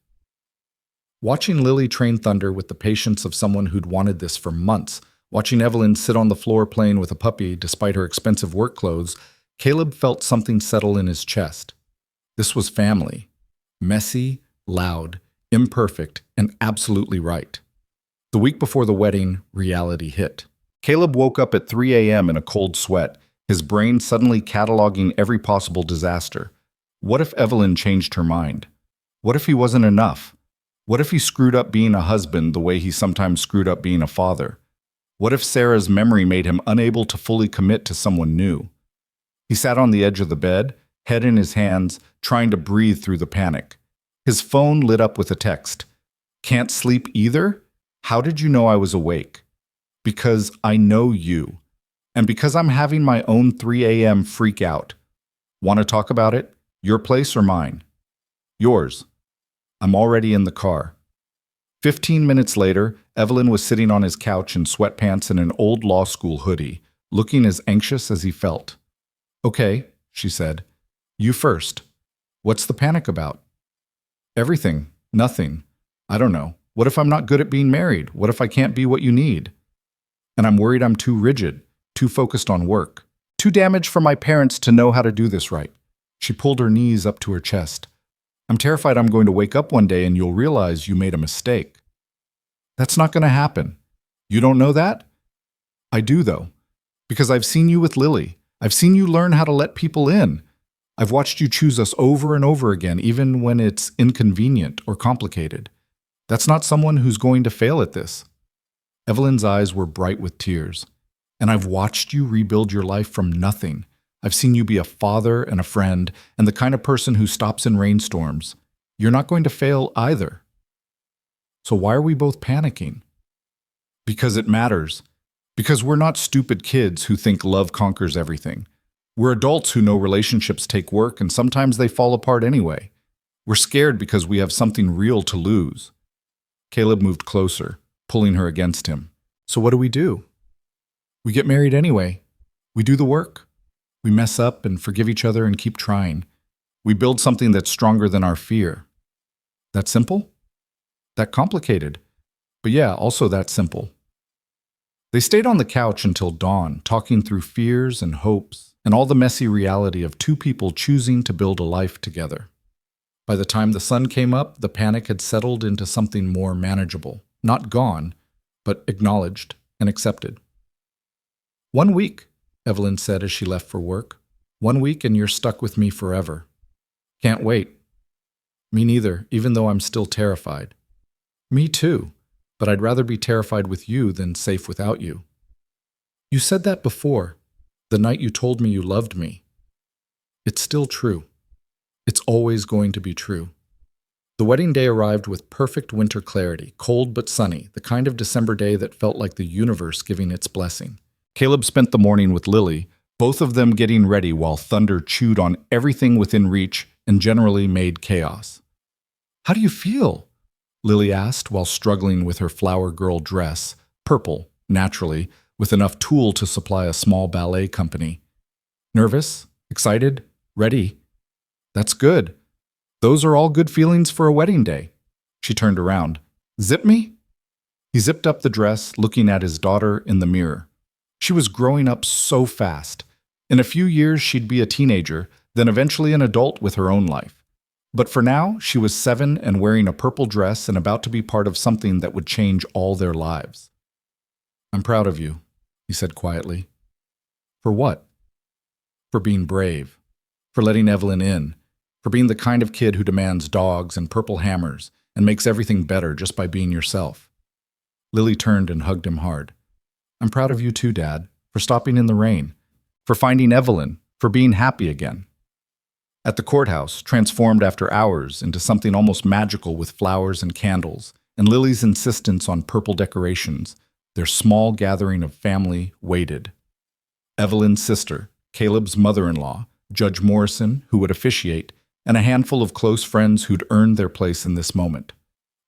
Watching Lily train Thunder with the patience of someone who'd wanted this for months, watching Evelyn sit on the floor playing with a puppy despite her expensive work clothes, Caleb felt something settle in his chest. This was family. Messy, loud, imperfect, and absolutely right. The week before the wedding, reality hit. Caleb woke up at 3 a.m. in a cold sweat, his brain suddenly cataloging every possible disaster. What if Evelyn changed her mind? What if he wasn't enough? What if he screwed up being a husband the way he sometimes screwed up being a father? What if Sarah's memory made him unable to fully commit to someone new? He sat on the edge of the bed, head in his hands, trying to breathe through the panic. His phone lit up with a text. Can't sleep either? How did you know I was awake? Because I know you. And because I'm having my own 3 a.m. freak out. Want to talk about it? Your place or mine? Yours. I'm already in the car. 15 minutes later, Evelyn was sitting on his couch in sweatpants and an old law school hoodie, looking as anxious as he felt. Okay, she said. You first. What's the panic about? Everything. Nothing. I don't know. What if I'm not good at being married? What if I can't be what you need? And I'm worried I'm too rigid, too focused on work, too damaged from my parents to know how to do this right. She pulled her knees up to her chest. I'm terrified I'm going to wake up one day and you'll realize you made a mistake. That's not going to happen. You don't know that? I do, though, because I've seen you with Lily. I've seen you learn how to let people in. I've watched you choose us over and over again, even when it's inconvenient or complicated. That's not someone who's going to fail at this. Evelyn's eyes were bright with tears. And I've watched you rebuild your life from nothing. I've seen you be a father and a friend and the kind of person who stops in rainstorms. You're not going to fail either. So why are we both panicking? Because it matters. Because we're not stupid kids who think love conquers everything. We're adults who know relationships take work and sometimes they fall apart anyway. We're scared because we have something real to lose. Caleb moved closer, pulling her against him. So what do? We get married anyway. We do the work. We mess up and forgive each other and keep trying. We build something that's stronger than our fear. That simple? That complicated. But yeah, also that simple. They stayed on the couch until dawn, talking through fears and hopes and all the messy reality of two people choosing to build a life together. By the time the sun came up, the panic had settled into something more manageable. Not gone, but acknowledged and accepted. 1 week, Evelyn said as she left for work. 1 week and you're stuck with me forever. Can't wait. Me neither, even though I'm still terrified. Me too, but I'd rather be terrified with you than safe without you. You said that before, the night you told me you loved me. It's still true. It's always going to be true. The wedding day arrived with perfect winter clarity, cold but sunny, the kind of December day that felt like the universe giving its blessing. Caleb spent the morning with Lily, both of them getting ready while thunder chewed on everything within reach and generally made chaos. How do you feel? Lily asked while struggling with her flower girl dress, purple, naturally, with enough tulle to supply a small ballet company. Nervous? Excited? Ready? That's good. Those are all good feelings for a wedding day. She turned around. Zip me? He zipped up the dress, looking at his daughter in the mirror. She was growing up so fast. In a few years, she'd be a teenager, then eventually an adult with her own life. But for now, she was 7 and wearing a purple dress and about to be part of something that would change all their lives. I'm proud of you, he said quietly. For what? For being brave. For letting Evelyn in. For being the kind of kid who demands dogs and purple hammers and makes everything better just by being yourself. Lily turned and hugged him hard. I'm proud of you too, Dad, for stopping in the rain, for finding Evelyn, for being happy again. At the courthouse, transformed after hours into something almost magical with flowers and candles, and Lily's insistence on purple decorations, their small gathering of family waited. Evelyn's sister, Caleb's mother-in-law, Judge Morrison, who would officiate, and a handful of close friends who'd earned their place in this moment.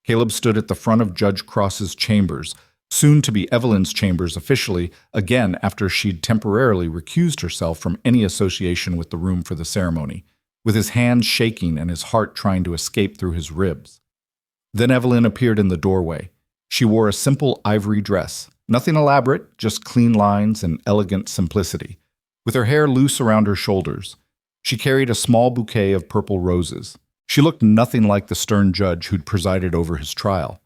Caleb stood at the front of Judge Cross's chambers, soon to be Evelyn's chambers officially, again after she'd temporarily recused herself from any association with the room for the ceremony, with his hands shaking and his heart trying to escape through his ribs. Then Evelyn appeared in the doorway. She wore a simple ivory dress, nothing elaborate, just clean lines and elegant simplicity. With her hair loose around her shoulders, she carried a small bouquet of purple roses. She looked nothing like the stern judge who'd presided over his trial,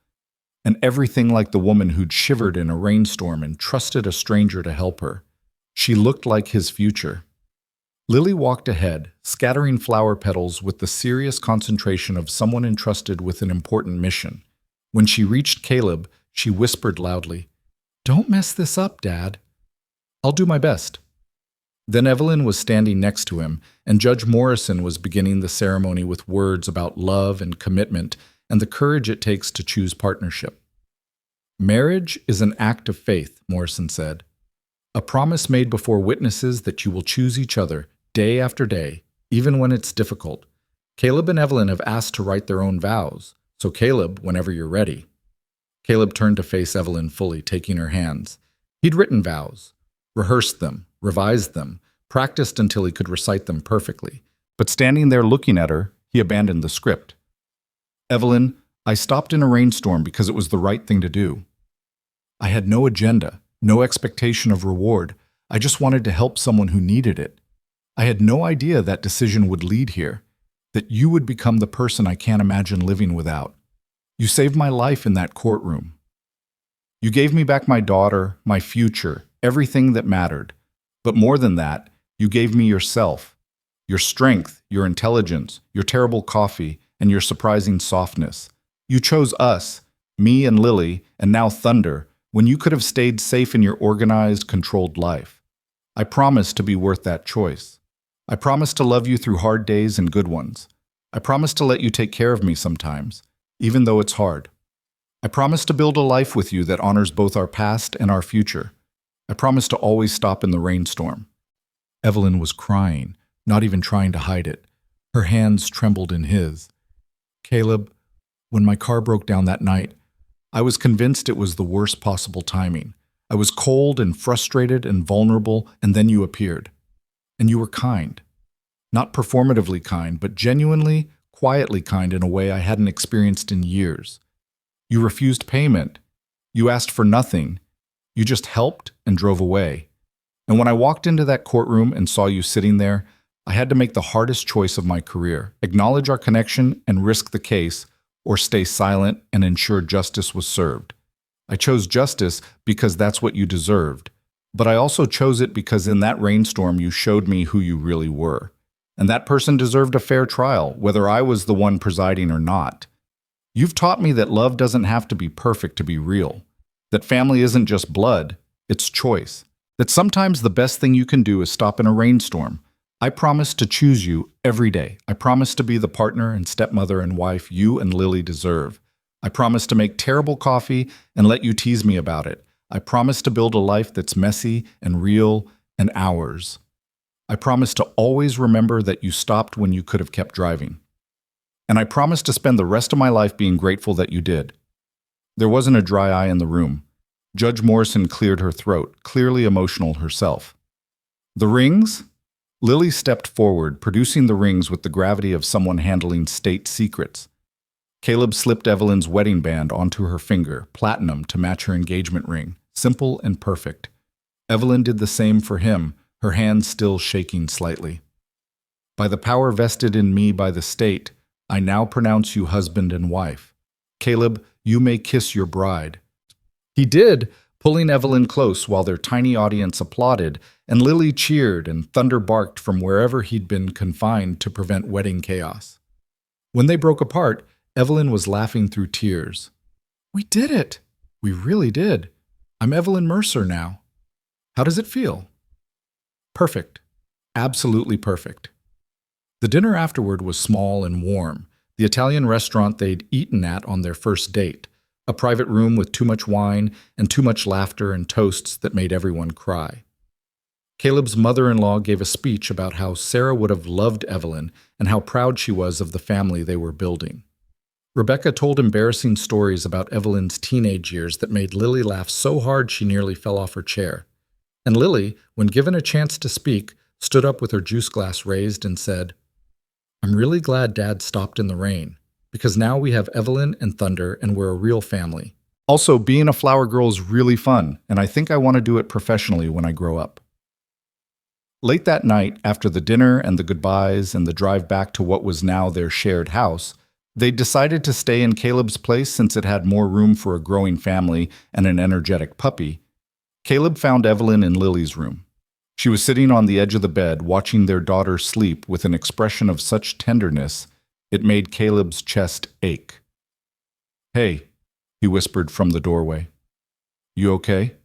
and everything like the woman who'd shivered in a rainstorm and trusted a stranger to help her. She looked like his future. Lily walked ahead, scattering flower petals with the serious concentration of someone entrusted with an important mission. When she reached Caleb, she whispered loudly, "Don't mess this up, Dad." "I'll do my best." Then Evelyn was standing next to him, and Judge Morrison was beginning the ceremony with words about love and commitment and the courage it takes to choose partnership. "Marriage is an act of faith," Morrison said. A promise made before witnesses that you will choose each other day after day, even when it's difficult. Caleb and Evelyn have asked to write their own vows, so Caleb, whenever you're ready. Caleb turned to face Evelyn fully, taking her hands. He'd written vows, rehearsed them, revised them, practiced until he could recite them perfectly. But standing there looking at her, he abandoned the script. Evelyn, I stopped in a rainstorm because it was the right thing to do. I had no agenda, no expectation of reward. I just wanted to help someone who needed it. I had no idea that decision would lead here, that you would become the person I can't imagine living without. You saved my life in that courtroom. You gave me back my daughter, my future, everything that mattered. But more than that, you gave me yourself, your strength, your intelligence, your terrible coffee, and your surprising softness. You chose us, me and Lily, and now Thunder, when you could have stayed safe in your organized, controlled life. I promise to be worth that choice. I promise to love you through hard days and good ones. I promise to let you take care of me sometimes, even though it's hard. I promise to build a life with you that honors both our past and our future. I promise to always stop in the rainstorm. Evelyn was crying, not even trying to hide it. Her hands trembled in his. Caleb, when my car broke down that night, I was convinced it was the worst possible timing. I was cold and frustrated and vulnerable, and then you appeared. And you were kind. Not performatively kind, but genuinely, quietly kind in a way I hadn't experienced in years. You refused payment. You asked for nothing. You just helped and drove away. And when I walked into that courtroom and saw you sitting there, I had to make the hardest choice of my career, acknowledge our connection and risk the case, or stay silent and ensure justice was served. I chose justice because that's what you deserved, but I also chose it because in that rainstorm you showed me who you really were. And that person deserved a fair trial, whether I was the one presiding or not. You've taught me that love doesn't have to be perfect to be real, that family isn't just blood, it's choice, that sometimes the best thing you can do is stop in a rainstorm. I promise to choose you every day. I promise to be the partner and stepmother and wife you and Lily deserve. I promise to make terrible coffee and let you tease me about it. I promise to build a life that's messy and real and ours. I promise to always remember that you stopped when you could have kept driving. And I promise to spend the rest of my life being grateful that you did. There wasn't a dry eye in the room. Judge Morrison cleared her throat, clearly emotional herself. The rings? Lily stepped forward, producing the rings with the gravity of someone handling state secrets. Caleb slipped Evelyn's wedding band onto her finger, platinum to match her engagement ring, simple and perfect. Evelyn did the same for him, her hands still shaking slightly. By the power vested in me by the state, I now pronounce you husband and wife. Caleb, you may kiss your bride. He did, pulling Evelyn close while their tiny audience applauded, and Lily cheered and Thunder barked from wherever he'd been confined to prevent wedding chaos. When they broke apart, Evelyn was laughing through tears. We did it! We really did. I'm Evelyn Mercer now. How does it feel? Perfect. Absolutely perfect. The dinner afterward was small and warm, the Italian restaurant they'd eaten at on their first date, a private room with too much wine and too much laughter and toasts that made everyone cry. Caleb's mother-in-law gave a speech about how Sarah would have loved Evelyn and how proud she was of the family they were building. Rebecca told embarrassing stories about Evelyn's teenage years that made Lily laugh so hard she nearly fell off her chair. And Lily, when given a chance to speak, stood up with her juice glass raised and said, I'm really glad Dad stopped in the rain, because now we have Evelyn and Thunder and we're a real family. Also, being a flower girl is really fun, and I think I want to do it professionally when I grow up. Late that night, after the dinner and the goodbyes and the drive back to what was now their shared house, they decided to stay in Caleb's place since it had more room for a growing family and an energetic puppy. Caleb found Evelyn in Lily's room. She was sitting on the edge of the bed, watching their daughter sleep with an expression of such tenderness, it made Caleb's chest ache. Hey, he whispered from the doorway. You okay?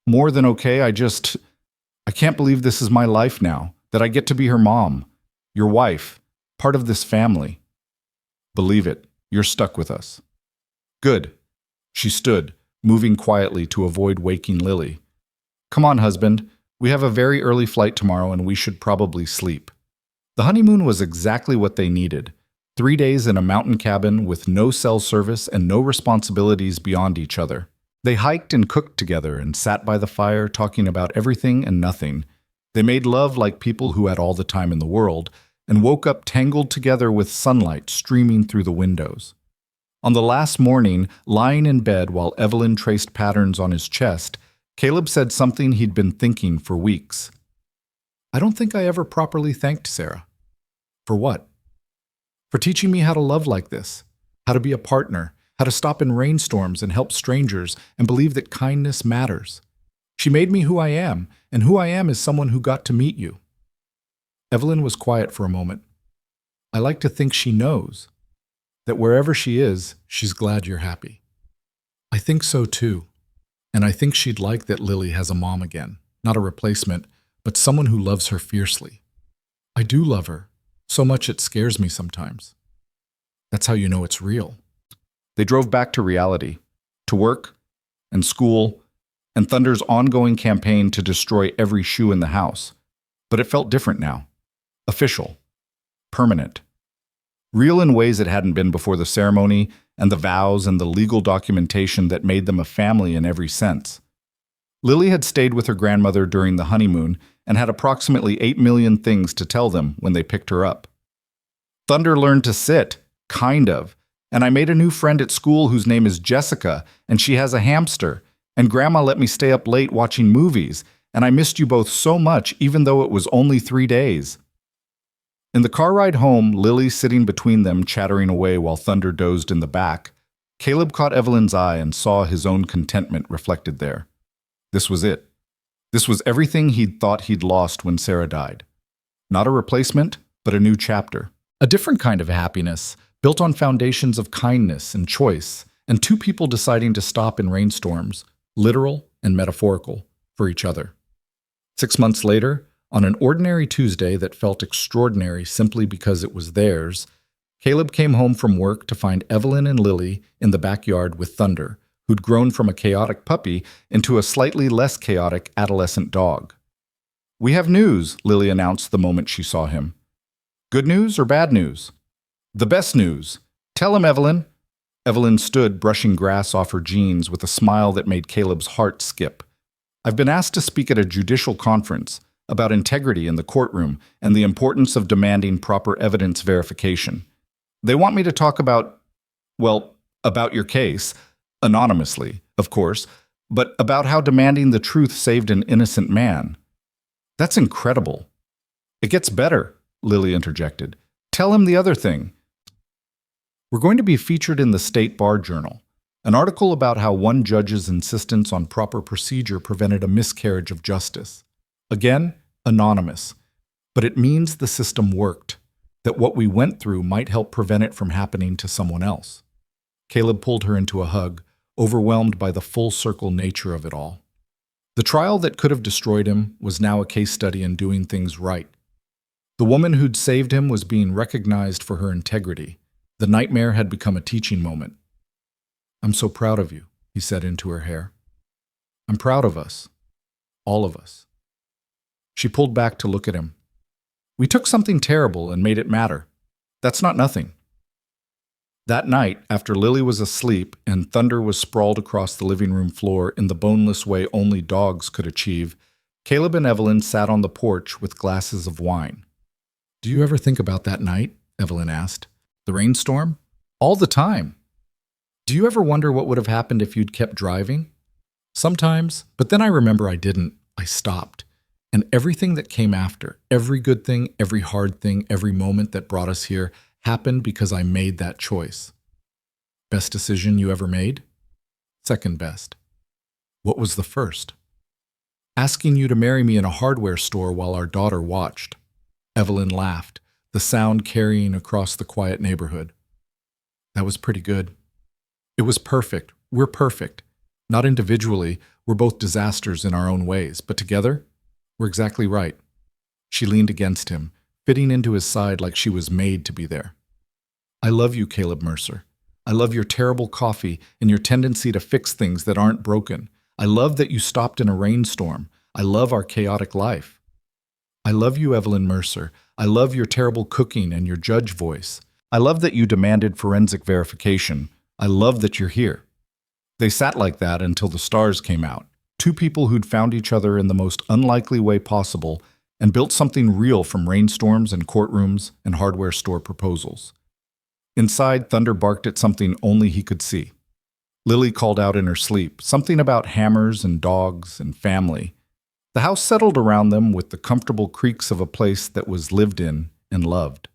More than okay, I can't believe this is my life now, that I get to be her mom, your wife, part of this family. Believe it, you're stuck with us. Good. She stood, moving quietly to avoid waking Lily. Come on, husband. We have a very early flight tomorrow and we should probably sleep. The honeymoon was exactly what they needed. 3 days in a mountain cabin with no cell service and no responsibilities beyond each other. They hiked and cooked together and sat by the fire talking about everything and nothing. They made love like people who had all the time in the world and woke up tangled together with sunlight streaming through the windows. On the last morning, lying in bed while Evelyn traced patterns on his chest, Caleb said something he'd been thinking for weeks. I don't think I ever properly thanked Sarah. For what? For teaching me how to love like this, how to be a partner, how to stop in rainstorms and help strangers and believe that kindness matters. She made me who I am, and who I am is someone who got to meet you. Evelyn was quiet for a moment. I like to think she knows that wherever she is, she's glad you're happy. I think so too. And I think she'd like that Lily has a mom again, not a replacement, but someone who loves her fiercely. I do love her, so much it scares me sometimes. That's how you know it's real. They drove back to reality, to work and school, and Thunder's ongoing campaign to destroy every shoe in the house. But it felt different now. Official. Permanent. Real in ways it hadn't been before the ceremony and the vows and the legal documentation that made them a family in every sense. Lily had stayed with her grandmother during the honeymoon and had approximately 8 million things to tell them when they picked her up. Thunder learned to sit, kind of, and I made a new friend at school whose name is Jessica, and she has a hamster, and Grandma let me stay up late watching movies, and I missed you both so much even though it was only 3 days. In the car ride home, Lily sitting between them chattering away while Thunder dozed in the back, Caleb caught Evelyn's eye and saw his own contentment reflected there. This was it. This was everything he'd thought he'd lost when Sarah died. Not a replacement, but a new chapter. A different kind of happiness, built on foundations of kindness and choice, and two people deciding to stop in rainstorms, literal and metaphorical, for each other. 6 months later, on an ordinary Tuesday that felt extraordinary simply because it was theirs, Caleb came home from work to find Evelyn and Lily in the backyard with Thunder, who'd grown from a chaotic puppy into a slightly less chaotic adolescent dog. We have news, Lily announced the moment she saw him. Good news or bad news? The best news. Tell him, Evelyn. Evelyn stood, brushing grass off her jeans with a smile that made Caleb's heart skip. I've been asked to speak at a judicial conference about integrity in the courtroom and the importance of demanding proper evidence verification. They want me to talk about your case, anonymously, of course, but about how demanding the truth saved an innocent man. That's incredible. It gets better, Lily interjected. Tell him the other thing. We're going to be featured in the State Bar Journal, an article about how one judge's insistence on proper procedure prevented a miscarriage of justice. Again, anonymous. But it means the system worked, that what we went through might help prevent it from happening to someone else. Caleb pulled her into a hug, overwhelmed by the full-circle nature of it all. The trial that could have destroyed him was now a case study in doing things right. The woman who'd saved him was being recognized for her integrity. The nightmare had become a teaching moment. I'm so proud of you, he said into her hair. I'm proud of us. All of us. She pulled back to look at him. We took something terrible and made it matter. That's not nothing. That night, after Lily was asleep and Thunder was sprawled across the living room floor in the boneless way only dogs could achieve, Caleb and Evelyn sat on the porch with glasses of wine. Do you ever think about that night? Evelyn asked. The rainstorm? All the time. Do you ever wonder what would have happened if you'd kept driving? Sometimes, but then I remember I didn't. I stopped. And everything that came after, every good thing, every hard thing, every moment that brought us here, happened because I made that choice. Best decision you ever made? Second best. What was the first? Asking you to marry me in a hardware store while our daughter watched. Evelyn laughed, the sound carrying across the quiet neighborhood. That was pretty good. It was perfect. We're perfect. Not individually, we're both disasters in our own ways, but together, we're exactly right. She leaned against him, fitting into his side like she was made to be there. I love you, Caleb Mercer. I love your terrible coffee and your tendency to fix things that aren't broken. I love that you stopped in a rainstorm. I love our chaotic life. I love you, Evelyn Mercer. I love your terrible cooking and your judge voice. I love that you demanded forensic verification. I love that you're here." They sat like that until the stars came out. Two people who'd found each other in the most unlikely way possible and built something real from rainstorms and courtrooms and hardware store proposals. Inside, Thunder barked at something only he could see. Lily called out in her sleep, something about hammers and dogs and family. The house settled around them with the comfortable creaks of a place that was lived in and loved.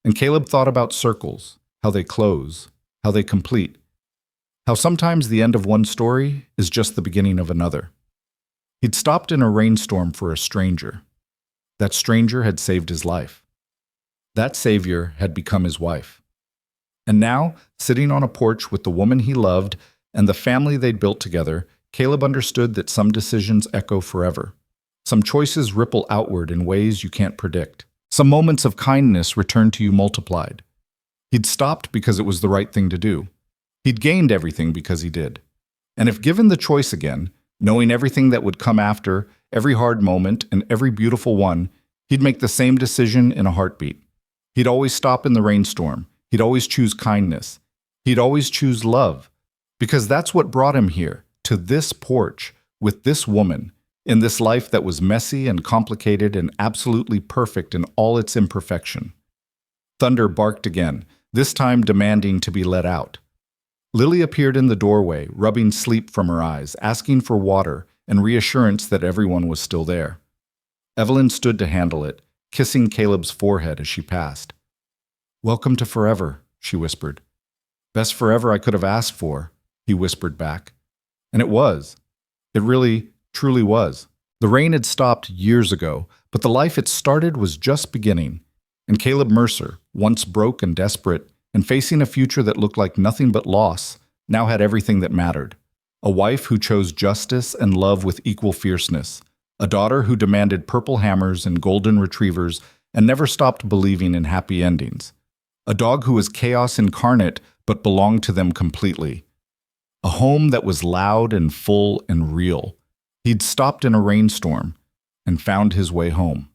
And Caleb thought about circles, how they close, how they complete, how sometimes the end of one story is just the beginning of another. He'd stopped in a rainstorm for a stranger. That stranger had saved his life. That savior had become his wife. And now, sitting on a porch with the woman he loved and the family they'd built together, Caleb understood that some decisions echo forever. Some choices ripple outward in ways you can't predict. Some moments of kindness return to you multiplied. He'd stopped because it was the right thing to do. He'd gained everything because he did. And if given the choice again, knowing everything that would come after, every hard moment and every beautiful one, he'd make the same decision in a heartbeat. He'd always stop in the rainstorm. He'd always choose kindness. He'd always choose love. Because that's what brought him here, to this porch, with this woman, in this life that was messy and complicated and absolutely perfect in all its imperfection. Thunder barked again, this time demanding to be let out. Lily appeared in the doorway, rubbing sleep from her eyes, asking for water and reassurance that everyone was still there. Evelyn stood to handle it, kissing Caleb's forehead as she passed. "Welcome to forever," she whispered. "Best forever I could have asked for," he whispered back. And it was. It really, truly was. The rain had stopped years ago, but the life it started was just beginning. And Caleb Mercer, once broke and desperate, and facing a future that looked like nothing but loss, now had everything that mattered. A wife who chose justice and love with equal fierceness. A daughter who demanded purple hammers and golden retrievers and never stopped believing in happy endings. A dog who was chaos incarnate but belonged to them completely. A home that was loud and full and real. He'd stopped in a rainstorm and found his way home.